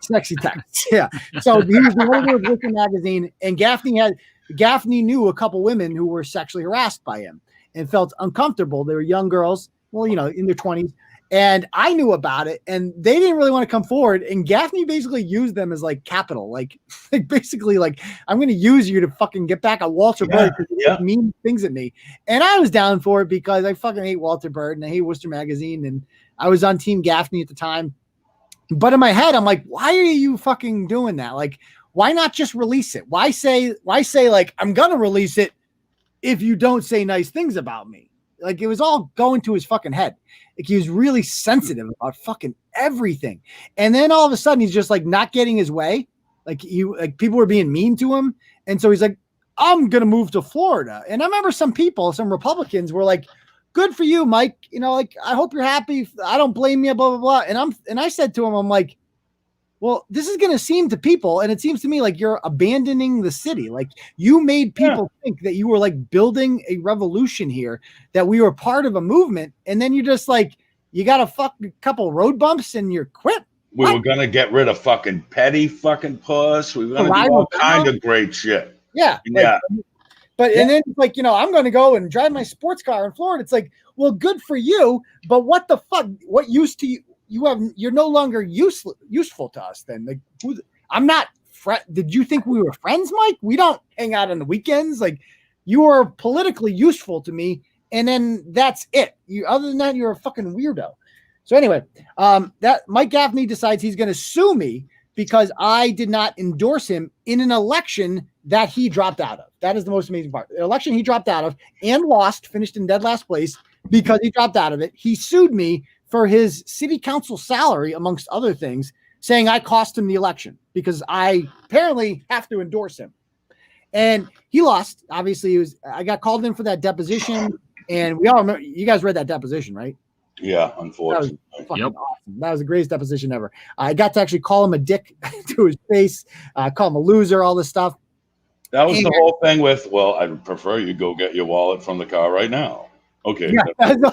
sexy text. Yeah. So he was the editor of Worcester Magazine, and Gaffney knew a couple women who were sexually harassed by him and felt uncomfortable. They were young girls, in their 20s. And I knew about it, and they didn't really want to come forward. And Gaffney basically used them as like capital, like basically like, I'm going to use you to fucking get back at Walter Bird because he did mean things at me. And I was down for it because I fucking hate Walter Bird and I hate Worcester Magazine. And I was on Team Gaffney at the time. But in my head, I'm like, why are you fucking doing that? Like, why not just release it? Why say like, I'm going to release it if you don't say nice things about me? Like it was all going to his fucking head. Like he was really sensitive about fucking everything. And then all of a sudden he's just like not getting his way. Like people were being mean to him. And so he's like, I'm going to move to Florida. And I remember some Republicans were like, good for you, Mike. Like, I hope you're happy. I don't blame you, blah, blah, blah. And I said to him, I'm like, well, this is going to seem to people, and it seems to me like you're abandoning the city. Like you made people think that you were like building a revolution here, that we were part of a movement, and then you just like, you got a couple road bumps and you're quit. We were going to get rid of fucking petty fucking puss. We were going to do all kind of great shit. Yeah. But and then it's like, I'm going to go and drive my sports car in Florida. It's like, well, good for you, but what the fuck? What use to you? You're no longer useful to us then. Like I'm not did you think we were friends, Mike? We don't hang out on the weekends. Like you are politically useful to me. And then that's it. Other than that, you're a fucking weirdo. So anyway, that Mike Gaffney decides he's going to sue me because I did not endorse him in an election that he dropped out of. That is the most amazing part. The election he dropped out of and lost, finished in dead last place because he dropped out of it. He sued me for his city council salary, amongst other things, saying I cost him the election because I apparently have to endorse him. And he lost. Obviously, I got called in for that deposition, and we all remember. You guys read that deposition, right? Yeah, unfortunately. That was fucking awesome. That was the greatest deposition ever. I got to actually call him a dick to his face, call him a loser, all this stuff. That was the whole thing with, well, I'd prefer you go get your wallet from the car right now. Okay.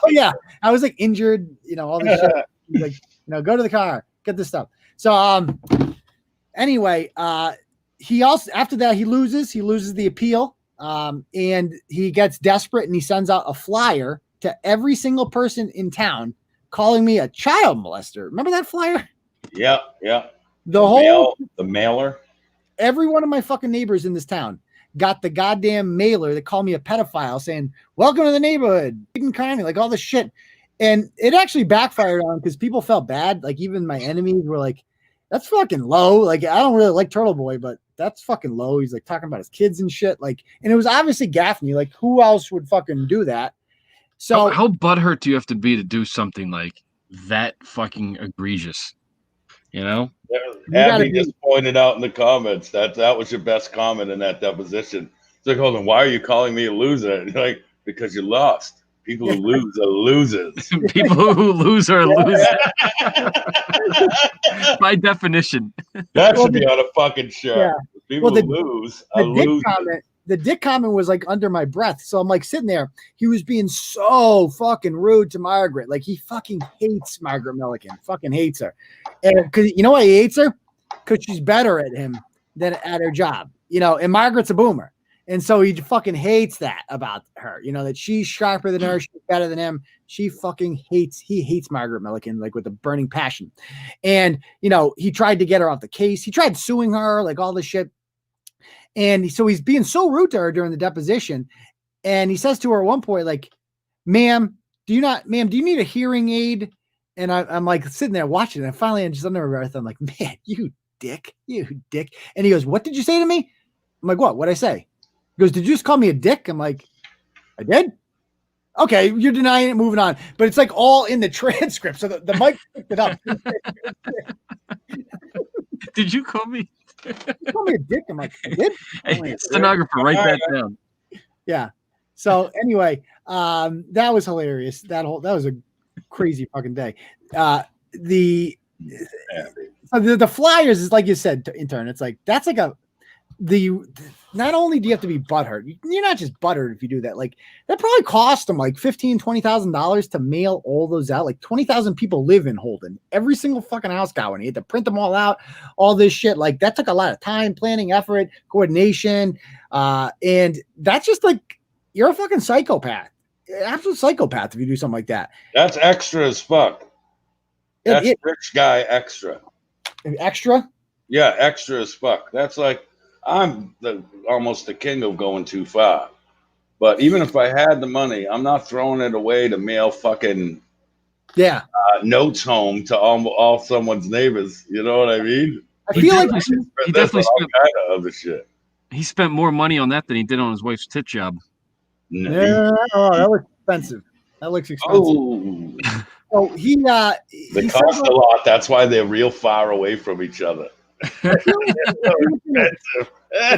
Yeah. I was like injured, all this shit. Like, go to the car, get this stuff. So, anyway, he also, after that, he loses the appeal. And he gets desperate and he sends out a flyer to every single person in town calling me a child molester. Remember that flyer? Yeah. The mailer. Every one of my fucking neighbors in this town got the goddamn mailer that called me a pedophile saying, welcome to the neighborhood, Aidan, Kearney, like all this shit. And it actually backfired on because people felt bad. Like even my enemies were like, that's fucking low. Like, I don't really like Turtleboy, but that's fucking low. He's like talking about his kids and shit. Like, and it was obviously Gaffney. Like, who else would fucking do that? So how butthurt do you have to be to do something like that fucking egregious? Abby just pointed out in the comments that was your best comment in that deposition. It's like, hold on, why are you calling me a loser? Like, because you lost. People who lose are losers. People who lose are losers. By definition. That should be on a fucking shirt. Yeah. People who lose are losers. The dick comment was like under my breath. So I'm like sitting there. He was being so fucking rude to Margaret. Like he fucking hates Margaret Milliken. Fucking hates her. And because you know why he hates her? Because she's better at him than at her job. You know, and Margaret's a boomer. And so he fucking hates that about her. You know, that she's sharper than her, she's better than him. He hates Margaret Milliken, like with a burning passion. And, you know, he tried to get her off the case. He tried suing her, like all this shit. And so he's being so rude to her during the deposition. And he says to her at one point, like, ma'am, do you need a hearing aid? And I'm like sitting there watching it. And finally, I'm just under my breath. I'm like, man, you dick. And he goes, what did you say to me? I'm like, what'd I say? He goes, did you just call me a dick? I'm like, I did? Okay, you're denying it, moving on. But it's like all in the transcript. So the mic picked it up. Did you call me? You call me a dick? I'm like, I did? Hey, stenographer, write that down. Yeah. So anyway, that was hilarious. That was a crazy fucking day. The Flyers is like you said, intern. It's like that's like not only do you have to be butthurt, you're not just butthurt if you do that. Like that probably cost them like $15,000-$20,000 to mail all those out. Like 20,000 people live in Holden. Every single fucking house got one. He had to print them all out. All this shit. Like that took a lot of time, planning, effort, coordination, and that's just like you're a fucking psychopath. Absolute psychopath if you do something like that. That's extra as fuck. That's rich guy extra. Extra? Yeah, extra as fuck. That's like I'm almost the king of going too far. But even if I had the money, I'm not throwing it away to mail fucking notes home to all someone's neighbors. You know what I mean? I feel like he definitely spent other shit. He spent more money on that than he did on his wife's tit job. No. Yeah, that looks expensive. Oh. So they cost a lot. That's why they're real far away from each other. If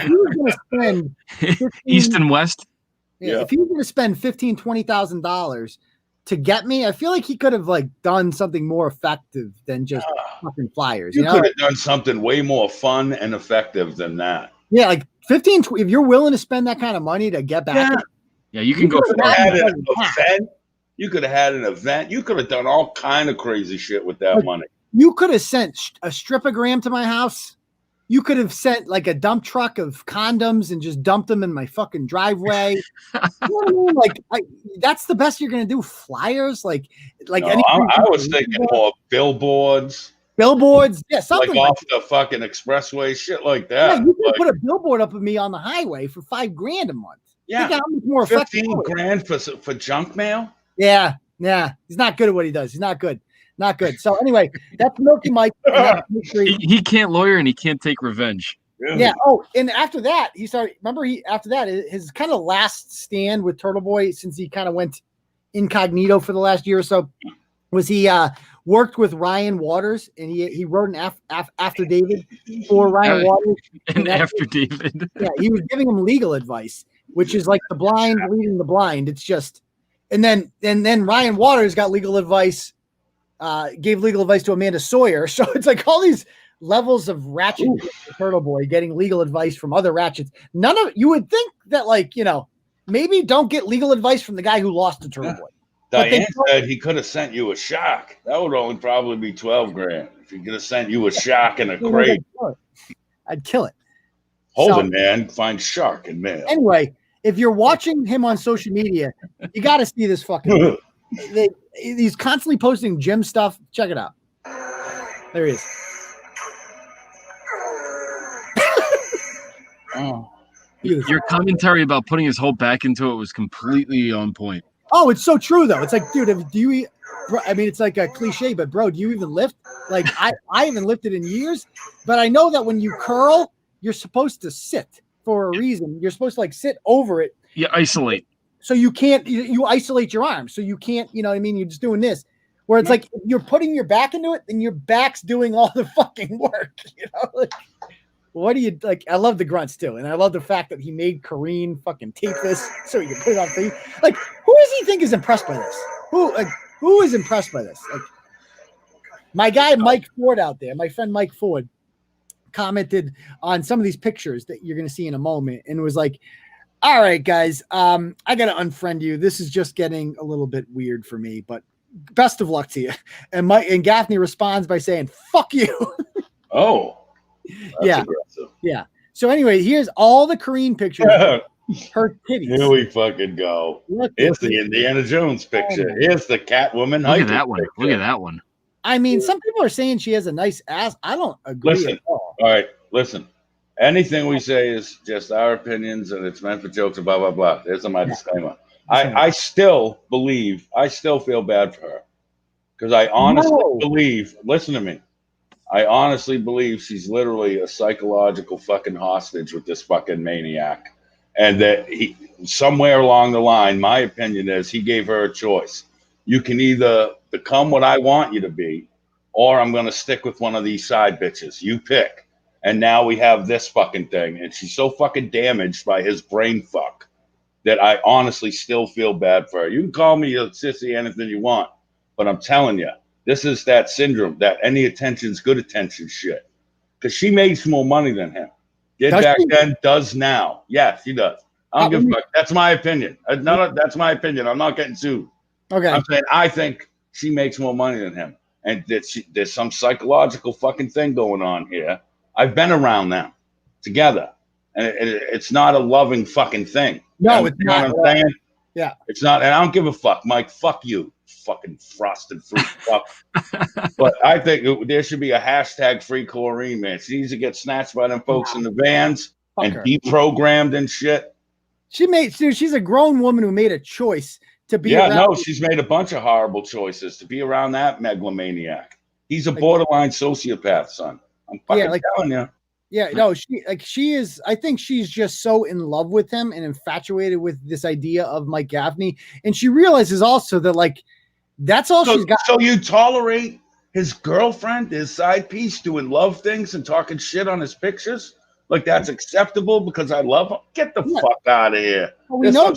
he was going to spend East and West. Yeah. If he was going to spend $15,000-$20,000 to get me, I feel like he could have like done something more effective than just fucking flyers. You could have done something way more fun and effective than that. Yeah, like 15. If you're willing to spend that kind of money to get back, you can go. You could have had an event. You could have done all kind of crazy shit with that money. You could have sent a stripogram to my house. You could have sent like a dump truck of condoms and just dumped them in my fucking driveway. You know what I mean? Like that's the best you're gonna do. Flyers, I was thinking more billboards. Yeah, something like off the fucking expressway, shit like that. Yeah, you could put a billboard up of me on the highway for $5,000 a month. Yeah, think how much more effective. $15,000 for junk mail. Yeah, he's not good at what he does. He's not good. Not good. So anyway, that's Milky Mike. He can't lawyer and he can't take revenge. Yeah. Oh, and after that, he started. Remember, after that, his kind of last stand with Turtleboy, since he kind of went incognito for the last year or so, was he worked with Ryan Waters, and he wrote an after David for Ryan Waters. And after David. Yeah, he was giving him legal advice, which is like the blind leading the blind. It's just, and then Ryan Waters got legal advice. Gave legal advice to Amanda Sawyer. So it's like all these levels of ratchet Turtleboy getting legal advice from other ratchets. None of you would think that, like, you know, maybe don't get legal advice from the guy who lost to Turtleboy. Diane said he could have sent you a shark. That would only probably be $12,000 if he could have sent you a shark in a crate. I'd kill it. Holden, man, find shark in mail. Anyway, if you're watching him on social media, you got to see this fucking. He's constantly posting gym stuff. Check it out. There he is. Your commentary about putting his whole back into it was completely on point. Oh, it's so true though. It's like, dude, I mean, it's like a cliche, but bro, do you even lift? Like I haven't lifted in years, but I know that when you curl, you're supposed to sit for a reason. You're supposed to like sit over it. You isolate. So you can't, you isolate your arms. So you can't, you know what I mean? You're just doing this. Where it's like, if you're putting your back into it, then your back's doing all the fucking work. You know? Like, what do you like? I love the grunts too, and I love the fact that he made Kareen fucking tape this so he could put it on feed. Like, who does he think is impressed by this? Who is impressed by this? Like, my guy Mike Ford out there, my friend Mike Ford, commented on some of these pictures that you're going to see in a moment, and was like, "All right, guys, I got to unfriend you. This is just getting a little bit weird for me, but best of luck to you." And Gaffney responds by saying, "Fuck you." Oh. Yeah. Aggressive. Yeah. So anyway, here's all the Kareen pictures. Her titties. Here we fucking go. Here's the Indiana Jones picture. Here's the Catwoman. Look at that one. Picture. Look at that one. I mean, some people are saying she has a nice ass. I don't agree. Listen. At all. All right. Listen. Anything we say is just our opinions, and it's meant for jokes and blah blah blah. There's my disclaimer. I still feel bad for her because I honestly believe. Listen to me. I honestly believe she's literally a psychological fucking hostage with this fucking maniac. And that he, somewhere along the line, my opinion is he gave her a choice. You can either become what I want you to be, or I'm going to stick with one of these side bitches. You pick. And now we have this fucking thing. And she's so fucking damaged by his brain fuck that I honestly still feel bad for her. You can call me a sissy, anything you want. But I'm telling you, this is that syndrome, that any attention's good attention shit. Because she makes more money than him. Did back then, does now. Yes, she does. I don't give a fuck. That's my opinion. No, that's my opinion. I'm not getting sued. Okay. I'm saying I think she makes more money than him. And there's some psychological fucking thing going on here. I've been around them together. And it's not a loving fucking thing. No, it's not. You know what I'm saying? Yeah. It's not. And I don't give a fuck, Mike. Fuck you. Fucking frosted fruit fuck. But I think there should be a hashtag free chlorine, man. She needs to get snatched by them folks in the vans and deprogrammed and shit. She's a grown woman who made a choice to be around. No, she's made a bunch of horrible choices to be around that megalomaniac. He's a borderline sociopath, son. I'm fucking telling you. Yeah, no, she is. I think she's just so in love with him and infatuated with this idea of Mike Gaffney, and she realizes also that that's all she's got. So you tolerate his girlfriend, his side piece, doing love things and talking shit on his pictures? Like that's acceptable because I love him? Get the fuck out of here. Well,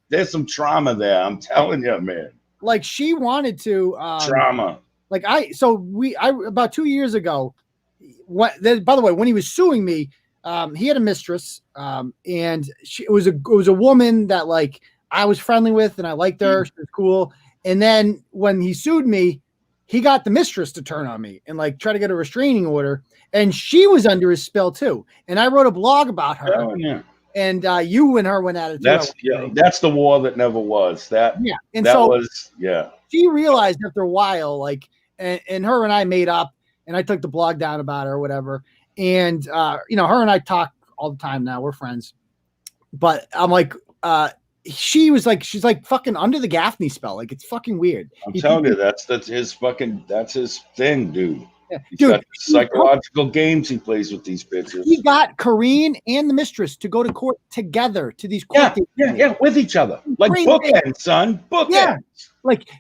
there's some trauma there. I'm telling you, man. Like she wanted to trauma. About 2 years ago. By the way, when he was suing me, he had a mistress, and it was a woman that I was friendly with, and I liked her. She was cool. And then when he sued me, he got the mistress to turn on me and try to get a restraining order, and she was under his spell too. And I wrote a blog about her. Oh, yeah. And you and her went at it too. That's the war that never was. She realized after a while, and her and I made up. And I took the blog down about her or whatever. And, her and I talk all the time now. We're friends. But I'm she's fucking under the Gaffney spell. It's fucking weird. I'm telling you, that's his thing, dude. Yeah. He's got psychological games he plays with these bitches. He got Kareen and the mistress to go to court together to these court dates. With each other. Bookends, son. Bookends. Yeah.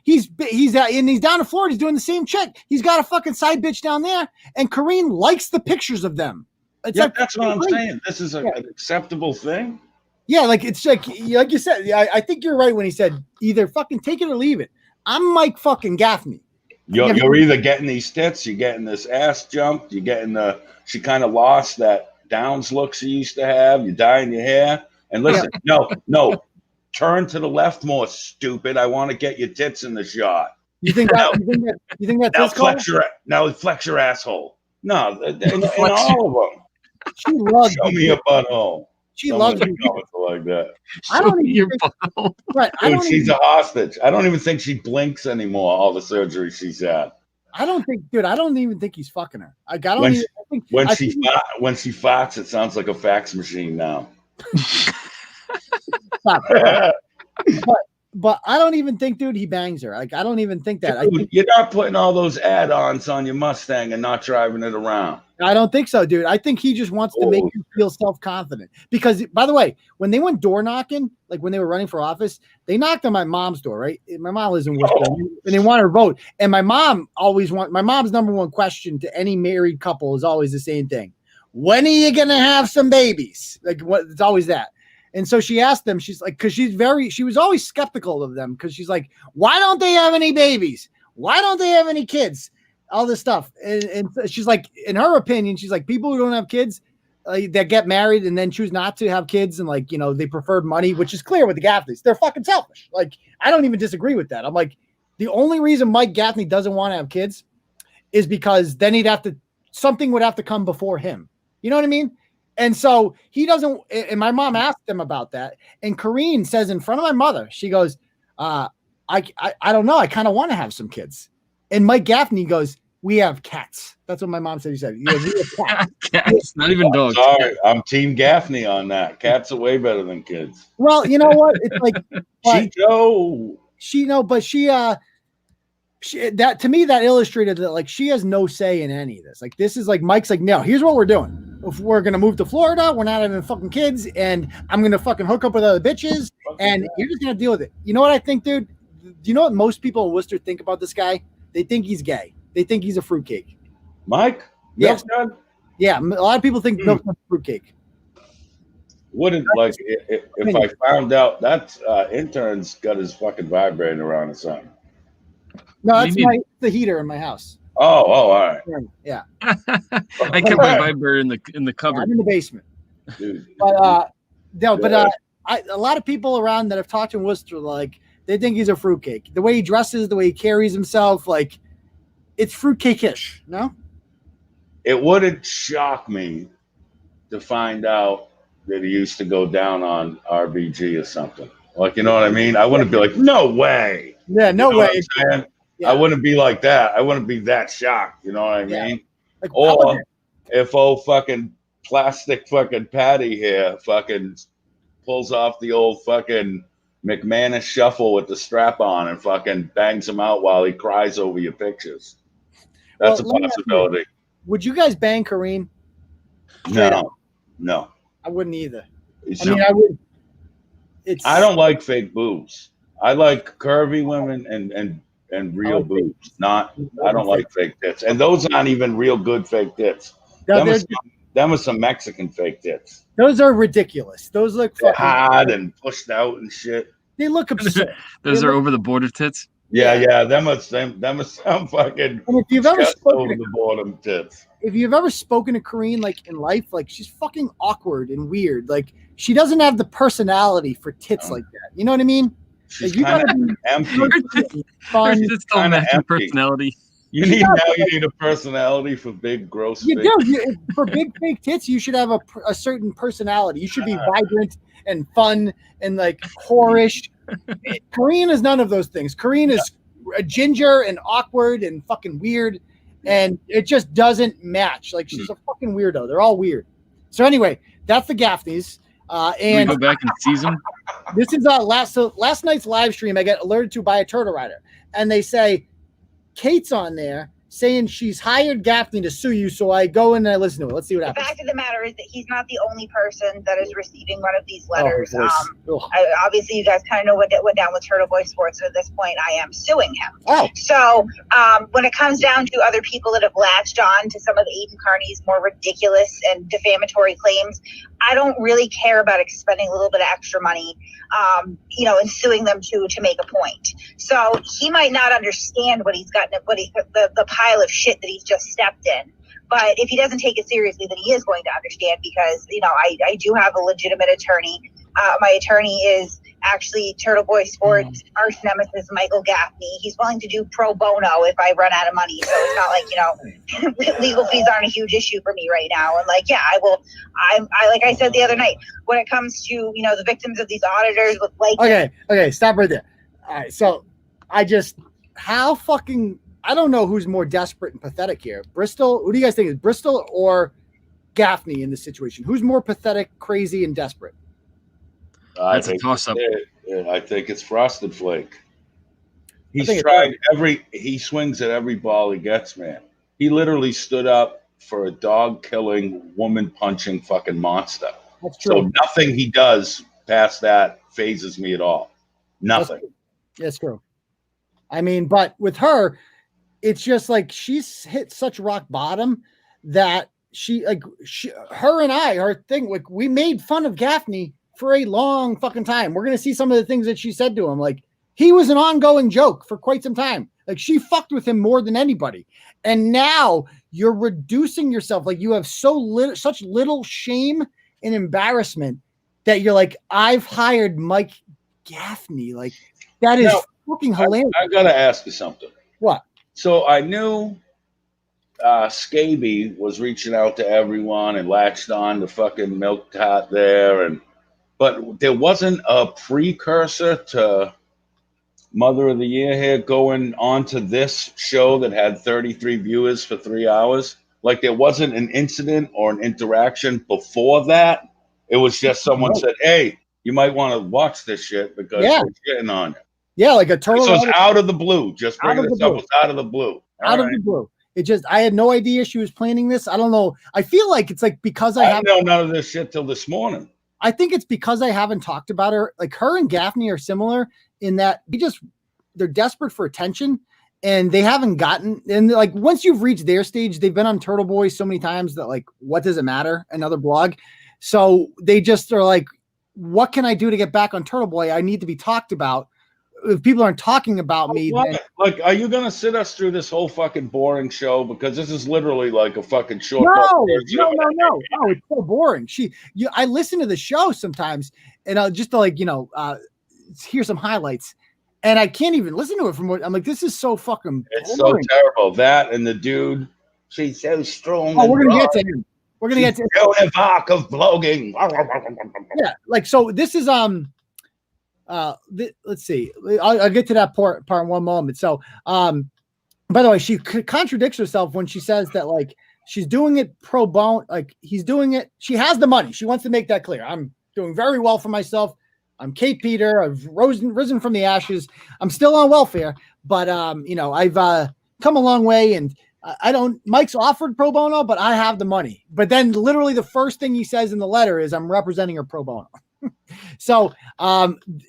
He's down in Florida. He's doing the same chick. He's got a fucking side bitch down there, and Kareen likes the pictures of them. That's what I'm saying. This is an acceptable thing. Yeah, it's like you said. I think you're right when he said either fucking take it or leave it. I'm Mike fucking Gaffney. You're either getting these tits, you're getting this ass jumped, you're getting she kind of lost that Downs look she used to have. You're dyeing your hair, and listen, no. Turn to the left more, stupid. I want to get your tits in the shot. You think that's now flex your asshole. No, in all of them. She loves Show me your butthole. She loves you like that. I don't even think, right. Dude, she's a hostage. I don't even think she blinks anymore. All the surgery she's had. I don't even think he's fucking her. When she farts, it sounds like a fax machine now. But I don't even think, dude, he bangs her. I don't even think that. Dude, you're not putting all those add-ons on your Mustang and not driving it around. I don't think so, dude. I think he just wants to make you feel self-confident. Because, by the way, when they went door knocking, when they were running for office, they knocked on my mom's door, right? My mom lives in Worcester, and they want her to vote. And my mom's number one question to any married couple is always the same thing. when are you going to have some babies? Like, what? It's always that. And so she asked them, she's like, because she was always skeptical of them, because she's like, why don't they have any babies? Why don't they have any kids? All this stuff. And she's like, in her opinion, she's like, people who don't have kids, that get married and then choose not to have kids, and like, you know, they preferred money, which is clear with the Gaffneys. They're fucking selfish. Like, I don't even disagree with that. I'm like, the only reason Mike Gaffney doesn't want to have kids is because then something would have to come before him. You know what I mean? And so he doesn't, and my mom asked him about that. And Karine says in front of my mother, she goes, I don't know. I kind of want to have some kids. And Mike Gaffney goes, we have cats. That's what my mom said. He said, yeah, we have cats. Cats, not even dogs. Sorry, I'm Team Gaffney on that. Cats are way better than kids. Well, you know what? It's like, that to me, that illustrated that like she has no say in any of this. Like, this is like Mike's like, no, here's what we're doing. If we're gonna move to Florida, we're not having fucking kids, and I'm gonna fucking hook up with other bitches, and you're just gonna deal with it. You know what I think, dude? Do you know what most people in Worcester think about this guy? They think he's gay. They think he's a fruitcake. Mike? Yeah. Yeah, a lot of people think Milk's a fruitcake. Wouldn't like if I found out that intern's got his fucking vibrator on or something. No, that's the heater in my house. Oh, all right. Yeah. I kept my vibrator in the cupboard. I'm in the basement. Dude. But a lot of people around that have talked in Worcester, like, they think he's a fruitcake. The way he dresses, the way he carries himself, like, it's fruitcake-ish, no? It wouldn't shock me to find out that he used to go down on RBG or something. Like, you know what I mean? I wouldn't be like, no way. Yeah, no way. Yeah. I wouldn't be like that. I wouldn't be that shocked. You know what I mean? Like, or if old fucking plastic fucking Patty here fucking pulls off the old fucking McManus shuffle with the strap on and fucking bangs him out while he cries over your pictures. That's a possibility. Would you guys bang Karine? No. I wouldn't either. I would. I don't like fake boobs. I like curvy women and real boobs. I don't like fake tits. And those aren't even real good fake tits. Them are some Mexican fake tits. Those are ridiculous. Those look fucking hard and pushed out and shit. They look absurd. Those are over the border tits. Yeah. Them are some fucking. And if you've ever spoken over the border tits. If you've ever spoken to Karine like in life, like, she's fucking awkward and weird. Like, she doesn't have the personality for tits like that. You know what I mean? She's like, kind of empty. Fun. Just don't match her personality. You need a personality for big, gross. You do. For big fake tits, you should have a certain personality. You should be vibrant and fun and like whorish. Karine is none of those things. Karine is a ginger and awkward and fucking weird, and it just doesn't match. Like, she's a fucking weirdo. They're all weird. So anyway, that's the Gaffneys. And we go back and season. This is last night's live stream. I got alerted to by a turtle rider, and they say Kate's on there saying she's hired Gaffney to sue you. So I go in and I listen to it. Let's see what happens. The fact of the matter is that he's not the only person that is receiving one of these letters. Obviously, you guys kind of know what went down with TurtleBoy Sports. So at this point, I am suing him. Oh. So when it comes down to other people that have latched on to some of Aidan Kearney's more ridiculous and defamatory claims, I don't really care about expending a little bit of extra money, and suing them to make a point. So he might not understand what he's gotten, the pile of shit that he's just stepped in. But if he doesn't take it seriously, then he is going to understand, because, I do have a legitimate attorney. My attorney is actually Turtleboy Sports arch nemesis Michael Gaffney. He's willing to do pro bono if I run out of money. So it's not like, legal fees aren't a huge issue for me right now. And I will. I like I said the other night, when it comes to, the victims of these auditors with Okay, stop right there. All right, so I don't know who's more desperate and pathetic here. Bristol, who do you guys think is Bristol or Gaffney in this situation? Who's more pathetic, crazy, and desperate? That's a toss-up. I think it's Frosted Flake. He swings at every ball he gets, man. He literally stood up for a dog-killing, woman-punching fucking monster. That's true. So nothing he does past that phases me at all. Nothing. That's true. I mean, but with her, it's just like she's hit such rock bottom that her and I, our thing, like we made fun of Gaffney for a long fucking time. We're gonna see some of the things that she said to him. Like he was an ongoing joke for quite some time. Like she fucked with him more than anybody. And now you're reducing yourself. Like you have such little shame and embarrassment that you're like, I've hired Mike Gaffney. Like that is fucking hilarious. I gotta ask you something. What? So I knew Scaby was reaching out to everyone and latched on to fucking Milk Tat there, but there wasn't a precursor to Mother of the Year here going on to this show that had 33 viewers for 3 hours. Like there wasn't an incident or an interaction before that. It was just someone said, "Hey, you might want to watch this shit because they're shitting on you." Yeah, like a turtle. So it's out of the blue. Just bringing this up. It's out of the blue. Out of the blue. It just, I had no idea she was planning this. I don't know. I feel like it's like because I didn't know none of this shit till this morning. I think it's because I haven't talked about her. Like her and Gaffney are similar in that they're desperate for attention and they haven't gotten, and like once you've reached their stage, they've been on Turtle Boy so many times that like, what does it matter? Another blog. So they just are like, what can I do to get back on Turtle Boy? I need to be talked about. If people aren't talking about me, then, like, are you gonna sit us through this whole fucking boring show? Because this is literally like a fucking short. No, it's so boring. I listen to the show sometimes, and just to like hear some highlights, and I can't even listen to it from what I'm like. This is so fucking. It's boring. So terrible. That and the dude, she's so strong. Oh, we're gonna get to him. We're gonna get to Joan of Arc of blogging. Yeah, like so. This is let's see. I'll get to that part in one moment. So, by the way, she contradicts herself when she says that like she's doing it pro bono. Like he's doing it. She has the money. She wants to make that clear. I'm doing very well for myself. I'm Kate Peter. I've risen from the ashes. I'm still on welfare, but I've come a long way, and Mike's offered pro bono, but I have the money. But then literally the first thing he says in the letter is I'm representing her pro bono. So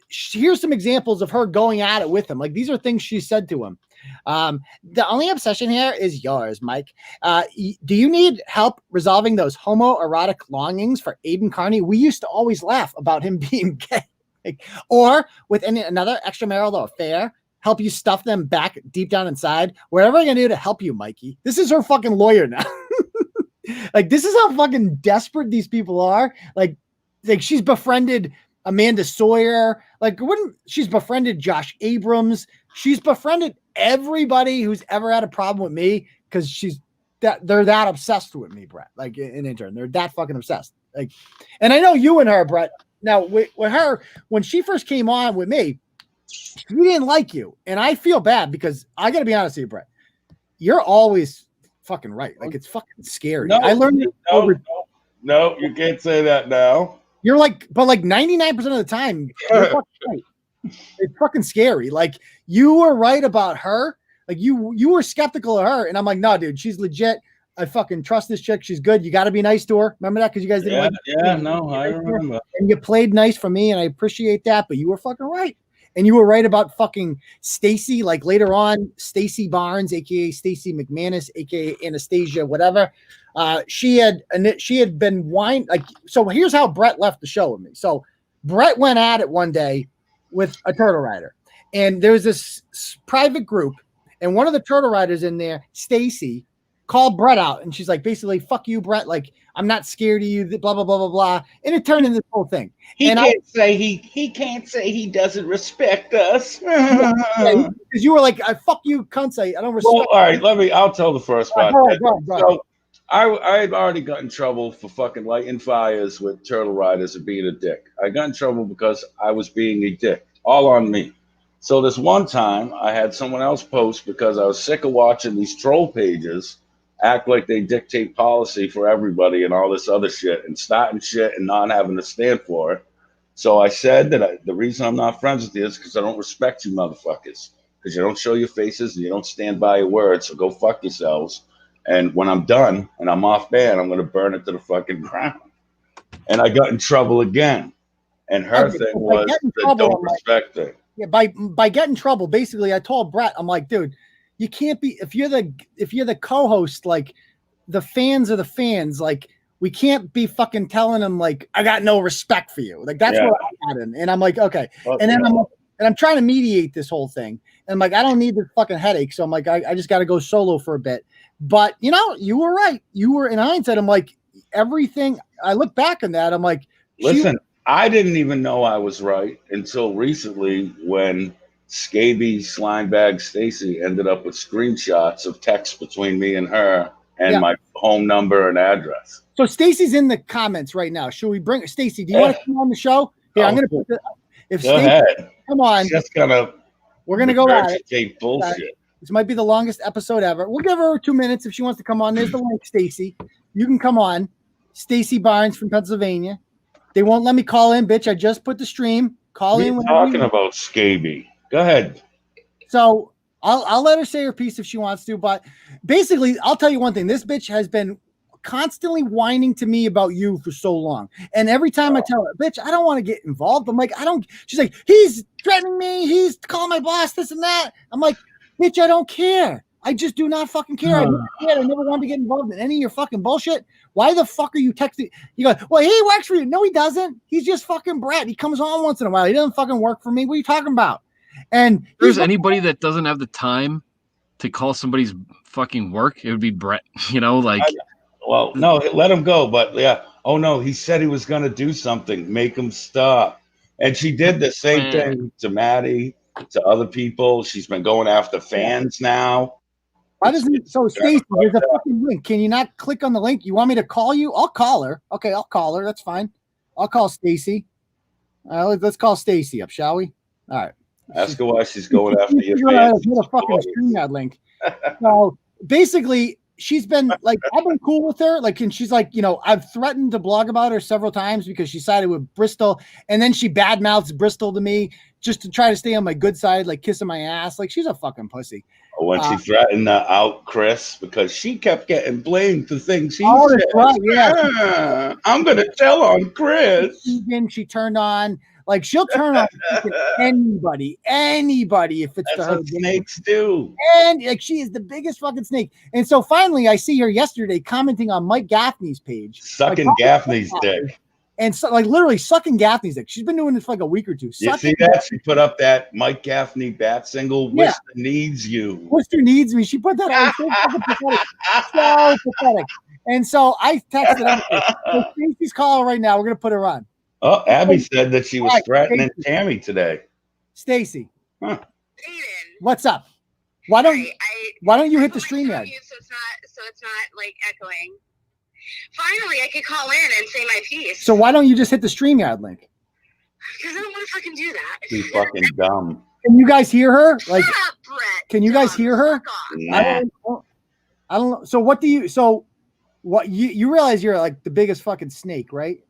here's some examples of her going at it with him. Like these are things she said to him. The only obsession here is yours, Mike. Do you need help resolving those homoerotic longings for Aidan Kearney? We used to always laugh about him being gay. Or with another extramarital affair, help you stuff them back deep down inside. Whatever I can do to help you, Mikey. This is her fucking lawyer now. Like this is how fucking desperate these people are. Like she's befriended Amanda Sawyer. Like she's befriended Josh Abrams. She's befriended everybody who's ever had a problem with me because they're that obsessed with me, Bret. Like in Intern, they're that fucking obsessed. Like, and I know you and her, Bret. Now with her, when she first came on with me, she didn't like you, and I feel bad because I got to be honest with you, Bret. You're always fucking right. Like it's fucking scary. I learned No, you can't say that now. You're like, but like 99% of the time, you're fucking right. It's fucking scary. Like you were right about her. Like you were skeptical of her, and I'm like, no, dude, she's legit. I fucking trust this chick. She's good. You got to be nice to her. Remember that? Because you guys didn't I remember. And you played nice for me, and I appreciate that. But you were fucking right. And you were right about fucking Staci. Like later on, Staci Barnes, aka Stacy McManus, aka Anastasia, whatever. She had been whining. Like, so here's how Bret left the show with me. So Bret went at it one day with a turtle rider, and there was this private group, and one of the turtle riders in there, Staci, called Bret out, and she's like, basically, "Fuck you, Bret. Like, I'm not scared of you." Blah blah blah blah blah. And it turned into this whole thing. He can't say he doesn't respect us. Because you were like, "I fuck you, cunts. I don't respect." Well, all right, I'll tell the first part. Go ahead. So I had already got in trouble for fucking lighting fires with turtle riders and being a dick. I got in trouble because I was being a dick, all on me. So this one time, I had someone else post because I was sick of watching these troll pages act like they dictate policy for everybody and all this other shit and starting shit and not having to stand for it. So I said that the reason I'm not friends with you is because I don't respect you motherfuckers, because you don't show your faces and you don't stand by your words. So go fuck yourselves. And when I'm done and I'm off ban, I'm going to burn it to the fucking ground. And I got in trouble again. And her thing was the don't respect thing. Yeah, by getting in trouble, basically, I told Bret, I'm like, dude, you can't be if you're the co-host, like the fans are the fans. Like, we can't be fucking telling them like, I got no respect for you. Like, that's what I had in. And I'm like, okay. And then I'm trying to mediate this whole thing. And I'm like, I don't need this fucking headache. So I'm like, I just got to go solo for a bit. But, you know, you were right. You were, in hindsight, I'm like, everything, I look back on that, I'm like, listen, I didn't even know I was right until recently when Scaby Slimebag Staci ended up with screenshots of texts between me and her and my home number and address. So Stacy's in the comments right now. Should we bring Staci? Do you want to come on the show? Yeah, I'm gonna put if go ahead. Come on. Just we're gonna go at it. Bullshit. This might be the longest episode ever. We'll give her 2 minutes if she wants to come on. There's the link, Staci. You can come on. Staci Barnes from Pennsylvania. They won't let me call in, bitch. I just put the stream. Call in. We're talking about Scaby. Go ahead. So I'll let her say her piece if she wants to, but basically, I'll tell you one thing. This bitch has been constantly whining to me about you for so long. And every time I tell her, bitch, I don't want to get involved. I'm like, she's like, he's threatening me. He's calling my boss, this and that. I'm like, bitch, I don't care. I just do not fucking care. I never wanted to get involved in any of your fucking bullshit. Why the fuck are you texting? You go, well, he works for you. No, he doesn't. He's just fucking Bret. He comes on once in a while. He doesn't fucking work for me. What are you talking about? And if there's anybody that doesn't have the time to call somebody's fucking work, it would be Bret. You know, like. Well, no, let him go. But yeah, oh no, he said he was going to do something. Make him stop. And she did the same thing to Maddie, to other people. She's been going after fans now. Why doesn't it? So Stacy, there's a fucking link. Can you not click on the link? You want me to call you? I'll call her. Okay, I'll call her. That's fine. I'll call Stacy. Let's call Stacy up, shall we? All right. Ask her why she's going after you. Get a fucking StreamYard link. So basically, she's been like, I've been cool with her. Like, and she's like, you know, I've threatened to blog about her several times because she sided with Bristol, and then she badmouths Bristol to me just to try to stay on my good side, like kissing my ass. Like, she's a fucking pussy. When she threatened to out Chris because she kept getting blamed for things he said. Right, yeah. I'm gonna tell on Chris. She turned on. Like, she'll turn on anybody if it's to her. What snakes do. And like, she is the biggest fucking snake. And so finally, I see her yesterday commenting on Mike Gaffney's page, sucking Gaffney's dick, and so, like, literally sucking Gaffney's dick. She's been doing this for like a week or two. You see that? She put up that Mike Gaffney bat single. Yeah. Worcester needs you. Worcester needs me. She put that on. So fucking pathetic. So pathetic. And so I texted her. So Stacy's calling right now. We're gonna put her on. Oh, Abby said that she was threatening Tammy today. Stacy, Aidan, what's up? Why don't you hit the StreamYard? So it's not like echoing. Finally, I could call in and say my piece. So why don't you just hit the StreamYard link? Because I don't want to fucking do that. She's fucking dumb. Can you guys hear her? Like, shut up, Bret. Can you guys hear her? Nah. I don't know. So what do you? So what you realize you're like the biggest fucking snake, right?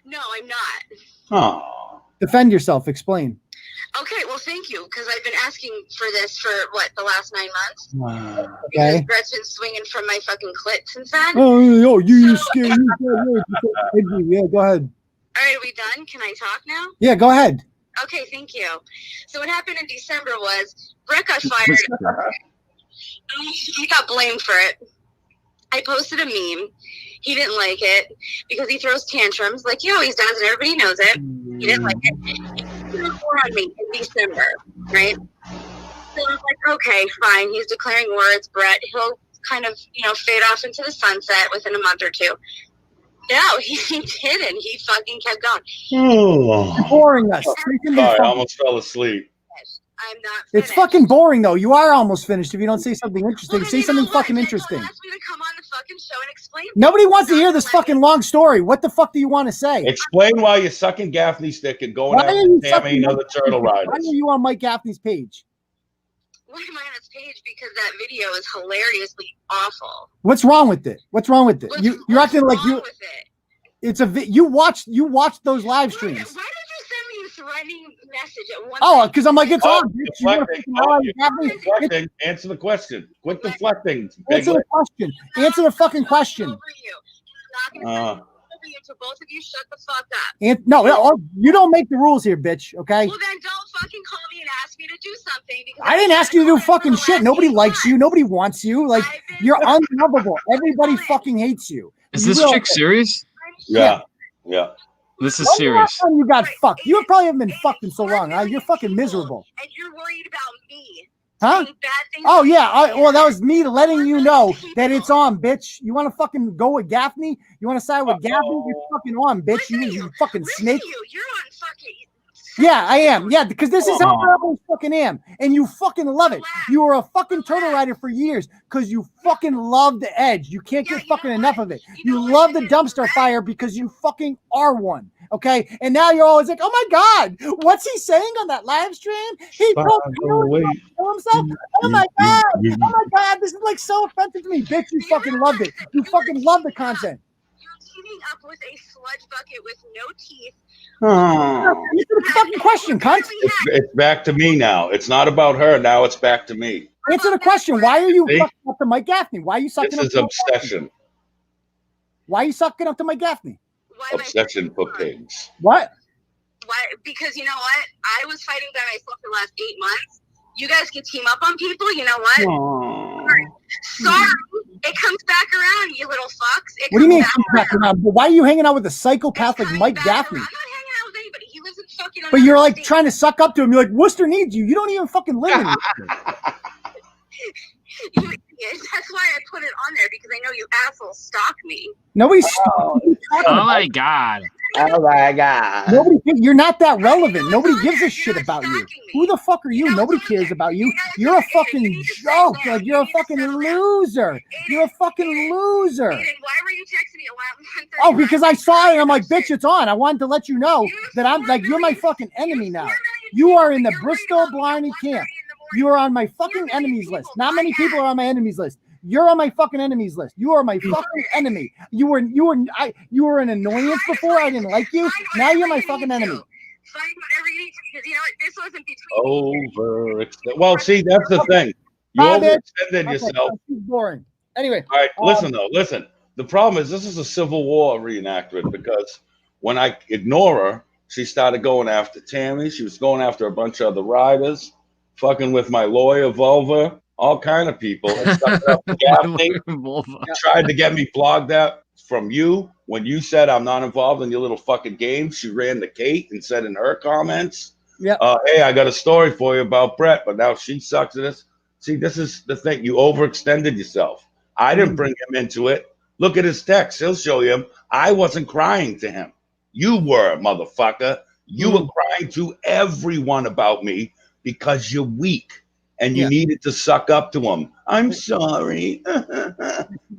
No, I'm not. Oh. Defend yourself. Explain. Okay, well, thank you, because I've been asking for this for, the last 9 months? Wow. Because Okay. Bret's been swinging from my fucking clit since then. Oh, you scared. Yeah, go ahead. All right, are we done? Can I talk now? Yeah, go ahead. Okay, thank you. So what happened in December was Bret got fired. I got blamed for it. I posted a meme. He didn't like it because he throws tantrums like he always does, and everybody knows it. He didn't like it. He threw war on me in December, right? So I was like, okay, fine. He's declaring war. It's Bret. He'll kind of, fade off into the sunset within a month or two. No, he didn't. He fucking kept going. Oh. You're boring us. Sorry, I almost fell asleep. I'm not finished. It's fucking boring, though. You are almost finished if you don't say something interesting. Well, say something fucking interesting. Asked me to come on the fucking show and explain. Nobody wants to hear this fucking long story. What the fuck do you want to say? Explain why you're sucking Gaffney's dick and going after Tammy and other turtle riders. Why are you on Mike Gaffney's page? Why am I on his page? Because that video is hilariously awful. What's wrong with it? What's wrong with it? You're acting like you. With it? It's you watched those live streams. Why did you send me a threatening message at one? Oh, because I'm like, it's on. Deflecting. Answer the question. Quit deflecting. Answer the question. Answer the fucking question. Not gonna for you to both of you shut the fuck up. And no, you don't make the rules here, bitch. Okay. Well, then don't fucking call me and ask me to do something. Because I didn't ask you to do fucking shit. Nobody likes you. Nobody wants you. Like, you're unlovable. Everybody fucking hates you. Is this chick serious? Yeah. This is serious. You got fucked. You probably haven't been fucked in so long. Huh? You're fucking miserable. And you're worried about me. Huh? Oh, yeah. Well, that was me letting you know that it's on, bitch. You want to fucking go with Gaffney? You want to side with Gaffney? You're fucking on, bitch. You fucking snake. You're on fucking. Yeah, I am. Yeah, because this is how I always fucking am. And you fucking love it. You were a fucking turtle rider for years because you fucking love the edge. You can't get fucking enough of it. You love the dumpster fire because you fucking are one. Okay? And now you're always like, oh my God, what's he saying on that live stream? He told himself. Oh my God. Oh my God. This is like so offensive to me. Bitch, you fucking loved it. You fucking love the content. You're teaming up with a sludge bucket with no teeth. Answer the fucking question, cunt. It's back to me now. It's not about her. Now it's back to me. Answer the question. Why are you fucking up to Mike Gaffney? Why are you sucking up to Mike Gaffney? Obsession. Why are you sucking up to Mike Gaffney? Obsession for pigs. What? Why? Because you know what? I was fighting by myself for the last 8 months. You guys can team up on people. You know what? Sorry. It comes back around, you little fucks. What do you mean it comes back around? But why are you hanging out with a psychopath like Mike Gaffney? I'm not hanging out with anybody. He lives in fucking. But you're like trying to suck up to him. You're like, Worcester needs you. You don't even fucking live in Worcester. That's why I put it on there, because I know you assholes stalk me. Nobody's. Oh my God. Oh my God. Nobody. You're not that relevant. Nobody gives a shit about you. Who the fuck are you? Nobody cares about you. You're a fucking joke. Like, you're a fucking loser. You're a fucking loser. Why were you texting me at 1:30? Oh, because I saw it and I'm like, bitch, it's on. I wanted to let you know that I'm like, you're my fucking enemy now. You are in the Bristol Blarney camp. You are on my fucking enemies list. Not many people are on my enemies list. You're on my fucking enemies list. You are my fucking enemy. You were an annoyance before. I didn't like you. Now you're my fucking enemy. Well, see, that's the thing. You overextended yourself. Boring. Anyway. All right, listen though. Listen. The problem is this is a Civil War reenactment, because when I ignore her, she started going after Tammy. She was going after a bunch of other riders, fucking with my lawyer, Vulva, all kind of people. And tried to get me blogged out from you when you said I'm not involved in your little fucking game. She ran to Kate and said in her comments, hey, I got a story for you about Bret, but now she sucks at this. See, this is the thing. You overextended yourself. I didn't bring him into it. Look at his text. He'll show you. I wasn't crying to him. You were, motherfucker. You were crying to everyone about me because you're weak and you needed to suck up to him. I'm sorry.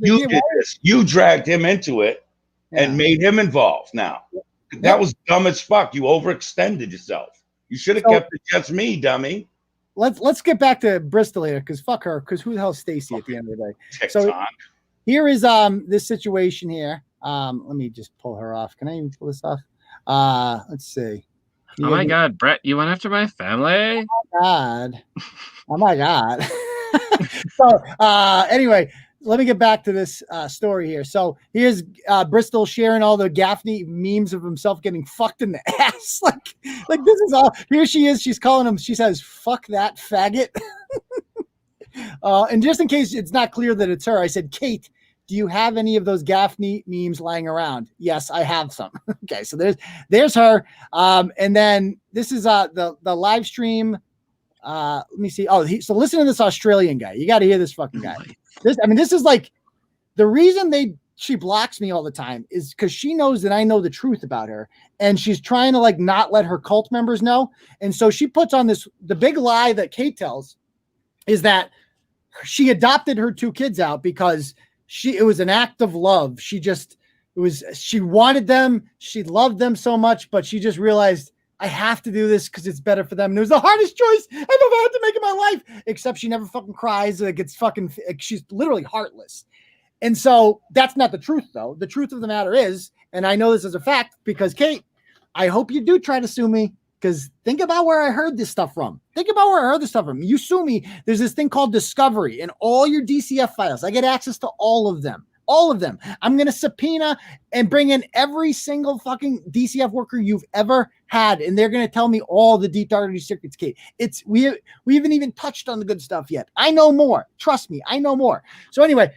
You did this. You dragged him into it and made him involved now. That was dumb as fuck. You overextended yourself. You should have kept it just me, dummy. Let's get back to Bristol here, because fuck her, because who the hell is Staci at the end of the day? So here is this situation here. Let me just pull her off. Can I even pull this off? Let's see. Oh my God, Bret, you went after my family? Oh my God. So anyway, let me get back to this story here. So here's Bristol sharing all the Gaffney memes of himself getting fucked in the ass. like this is all. Here she is. She's calling him. She says, "Fuck that faggot." And just in case it's not clear that it's her, I said, Kate, do you have any of those Gaffney memes lying around? Yes, I have some. Okay, so there's her. And then this is the live stream. Let me see. Oh, so listen to this Australian guy. You got to hear this fucking guy. This is like the reason she blocks me all the time is because she knows that I know the truth about her, and she's trying to like not let her cult members know. And so she puts on the big lie that Kate tells is that she adopted her 2 kids out because it was an act of love. She wanted them. She loved them so much, but she just realized, I have to do this because it's better for them. And it was the hardest choice I've ever had to make in my life, except she never fucking cries. She's literally heartless. And so that's not the truth, though. The truth of the matter is, and I know this as a fact because Kate, I hope you do try to sue me, because think about where I heard this stuff from. You sue me. There's this thing called discovery and all your DCF files. I get access to all of them. All of them. I'm going to subpoena and bring in every single fucking DCF worker you've ever had. And they're going to tell me all the deep dirty secrets, Kate. We haven't even touched on the good stuff yet. I know more. Trust me. I know more. So anyway,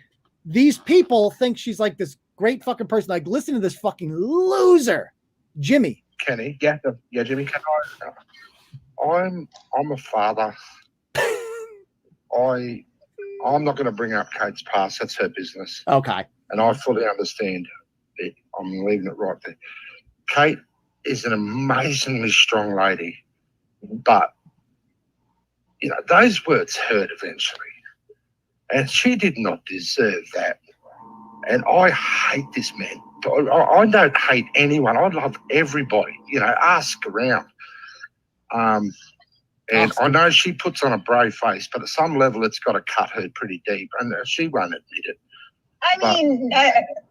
these people think she's like this great fucking person. Like, listen to this fucking loser, Jimmy. Kenny. Yeah, Jimmy. I'm a father. I'm not going to bring up Kate's past. That's her business. Okay. And I fully understand it. I'm leaving it right there. Kate is an amazingly strong lady, but, you know, those words hurt eventually. And she did not deserve that. And I hate this man. I don't hate anyone. I love everybody. You know, ask around. And I know she puts on a brave face, but at some level it's got to cut her pretty deep, and she won't admit it.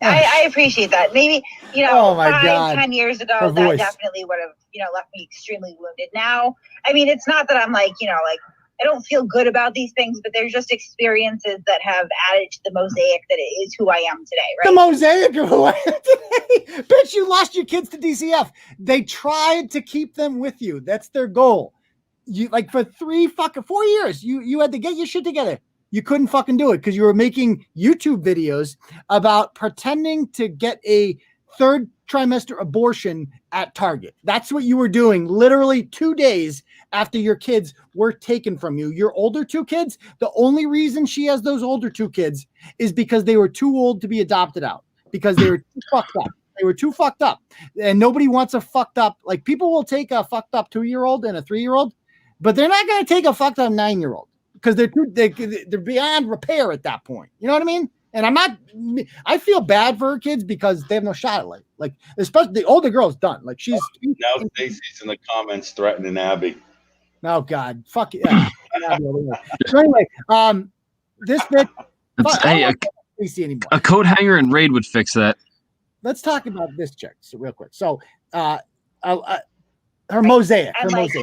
I appreciate that. Maybe, you know, 5-10 years ago, that definitely would have, you know, left me extremely wounded. Now, I mean, it's not that I'm like, you know, like, I don't feel good about these things, but they're just experiences that have added to the mosaic that is who I am today, right? The mosaic of who I am today. Bitch, you lost your kids to DCF. They tried to keep them with you. That's their goal. You, like, for 4 years, you had to get your shit together. You couldn't fucking do it because you were making YouTube videos about pretending to get a third trimester abortion at Target. That's what you were doing literally 2 days after your kids were taken from you. Your older two kids, the only reason she has those older two kids is because they were too old to be adopted out, because they were too fucked up. They were too fucked up. And nobody wants a fucked up, like, people will take a fucked up 2-year-old and a 3-year-old, but they're not going to take a fucked up 9-year-old because they're beyond repair at that point. You know what I mean? And I feel bad for her kids because they have no shot at life. Like, especially the older girl's done. Like, she's now Stacy's in the comments threatening Abby. Oh God, fuck it. Yeah. So anyway, this bit. A coat hanger and Raid would fix that. Let's talk about this chick real quick. So, her mosaic. And like,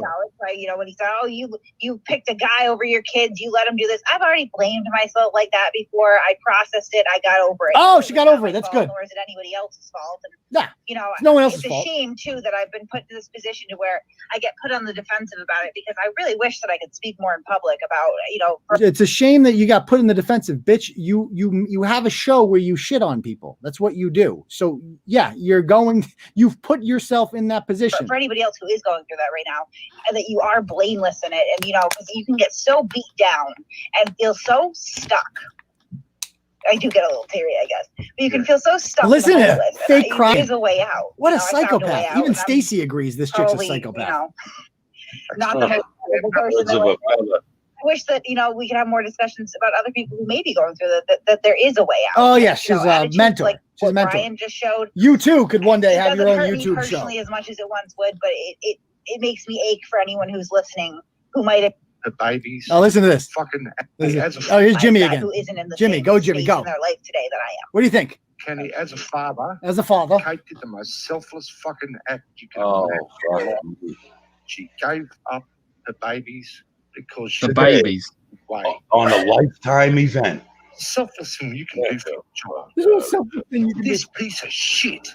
you know, when he said, "Oh, you picked a guy over your kids, you let him do this." I've already blamed myself like that before. I processed it. I got over it. Oh, she got over it. That's good. Or is it anybody else's fault? And, yeah, you know, it's no one else's fault. It's a shame too that I've been put in this position to where I get put on the defensive about it, because I really wish that I could speak more in public about, you know. It's a shame that you got put in the defensive, bitch. You have a show where you shit on people. That's what you do. So yeah, you've put yourself in that position. For anybody else who is going through that right now, and that you are blameless in it, and you know, because you can get so beat down and feel so stuck. I do get a little teary, I guess, but you can feel so stuck. Listen to fake crying. There's a way out. What a psychopath! Even Staci agrees this chick's a psychopath. You know, not the most I wish that, you know, we could have more discussions about other people who may be going through that there is a way out. Oh yeah, she's a mentor. Like she's a mentor. Brian just showed. You too could one day have your own YouTube show. Personally, as much as it once would, but it makes me ache for anyone who's listening who might have. The babies. Oh, listen to this. Fucking. Here's Jimmy again. Who isn't in the Jimmy, go Jimmy, go. In their life today that I am. What do you think? Kenny, as a father, Kate did the most selfless fucking act you can imagine. She gave up her babies because the babies on a lifetime event. Selfless thing you can do for your child. This piece of shit.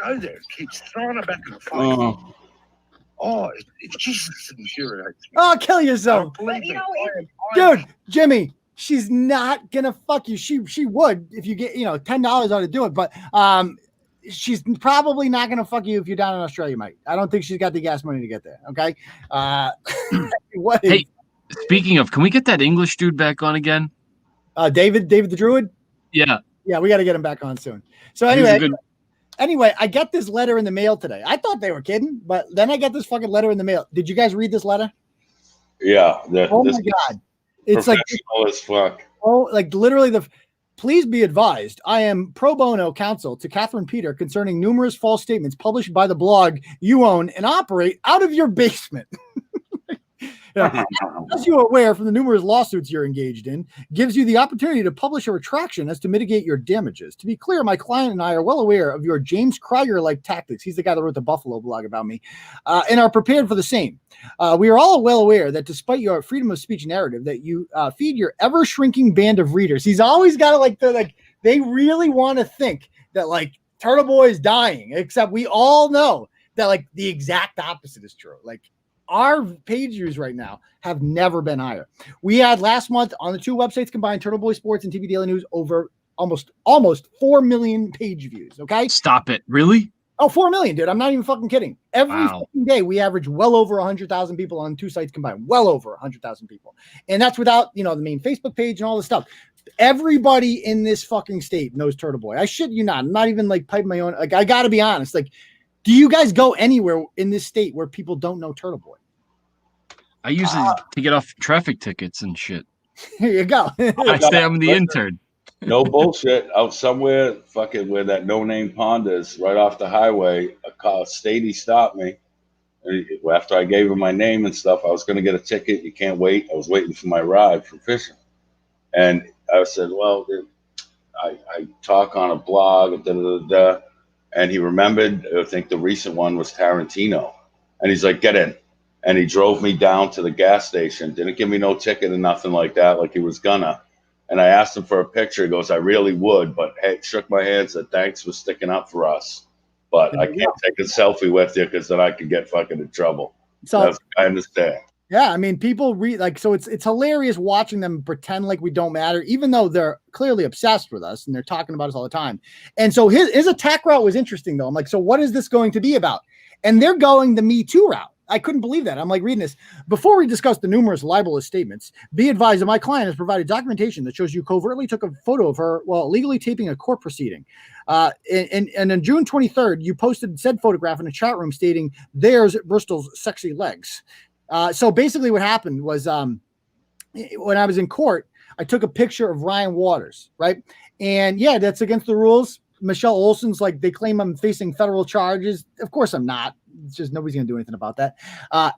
Go there, keeps throwing her back in the face. It just infuriates me. Oh, kill yourself. But, you know, dude, Jimmy, she's not gonna fuck you. She would if you get, you know, $10 ought to do it, but she's probably not gonna fuck you if you're down in Australia, mate. I don't think she's got the gas money to get there. Okay. Hey, speaking of, can we get that English dude back on again? David the Druid? Yeah. Yeah, we got to get him back on soon. So anyway, I get this letter in the mail today. I thought they were kidding, but then I get this fucking letter in the mail. Did you guys read this letter? Yeah. Oh my God. It's like as fuck. Oh, like literally please be advised, I am pro bono counsel to Katherine Peter concerning numerous false statements published by the blog you own and operate out of your basement. As you are aware from the numerous lawsuits you're engaged in, gives you the opportunity to publish a retraction as to mitigate your damages. To be clear, my client and I are well aware of your James Krieger-like tactics. He's the guy that wrote the Buffalo blog about me, and are prepared for the same. We are all well aware that despite your freedom of speech narrative, that you feed your ever-shrinking band of readers. He's always got to They really want to think that like Turtle Boy is dying, except we all know that like the exact opposite is true. Like our page views right now have never been higher. We had last month on the two websites combined, Turtleboy Sports and TV Daily News, over almost 4 million page views. Okay. Stop it. Really? Oh, 4 million, dude. I'm not even fucking kidding. Every fucking day we average well over 100,000 people on two sites combined, well over 100,000 people. And that's without, the main Facebook page and all this stuff. Everybody in this fucking state knows Turtle Boy. I shit you not. I'm not even like piping my own. Like, I got to be honest. Like, do you guys go anywhere in this state where people don't know Turtle Boy? I use it to get off traffic tickets and shit. Here you go. I say I'm the intern. No bullshit. Out somewhere, fucking where that no-name pond is, right off the highway, a car, Staci stopped me. And after I gave him my name and stuff, I was going to get a ticket. You can't wait. I was waiting for my ride from fishing. And I said, well, I talk on a blog, and he remembered, I think the recent one was Tarantino. And he's like, get in. And he drove me down to the gas station. Didn't give me no ticket or nothing like that, like he was gonna. And I asked him for a picture. He goes, I really would, but hey, shook my hand, said, thanks for sticking up for us. But I can't take a selfie with you because then I could get fucking in trouble. So I understand. Yeah, I mean, people read so it's hilarious watching them pretend like we don't matter, even though they're clearly obsessed with us and they're talking about us all the time. And so his attack route was interesting, though. I'm like, so what is this going to be about? And they're going the Me Too route. I couldn't believe that. I'm like reading this. Before we discuss the numerous libelous statements, be advised that my client has provided documentation that shows you covertly took a photo of her while illegally taping a court proceeding. And on June 23rd, you posted said photograph in a chat room stating, there's Bristol's sexy legs. So basically what happened was when I was in court, I took a picture of Ryan Waters, right? And yeah, that's against the rules. Michelle Olsen's like, they claim I'm facing federal charges. Of course I'm not. It's just nobody's going to do anything about that.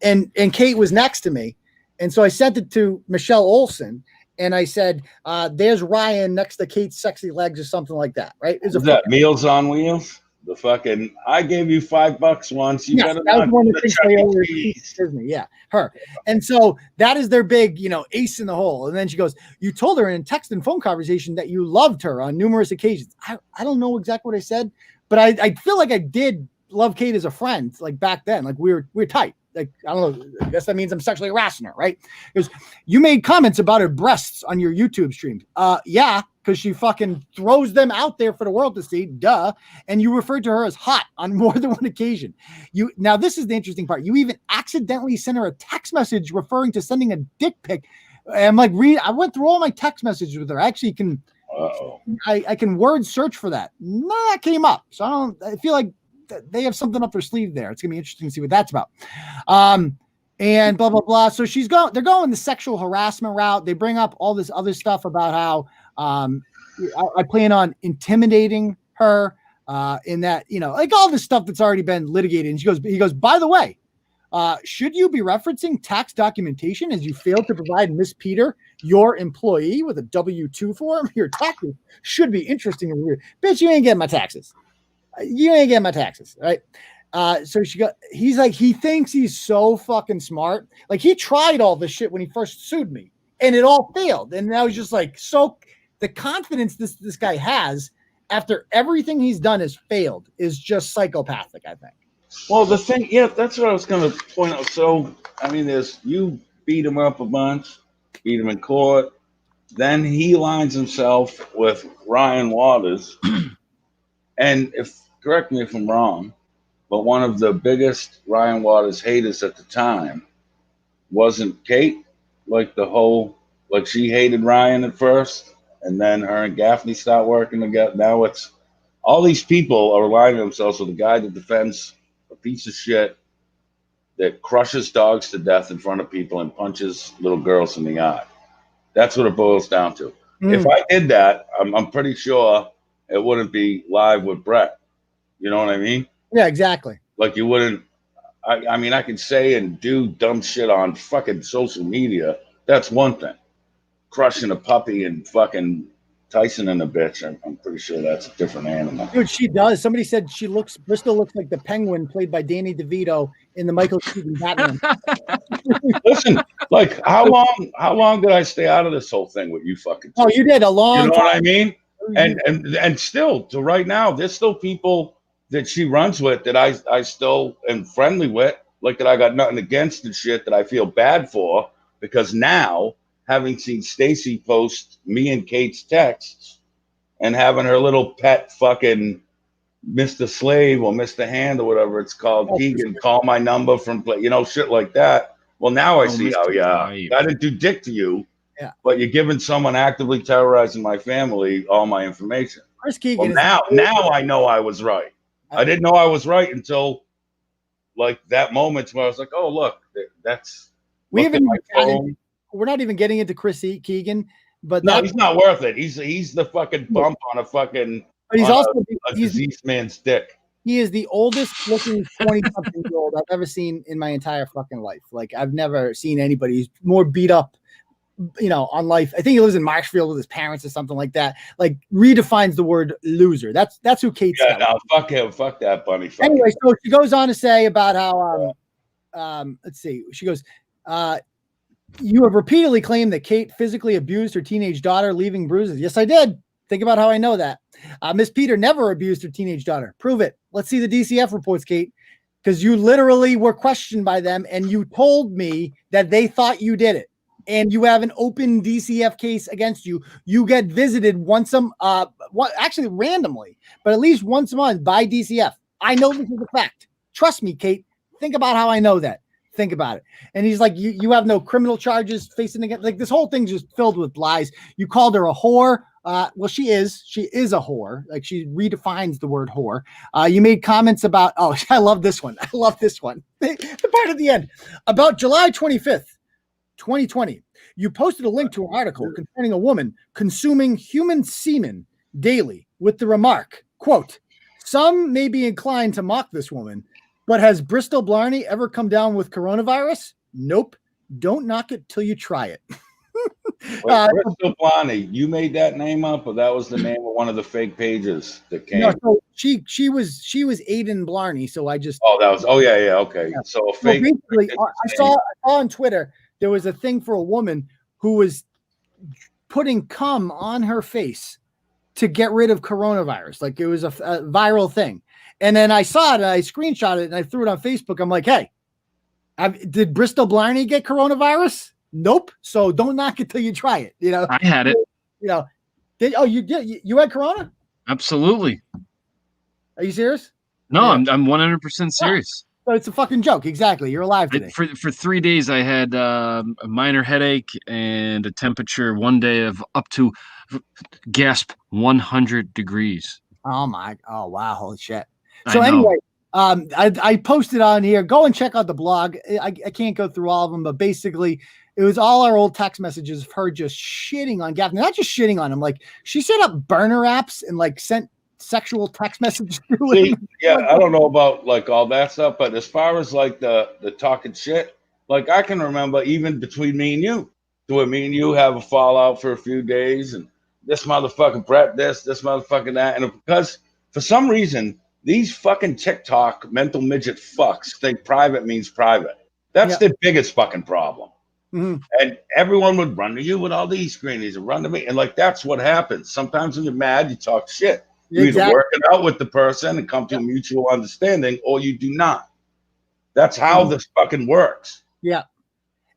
And Kate was next to me. And so I sent it to Michelle Olsen and I said, there's Ryan next to Kate's sexy legs or something like that. Right. Is that Meals on Wheels? The fucking, I gave you $5 once. You better not. One of the things they always Disney. Yeah. Her. And so that is their big, ace in the hole. And then she goes, you told her in a text and phone conversation that you loved her on numerous occasions. I don't know exactly what I said, but I feel like I did love Kate as a friend, like back then, like we were tight. Like, I don't know. I guess that means I'm sexually harassing her, right? Because you made comments about her breasts on your YouTube stream. Yeah, because she fucking throws them out there for the world to see. Duh. And you referred to her as hot on more than one occasion. Now, this is the interesting part. You even accidentally sent her a text message referring to sending a dick pic. I'm like, I went through all my text messages with her. I actually can, I can word search for that. No, that came up. So I feel like they have something up their sleeve there. It's gonna be interesting to see what that's about. And blah, blah, blah. So they're going the sexual harassment route. They bring up all this other stuff about how I plan on intimidating her in that, like all this stuff that's already been litigated. And he goes, by the way, should you be referencing tax documentation as you failed to provide Miss Peter, your employee, with a W-2 form? Your taxes should be interesting and weird. Bitch, you ain't getting my taxes. You ain't getting my taxes, right? So he's like, he thinks he's so fucking smart. Like, he tried all this shit when he first sued me and it all failed. And now he's just like, so the confidence this guy has after everything he's done has failed is just psychopathic, I think. Well, the thing, yeah, that's what I was going to point out. So, I mean, you beat him up a bunch, beat him in court. Then he lines himself with Ryan Waters. And correct me if I'm wrong, but one of the biggest Ryan Waters haters at the time wasn't Kate. Like she hated Ryan at first, and then her and Gaffney stopped working together. Now it's all these people are aligning themselves with a guy that defends a piece of shit that crushes dogs to death in front of people and punches little girls in the eye. That's what it boils down to. If I did that, I'm pretty sure it wouldn't be live with Bret. You know what I mean? Yeah, exactly. Like you wouldn't. I mean, I can say and do dumb shit on fucking social media. That's one thing. Crushing a puppy and fucking Tyson and a bitch. I'm pretty sure that's a different animal. Dude, she does. Somebody said Bristol looks like the Penguin played by Danny DeVito in the Michael Keaton Batman. Listen, like how long did I stay out of this whole thing with you fucking? Oh, you did a long time. You know what I mean? And still to right now, there's still people that she runs with that I still am friendly with, like that I got nothing against and shit that I feel bad for, because now having seen Staci post me and Kate's texts and having her little pet fucking Mr. Slave or Mr. Hand or whatever it's called, Keegan, call my number from, shit like that. Well, now I see how, I didn't do dick to you, but you're giving someone actively terrorizing my family all my information. Chris Keegan. Well, now I know I was right. I didn't know I was right until like that moment where I was like, oh, look, that's. We're not even getting into Chris Keegan, but no, he's not worth it. He's the fucking bump on a fucking. But he's also a diseased man's dick. He is the oldest looking 20-something-year-old I've ever seen in my entire fucking life. Like, I've never seen anybody who's more beat up, on life. I think he lives in Marshfield with his parents or something like that. Like, redefines the word loser. That's who Kate's. Yeah, no, fuck him. Fuck that bunny. Anyway, so she goes on to say about how, let's see. She goes, you have repeatedly claimed that Kate physically abused her teenage daughter, leaving bruises. Yes, I did. Think about how I know that. Miss Peter never abused her teenage daughter. Prove it. Let's see the DCF reports, Kate, because you literally were questioned by them and you told me that they thought you did it. And you have an open DCF case against you. You get visited actually randomly, but at least once a month by DCF. I know this is a fact. Trust me, Kate. Think about how I know that. Think about it. And he's like, you have no criminal charges facing against. Like, this whole thing's just filled with lies. You called her a whore. Well, she is a whore. Like, she redefines the word whore. You made comments about, I love this one. The part at the end about July 25th, 2020. You posted a link to an article concerning a woman consuming human semen daily with the remark, quote, some may be inclined to mock this woman, but has Bristol Blarney ever come down with coronavirus? Nope. Don't knock it till you try it. Bristol Blarney, you made that name up, or that was the name of one of the fake pages that came? No, so she was Aidan Blarney, so I just. Okay. Yeah. So a fake. Well, basically, I saw on Twitter there was a thing for a woman who was putting cum on her face to get rid of coronavirus. Like, it was a viral thing. And then I saw it, and I screenshot it, and I threw it on Facebook. I'm like, hey, did Bristol Blarney get coronavirus? Nope. So don't knock it till you try it. I had it. You did? You had corona? Absolutely. Are you serious? No, I'm 100% serious. So it's a fucking joke. Exactly. You're alive today. For 3 days, I had a minor headache and a temperature one day of up to, gasp, 100 degrees. Oh wow, holy shit. So anyway, I posted on here. Go and check out the blog. I can't go through all of them, but basically, it was all our old text messages of her just shitting on Gaffney. Not just shitting on him. Like, she set up burner apps and like sent sexual text messages to him. Yeah, I don't know about like all that stuff, but as far as like the talking shit, like, I can remember even between me and you, where me and you have a fallout for a few days, and this motherfucking Bret this motherfucking that, and because for some reason these fucking TikTok mental midget fucks think private means private. That's the biggest fucking problem. Mm-hmm. And everyone would run to you with all these screenies and run to me. And like, that's what happens. Sometimes when you're mad, you talk shit. You either work it out with the person and come to a mutual understanding, or you do not. That's how this fucking works. Yeah.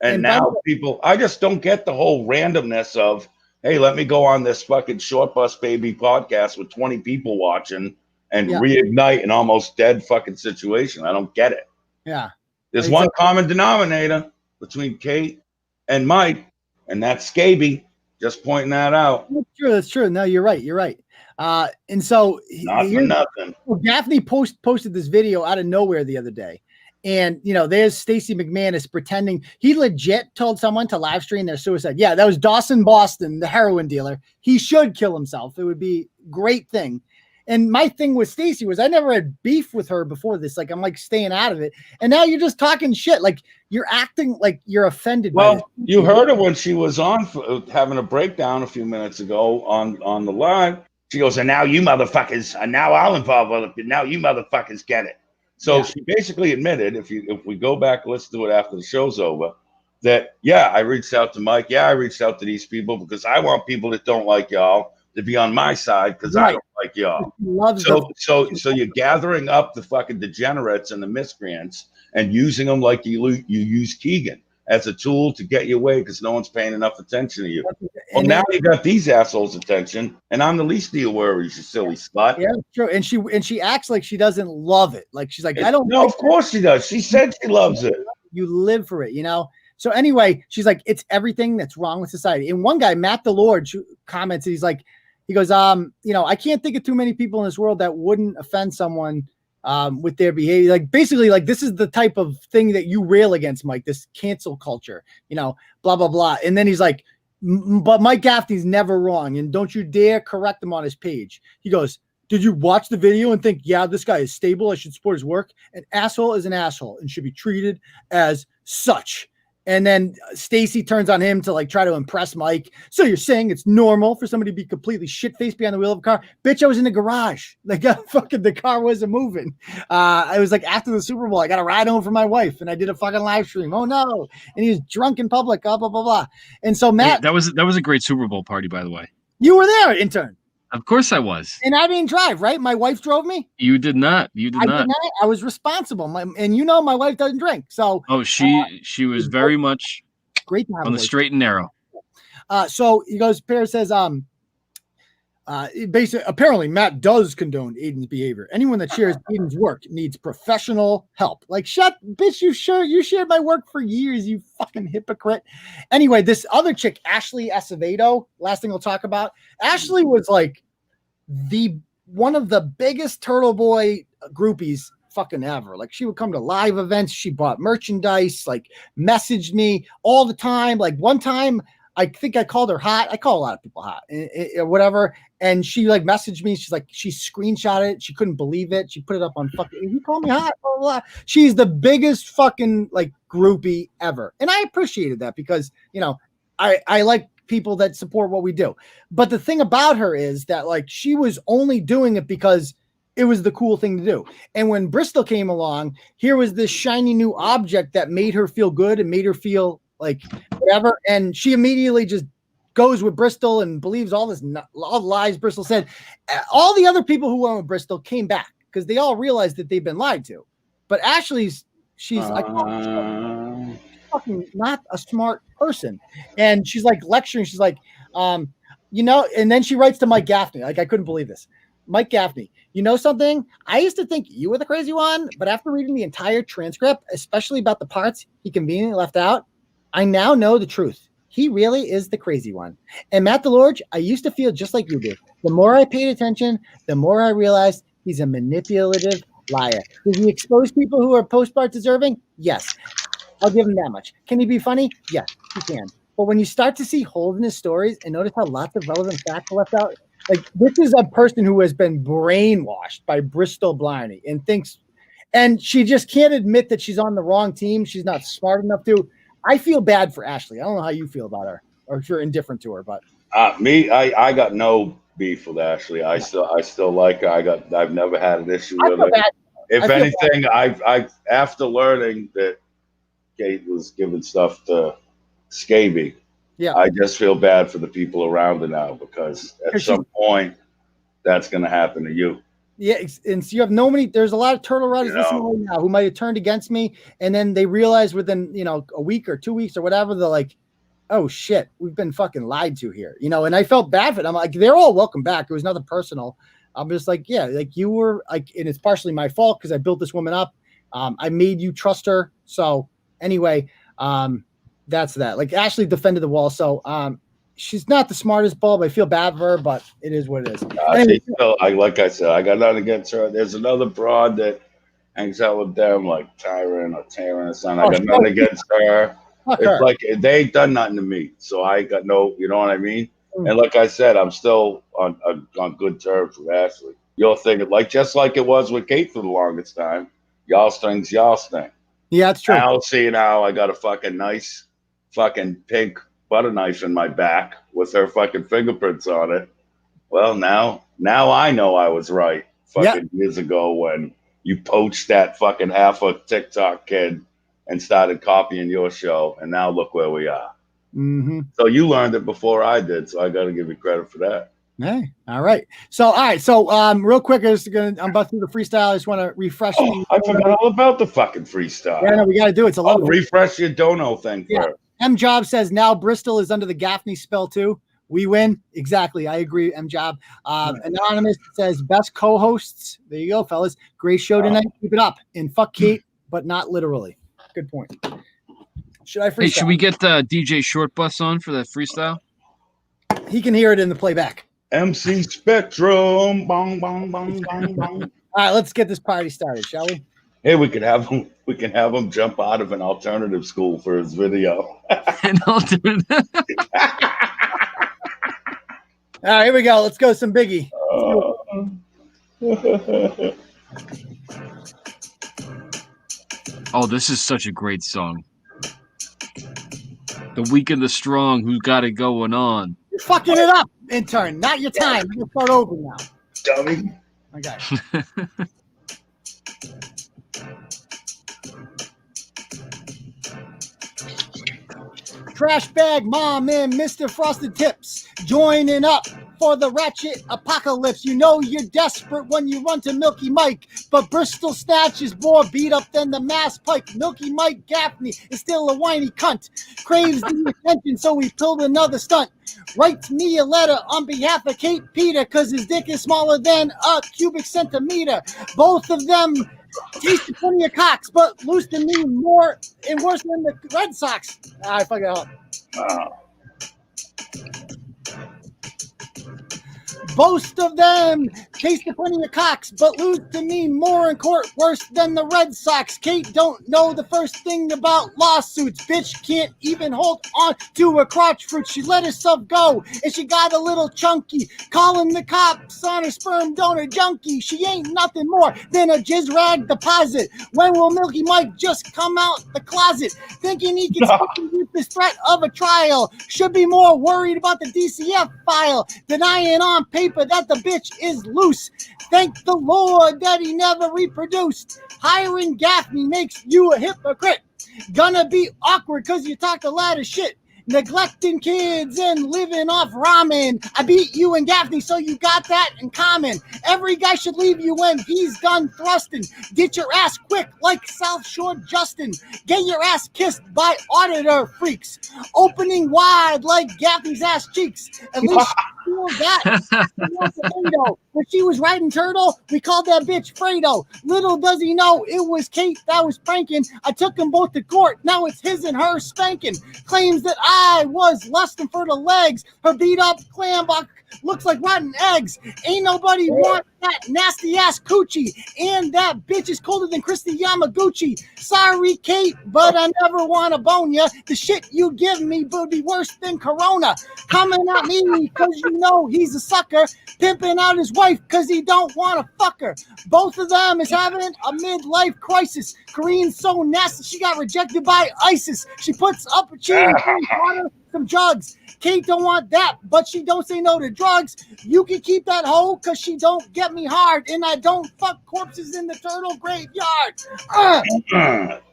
And now people, I just don't get the whole randomness of, hey, let me go on this fucking Short Bus Baby podcast with 20 people watching and reignite an almost dead fucking situation. I don't get it. Yeah. There's one common denominator between Kate and Mike, and that's scaby. Just pointing that out. That's true. No, you're right. And so not for nothing. Gaffney posted this video out of nowhere the other day. And, there's Staci McManus pretending he legit told someone to live stream their suicide. Yeah, that was Dawson Boston, the heroin dealer. He should kill himself. It would be a great thing. And my thing with Staci was I never had beef with her before this. Like, I'm like staying out of it. And now you're just talking shit. Like, you're acting like you're offended. Well, you heard her when she was on having a breakdown a few minutes ago on the live. She goes, and now you motherfuckers, and now I'll involve other people. Now you motherfuckers get it. So she basically admitted, if we go back, listen to it after the show's over, that, I reached out to Mike. Yeah, I reached out to these people because I want people that don't like y'all to be on my side because I don't like y'all. So you're gathering up the fucking degenerates and the miscreants and using them like you use Keegan as a tool to get your way because no one's paying enough attention to you. Well, now you got these assholes' attention, and I'm the least of your worries, you silly slut. Yeah, true. And she acts like she doesn't love it. Like she's like, I don't. No, of course she does. She said she loves it. You live for it, you know. So anyway, she's like, it's everything that's wrong with society. And one guy, Matt DeLord, comments, he goes, I can't think of too many people in this world that wouldn't offend someone with their behavior. Like basically, like this is the type of thing that you rail against, Mike, this cancel culture, blah, blah, blah. And then he's like, but Mike Gaffney's never wrong. And don't you dare correct him on his page. He goes, did you watch the video and think, yeah, this guy is stable, I should support his work? An asshole is an asshole and should be treated as such. And then Staci turns on him to like try to impress Mike. So you're saying it's normal for somebody to be completely shit-faced behind the wheel of a car? Bitch, I was in the garage. Like the car wasn't moving. I was like after the Super Bowl, I got a ride home for my wife and I did a fucking live stream. Oh no. And he was drunk in public, blah, blah, blah, blah. And so Matt. That was a great Super Bowl party, by the way. You were there, intern. Of course I was. And I didn't drive, right? My wife drove me. You did not. I did not. I was responsible. And my wife doesn't drink. So she was very much great to have on the straight and narrow. So he goes, Pear says, basically, apparently Matt does condone Aidan's behavior. Anyone that shares Aidan's work needs professional help. Like, bitch, you shared my work for years, you fucking hypocrite. Anyway, this other chick, Ashley Acevedo, last thing we'll talk about. Ashley was like one of the biggest Turtle Boy groupies fucking ever. Like she would come to live events. She bought merchandise, like messaged me all the time. Like one time, I think I called her hot. I call a lot of people hot, whatever. And she like messaged me. She's like, she screenshot it. She couldn't believe it. She put it up on fucking, you call me hot, blah, blah, blah. She's the biggest fucking like groupie ever. And I appreciated that because, I like people that support what we do. But the thing about her is that like, she was only doing it because it was the cool thing to do. And when Bristol came along, here was this shiny new object that made her feel good and made her feel like whatever. And she immediately just goes with Bristol and believes all the lies Bristol said. All the other people who went with Bristol came back because they all realized that they've been lied to. But Ashley's, she's like, fucking not a smart person. And she's like lecturing. She's like, and then she writes to Mike Gaffney. Like, I couldn't believe this. Mike Gaffney, you know something? I used to think you were the crazy one, but after reading the entire transcript, especially about the parts he conveniently left out, I now know the truth. He really is the crazy one. And Matt DeLorge, I used to feel just like you do. The more I paid attention, the more I realized he's a manipulative liar. Does he expose people who are postcard deserving? Yes. I'll give him that much. Can he be funny? Yes, he can. But when you start to see holes in his stories and notice how lots of relevant facts are left out, like this is a person who has been brainwashed by Bristol Blarney and thinks, and she just can't admit that she's on the wrong team. She's not smart enough to. I feel bad for Ashley. I don't know how you feel about her or if you're indifferent to her, but I got no beef with Ashley. I still like her. I've never had an issue with her. If anything, I've after learning that Kate was giving stuff to Scaby, I just feel bad for the people around her now because at some point that's going to happen to you. Yeah, and so you have there's a lot of turtle riders listening right now who might have turned against me, and then they realize within a week or 2 weeks or whatever, they're like, oh shit, we've been fucking lied to here, and I felt bad for them. I'm like, they're all welcome back. It was nothing personal. I'm just like, yeah, like you were like, and it's partially my fault because I built this woman up. I made you trust her. So anyway, that's that. Like Ashley defended the wall. So she's not the smartest ball, but I feel bad for her, but it is what it is. Anyway, like I said, I got nothing against her. There's another broad that hangs out with them, like Tyron or Taryn or something. I got nothing against her. It's like they ain't done nothing to me. So I got no, you know what I mean? And like I said, I'm still on good terms with Ashley. You'll think it just like it was with Kate for the longest time. Y'all's things, y'all's thing. Yeah, that's true. Now see now I got a fucking nice fucking pink butter knife in my back with her fucking fingerprints on it. Well, now I know I was right fucking years ago when you poached that fucking half a TikTok kid and started copying your show, and now look where we are. Mm-hmm. So you learned it before I did, so I got to give you credit for that. Hey, all right. So, all right. So, real quick, I'm about to do the freestyle. I just want to refresh. I forgot all about the fucking freestyle. Yeah, no, we got to do it. It's a lot. Refresh your dono thing first. M Job says now Bristol is under the Gaffney spell too. We win. Exactly. I agree. M Job. Anonymous says best co-hosts. There you go, fellas. Great show tonight. Keep it up. And fuck Kate, but not literally. Good point. Should I freestyle? Hey, should we get DJ Shortbus on for that freestyle? He can hear it in the playback. MC Spectrum. Bong, bong, bong, bong, bong. All right, let's get this party started, shall we? Hey, we can have him jump out of an alternative school for his video. An alternative. All right, here we go. Let's go some Biggie. Oh, this is such a great song. The weak and the strong, who got it going on. You're fucking it up, intern. Not your time. We're gonna start over now. Dummy. Okay. Trash bag mom and Mr. Frosted Tips joining up for the ratchet apocalypse. You know you're desperate when you run to Milky Mike, but Bristol Snatch is more beat up than the Mass Pike. Milky Mike Gaffney is still a whiny cunt. Craves the attention, so he pulled another stunt. Writes me a letter on behalf of Kate Peter, cause his dick is smaller than a cubic centimeter. Both of them taste plenty of cocks, but loose to me more and worse than the Red Sox. I fucking up. Both of them taste plenty of cocks, but lose to me more in court worse than the Red Sox. Kate don't know the first thing about lawsuits. Bitch can't even hold on to a crotch fruit. She let herself go, and she got a little chunky. Calling the cops on her sperm donor junkie. She ain't nothing more than a jizz rag deposit. When will Milky Mike just come out the closet? Thinking he can speak with this threat of a trial. Should be more worried about the DCF file. Denying on paper that the bitch is loose. Thank the Lord that he never reproduced. Hiring Gaffney makes you a hypocrite. Gonna be awkward because you talk a lot of shit. Neglecting kids and living off ramen. I beat you and Gaffney, so you got that in common. Every guy should leave you when he's done thrusting. Get your ass quick like South Shore Justin. Get your ass kissed by auditor freaks. Opening wide like Gaffney's ass cheeks. At least she was that. When she was riding Turtle, we called that bitch Fredo. Little does he know it was Kate that was pranking. I took them both to court. Now it's his and her spanking. Claims that I was lusting for the legs. Her beat up clam box looks like rotten eggs. Ain't nobody want that nasty ass coochie. And that bitch is colder than Kristi Yamaguchi. Sorry, Kate, but I never want to bone ya. The shit you give me would be worse than Corona. Coming at me because you know he's a sucker. Pimping out his wife because he don't want to fuck her. Both of them is having a midlife crisis. Korean's so nasty she got rejected by ISIS. She puts up a cheating water, some drugs. Kate don't want that, but she don't say no to drugs. You can keep that hoe because she don't get me hard, and I don't fuck corpses in the turtle graveyard. God.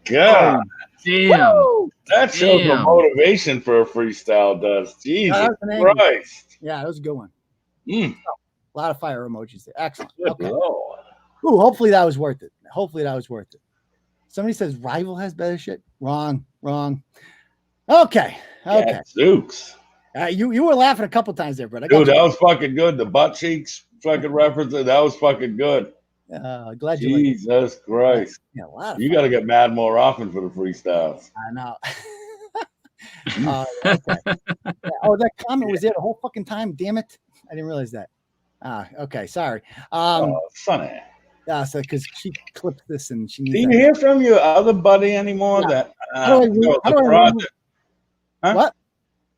Damn. Woo! That shows the motivation for a freestyle does. Jesus Christ. Yeah, that was a good one. Mm. A lot of fire emojis there. Excellent. Good Okay. Lord. Ooh, hopefully that was worth it. Hopefully that was worth it. Somebody says Rival has better shit. Wrong. Okay. Yeah, Zooks. You were laughing a couple times there, Bret. Dude, that was fucking good. The butt cheeks fucking reference, that was fucking good. Glad you liked it. Jesus Christ. Yeah, a lot of You got to get mad more often for the freestyles. I know. Okay. Oh, that comment was there the whole fucking time. Damn it. I didn't realize that. Okay. Sorry. Funny. So because she clipped this and she Do needs you that. hear from your other buddy anymore? No. That What?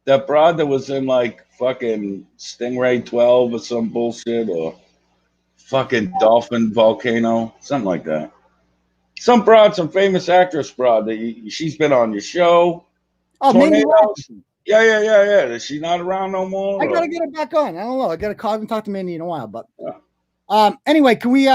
That broad that was in like fucking Stingray 12 or some bullshit, or fucking Dolphin Volcano, something like that. Some broad, some famous actress broad that she's been on your show. Oh, Mindy Robinson. Yeah. Is she not around no more? I gotta get her back on. I don't know. I gotta call and talk to Mindy in a while, but anyway, can we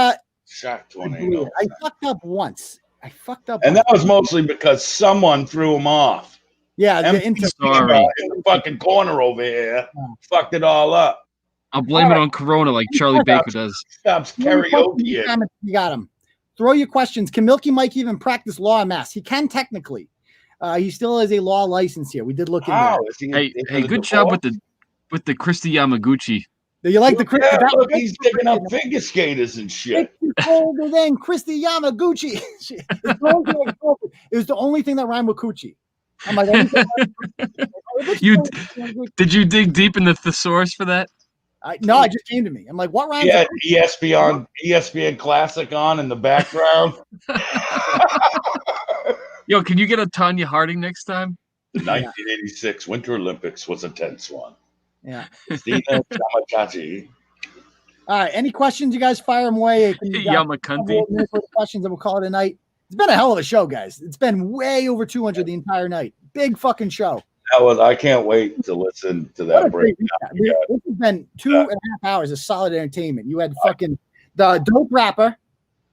Shock tornado. I fucked up once. And that was mostly because someone threw him off. Yeah, in the fucking corner over here fucked it all up. I'll blame it on Corona like Charlie Baker does. Stops karaoke. You got him. Throw your questions. Can Milky Mike even practice law in Mass? He can technically. He still has a law license here. We did look into that. Hey, good job with the Kristi Yamaguchi. Do you like the Kristi? Yeah, look, he's digging up figure skaters and shit. It's older than Kristi Yamaguchi. It was the only thing that rhymed with coochie. I'm like, did you dig deep in the thesaurus for that? No, it just came to me. I'm like, what rhymes? Yeah, ESPN Classic on in the background. Yo, can you get a Tanya Harding next time? The 1986 Winter Olympics was a tense one. Yeah. Yamaguchi. All right. Any questions? You guys fire them away. Yamaguchi. Questions, and we'll call it a night. It's been a hell of a show, guys. It's been way over 200 the entire night. Big fucking show. I can't wait to listen to that break. This has been 2.5 hours of solid entertainment. You had fucking the dope rapper,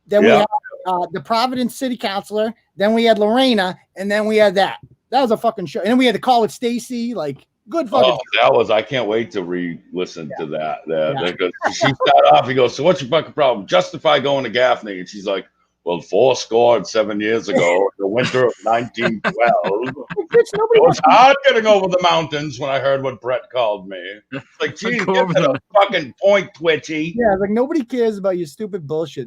then we had the Providence city councillor, then we had Lorrayna, and then we had that. That was a fucking show. And then we had to call it Staci. Like, good fucking. I can't wait to re-listen to that. Because she started off. He goes, "So what's your fucking problem? Justify going to Gaffney." And she's like, "Well, 407 years ago, the winter of 1912, it was hard getting over the mountains when I heard what Bret called me." It's like, geez, get to the fucking point, Twitchy. Yeah, like nobody cares about your stupid bullshit.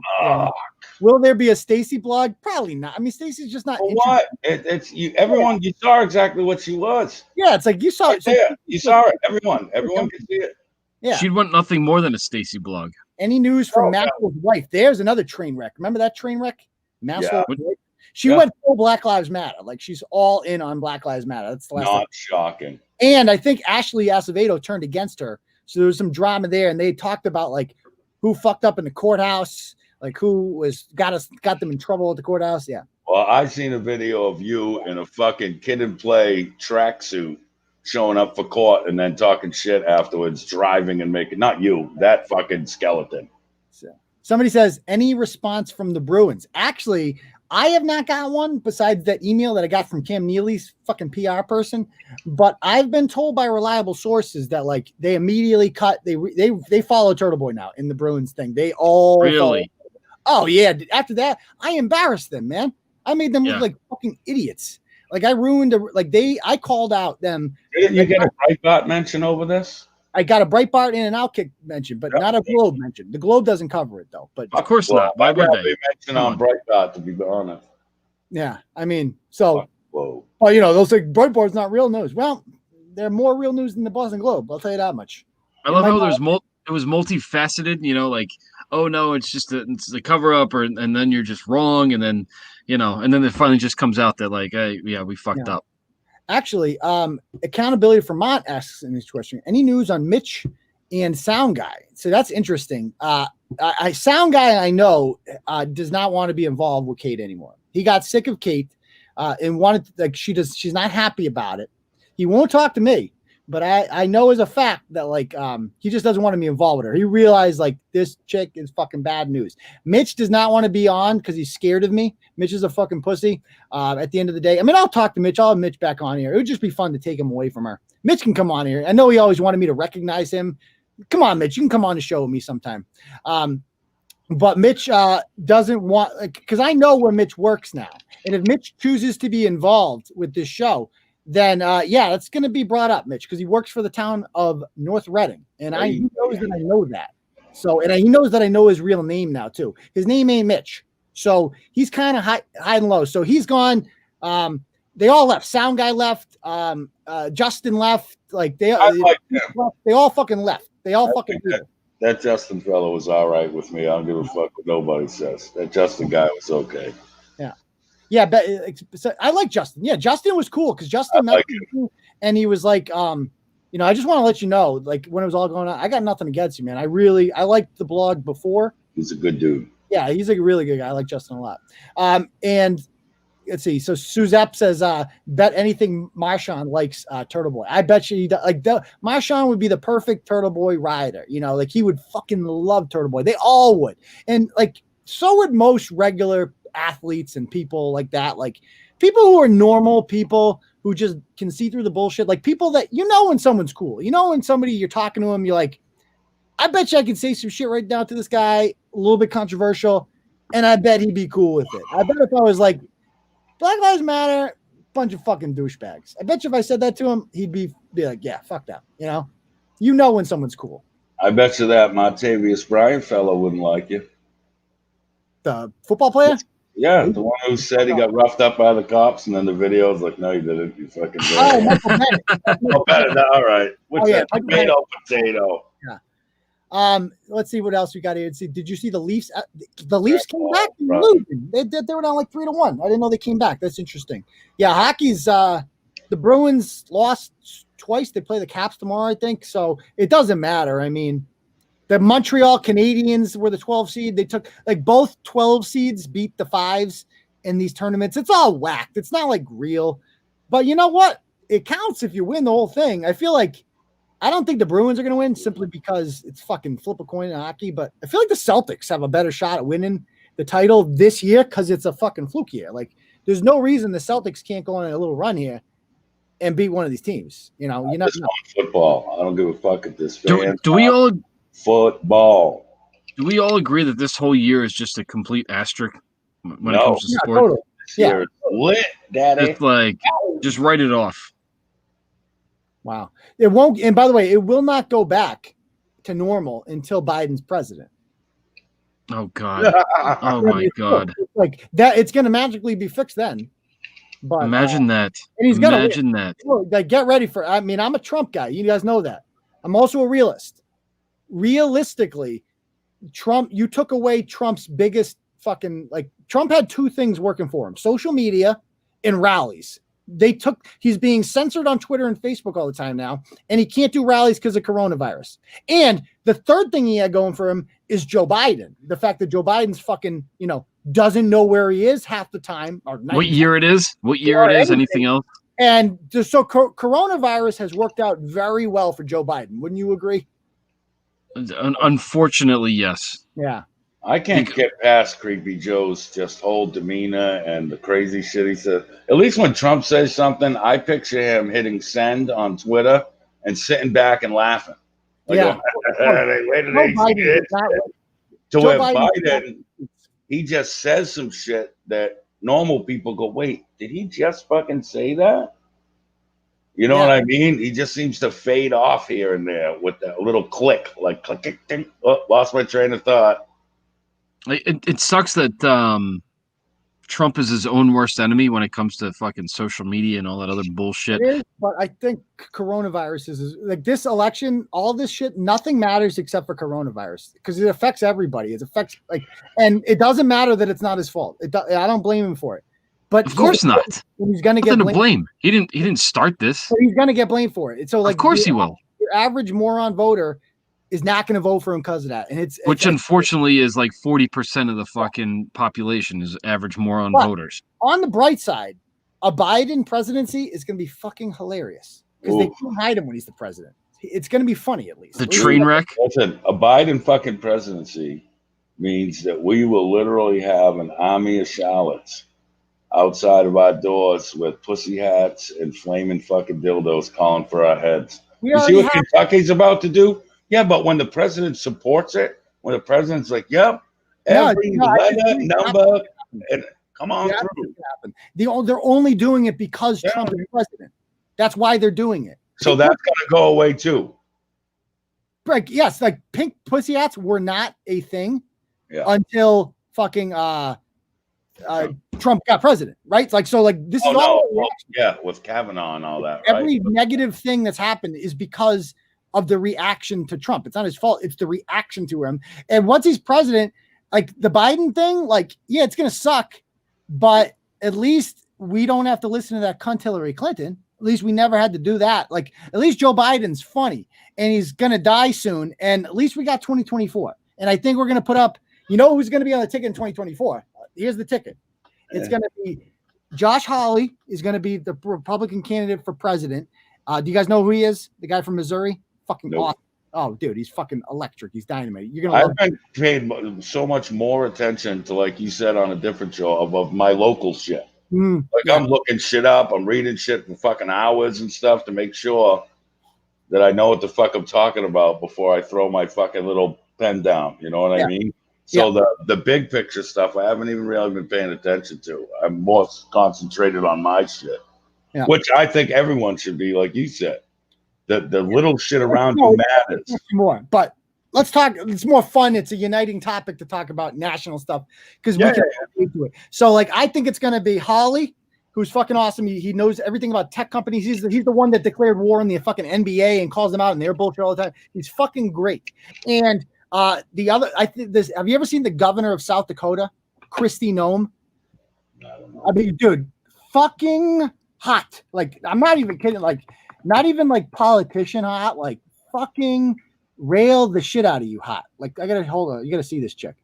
Will there be a Staci blog? Probably not. I mean, Staci's just not. Well, what? It's you. Everyone, you saw exactly what she was. Yeah, it's like you saw it. Yeah, you saw it. Everyone can see it. Yeah, she'd want nothing more than a Staci blog. Any news from Maxwell's wife? There's another train wreck. Remember that train wreck? Maxwell's wife? She went full Black Lives Matter. Like she's all in on Black Lives Matter. That's the last not shocking. And I think Ashley Acevedo turned against her. So there was some drama there, and they talked about like who fucked up in the courthouse, like who got them in trouble at the courthouse. Yeah. Well, I've seen a video of you in a fucking kid and play tracksuit showing up for court and then talking shit afterwards, driving and making not you, that fucking skeleton. So somebody says, any response from the Bruins? Actually, I have not got one besides that email that I got from Cam Neely's fucking PR person. But I've been told by reliable sources that like they immediately cut. They follow Turtleboy now in the Bruins thing. They all really. Oh yeah. After that, I embarrassed them, man. I made them look like fucking idiots. Like I ruined I called out them. Didn't you get a Breitbart mention over this? I got a Breitbart and an Outkick mention, but not a Globe mention. The Globe doesn't cover it though. But of course not. Why would they mention on Breitbart, to be honest? Yeah, I mean, so whoa. Well, you know, they'll say Breitbart's not real news. Well, they're more real news than the Boston Globe. I'll tell you that much. I love how it was multifaceted. You know, like, oh no, it's just it's a cover up, and then you're just wrong, and then and then it finally just comes out that like, hey, we fucked up. Actually, Accountability for Mont asks in this question, any news on Mitch and Sound Guy? So that's interesting. Sound Guy, I know, does not want to be involved with Kate anymore. He got sick of Kate and wanted she's not happy about it. He won't talk to me, but I know as a fact that like he just doesn't want to be involved with her. He realized like this chick is fucking bad news. Mitch does not want to be on because he's scared of me. Mitch is a fucking pussy. At the end of the day, I mean, I'll talk to Mitch. I'll have Mitch back on here. It would just be fun to take him away from her. Mitch can come on here. I know he always wanted me to recognize him. Come on, Mitch. You can come on the show with me sometime. But Mitch doesn't want, because I know where Mitch works now. And if Mitch chooses to be involved with this show, then it's going to be brought up, Mitch, because he works for the town of North Reading. And he knows that I know that. So, and he knows that I know his real name now too. His name ain't Mitch. So he's kind of high and low. So he's gone. They all left. Sound Guy left. Justin left. Like they all fucking left. They all fucking left. That Justin fellow was all right with me. I don't give a fuck what nobody says. That Justin guy was okay. Yeah, but I like Justin. Yeah, Justin was cool because Justin met me and he was like, I just want to let you know, like when it was all going on, I got nothing against you, man. I liked the blog before. He's a good dude. Yeah, he's a really good guy. I like Justin a lot. And let's see. So Suzette says, bet anything Marshawn likes Turtleboy. I bet you Marshawn would be the perfect Turtleboy rider. You know, like he would fucking love Turtleboy. They all would. And like, so would most regular athletes and people like that. Like people who are normal people who just can see through the bullshit. Like people that, when someone's cool, when somebody you're talking to them, you're like, I bet you I could say some shit right now to this guy, a little bit controversial, and I bet he'd be cool with it. I bet if I was like, Black Lives Matter, bunch of fucking douchebags. I bet you if I said that to him, he'd be like, yeah, fuck that. You know when someone's cool. I bet you that Montavious Bryant fellow wouldn't like you. The football player? Yeah, the one who said he got roughed up by the cops, and then the video was like, no, you didn't. You fucking did. Oh, Michael Bennett. Oh, Bennett. All right. What's that? Tomato, potato. Yeah. Let's see what else we got here. Did you see the Leafs? The Leafs came back and losing. They were down like 3-1. I didn't know they came back. That's interesting. Yeah, hockey's the Bruins lost twice. They play the Caps tomorrow, I think. So it doesn't matter. I mean, the Montreal Canadiens were the 12 seed. They took both 12 seeds beat the 5s in these tournaments. It's all whacked. It's not like real. But you know what? It counts if you win the whole thing. I don't think the Bruins are going to win simply because it's fucking flip a coin in hockey. But I feel like the Celtics have a better shot at winning the title this year because it's a fucking fluke year. There's no reason the Celtics can't go on a little run here and beat one of these teams. You're not football. I don't give a fuck at this. Do we all football? Do we all agree that this whole year is just a complete asterisk when it comes to sport? Totally. Yeah, lit, daddy. It's just write it off. Wow. It won't. And by the way, it will not go back to normal until Biden's president. Oh God. Oh my God. That. It's going to magically be fixed then. But imagine that. And he's going to imagine that. Get ready for. I mean, I'm a Trump guy. You guys know that. I'm also a realist. Realistically, Trump. You took away Trump's biggest fucking Trump had two things working for him: social media and rallies. He's being censored on Twitter and Facebook all the time now, and he can't do rallies because of coronavirus. And the third thing he had going for him is Joe Biden. The fact that Joe Biden's fucking, doesn't know where he is half the time. Or what year it is? Anything else? And so coronavirus has worked out very well for Joe Biden. Wouldn't you agree? Unfortunately, yes. Yeah. I can't get past Creepy Joe's just whole demeanor and the crazy shit he said. At least when Trump says something, I picture him hitting send on Twitter and sitting back and laughing. Biden, he just says some shit that normal people go, wait, did he just fucking say that? You know what I mean? He just seems to fade off here and there with that little click, click, ding. Oh, lost my train of thought. It sucks that Trump is his own worst enemy when it comes to fucking social media and all that other bullshit. It is, but I think coronavirus is this election, all this shit, nothing matters except for coronavirus because it affects everybody. It affects and it doesn't matter that it's not his fault. I don't blame him for it. But of course not. He's going to get blamed. Blame. He didn't start this. But he's going to get blamed for it. So of course he will. Your average moron voter is not going to vote for him because of that. And which unfortunately is 40% of the fucking population is average moron voters. On the bright side, a Biden presidency is going to be fucking hilarious because they can't hide him when he's the president. It's going to be funny at least. The train wreck. Listen, a Biden fucking presidency means that we will literally have an army of Charlottes outside of our doors with pussy hats and flaming fucking dildos calling for our heads. You see what Kentucky's about to do? Yeah, but when the president supports it, when the president's like, yep, every letter, number, and come on through. They're only doing it because Trump is president. That's why they're doing it. So that's going to go away too. Yes, pink pussy hats were not a thing until fucking Trump got president, right? This is all. With Kavanaugh and all that. Every negative thing that's happened is because of the reaction to Trump. It's not his fault. It's the reaction to him. And once he's president, the Biden thing, it's going to suck, but at least we don't have to listen to that cunt Hillary Clinton. At least we never had to do that. At least Joe Biden's funny and he's going to die soon. And at least we got 2024. And I think we're going to put up, who's going to be on the ticket in 2024? Here's the ticket. It's going to be Josh Hawley is going to be the Republican candidate for president. Do you guys know who he is? The guy from Missouri? Fucking awesome. Oh, dude, he's fucking electric. He's dynamite. You're gonna. I've been paid so much more attention to, like you said on a different show, of my local shit. I'm looking shit up. I'm reading shit for fucking hours and stuff to make sure that I know what the fuck I'm talking about before I throw my fucking little pen down. You know what I mean? So the big picture stuff, I haven't even really been paying attention to. I'm more concentrated on my shit, which I think everyone should be, like you said. The little shit around you matters. More, but let's talk. It's more fun. It's a uniting topic to talk about national stuff because we can relate to it. So, like, I think it's going to be Hawley, who's fucking awesome. He knows everything about tech companies. He's the one that declared war on the fucking NBA and calls them out and their bullshit all the time. He's fucking great. And the other, I think this. Have you ever seen the governor of South Dakota, Kristi Noem? I mean, dude, fucking hot. Like, I'm not even kidding. Like, not even like politician hot. Like, fucking rail the shit out of you hot. Like, I gotta hold on. You gotta see this chick.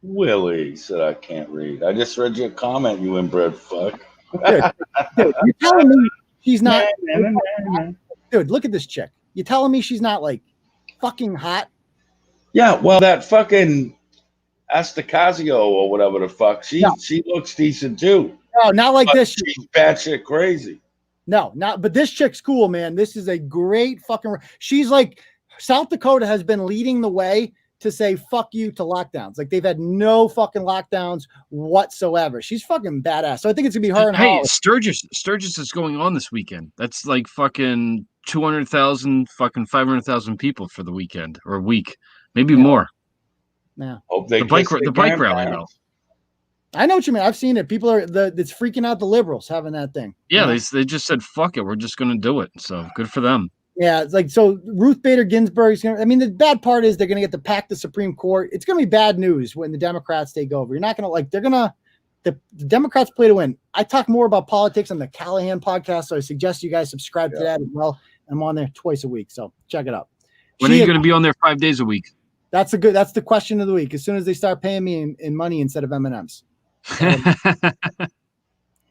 Willie said I can't read. I just read your comment, you inbred fuck. Dude, you're telling me she's not. Dude, look at this chick. You're telling me she's not like fucking hot? Yeah, well, that fucking Estacazio or whatever the fuck, she looks decent too. No, not like this. She's batshit crazy. No, not. But this chick's cool, man. This is a great fucking. She's like, South Dakota has been leading the way to say fuck you to lockdowns. Like, they've had no fucking lockdowns whatsoever. She's fucking badass. So I think it's gonna be her and Hey, Howard. Sturgis is going on this weekend. That's like fucking 200,000, fucking 500,000 people for the weekend or a week, maybe more. Yeah. Hope they the bike rally though. I know what you mean. I've seen it. People are it's freaking out the liberals having that thing. Yeah, they just said fuck it. We're just gonna do it. So good for them. Yeah, it's like, so Ruth Bader Ginsburg's gonna. I mean, the bad part is they're gonna get to pack the Supreme Court. It's gonna be bad news when the Democrats take over. You're not gonna like. They're gonna. The Democrats play to win. I talk more about politics on the Callaghan podcast, so I suggest you guys subscribe to that as well. I'm on there twice a week, so check it out. When are you going to be on there 5 days a week? That's the question of the week. As soon as they start paying me in money instead of M&Ms.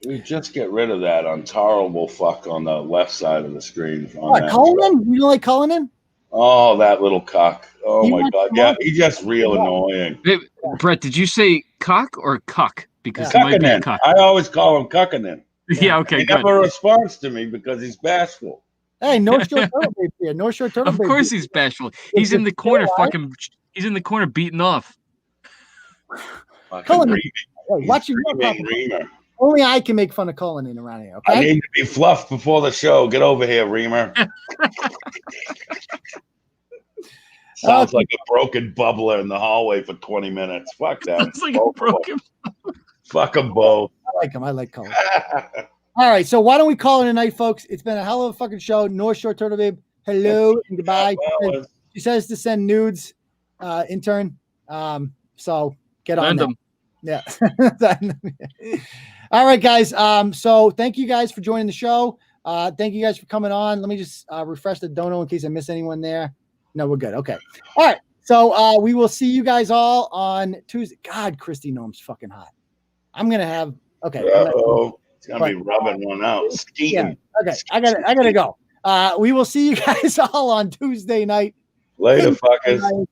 We just get rid of that intolerable fuck on the left side of the screen. What, Cullinane? You don't like Cullinane? Oh, that little cock. Oh, my God. Yeah, he's just real annoying. Hey, Bret, did you say cock or cuck? Because it might be a cock. I always call him Cuckanen. Yeah, okay, He good. never responds to me because he's bashful. Hey, North Shore Turtle Babe here. North Shore Turtle Of Babe course here. he's bashful. He's in the corner he's in the corner beating off. Cullinane. Hey, watch your Reamer. Only I can make fun of Cullinane around here, okay? I need to be fluffed before the show. Get over here, Reamer. Sounds like a broken bubbler in the hallway for 20 minutes. Fuck that. Sounds like a broken. Fuck them both. I like him. I like Cullinane. All right, so why don't we call it a night, folks? It's been a hell of a fucking show. North Shore Turtle Babe, hello and goodbye. She says to send nudes, intern. So get on them. Yeah. All right, guys. So thank you guys for joining the show. Thank you guys for coming on. Let me just refresh the dono in case I miss anyone there. No, we're good. Okay. All right. So we will see you guys all on Tuesday. God, Kristi Noem's fucking hot. I'm gonna have It's gonna be rubbing one out. Yeah. Okay. I gotta go. We will see you guys all on Tuesday night. Later, fuckers.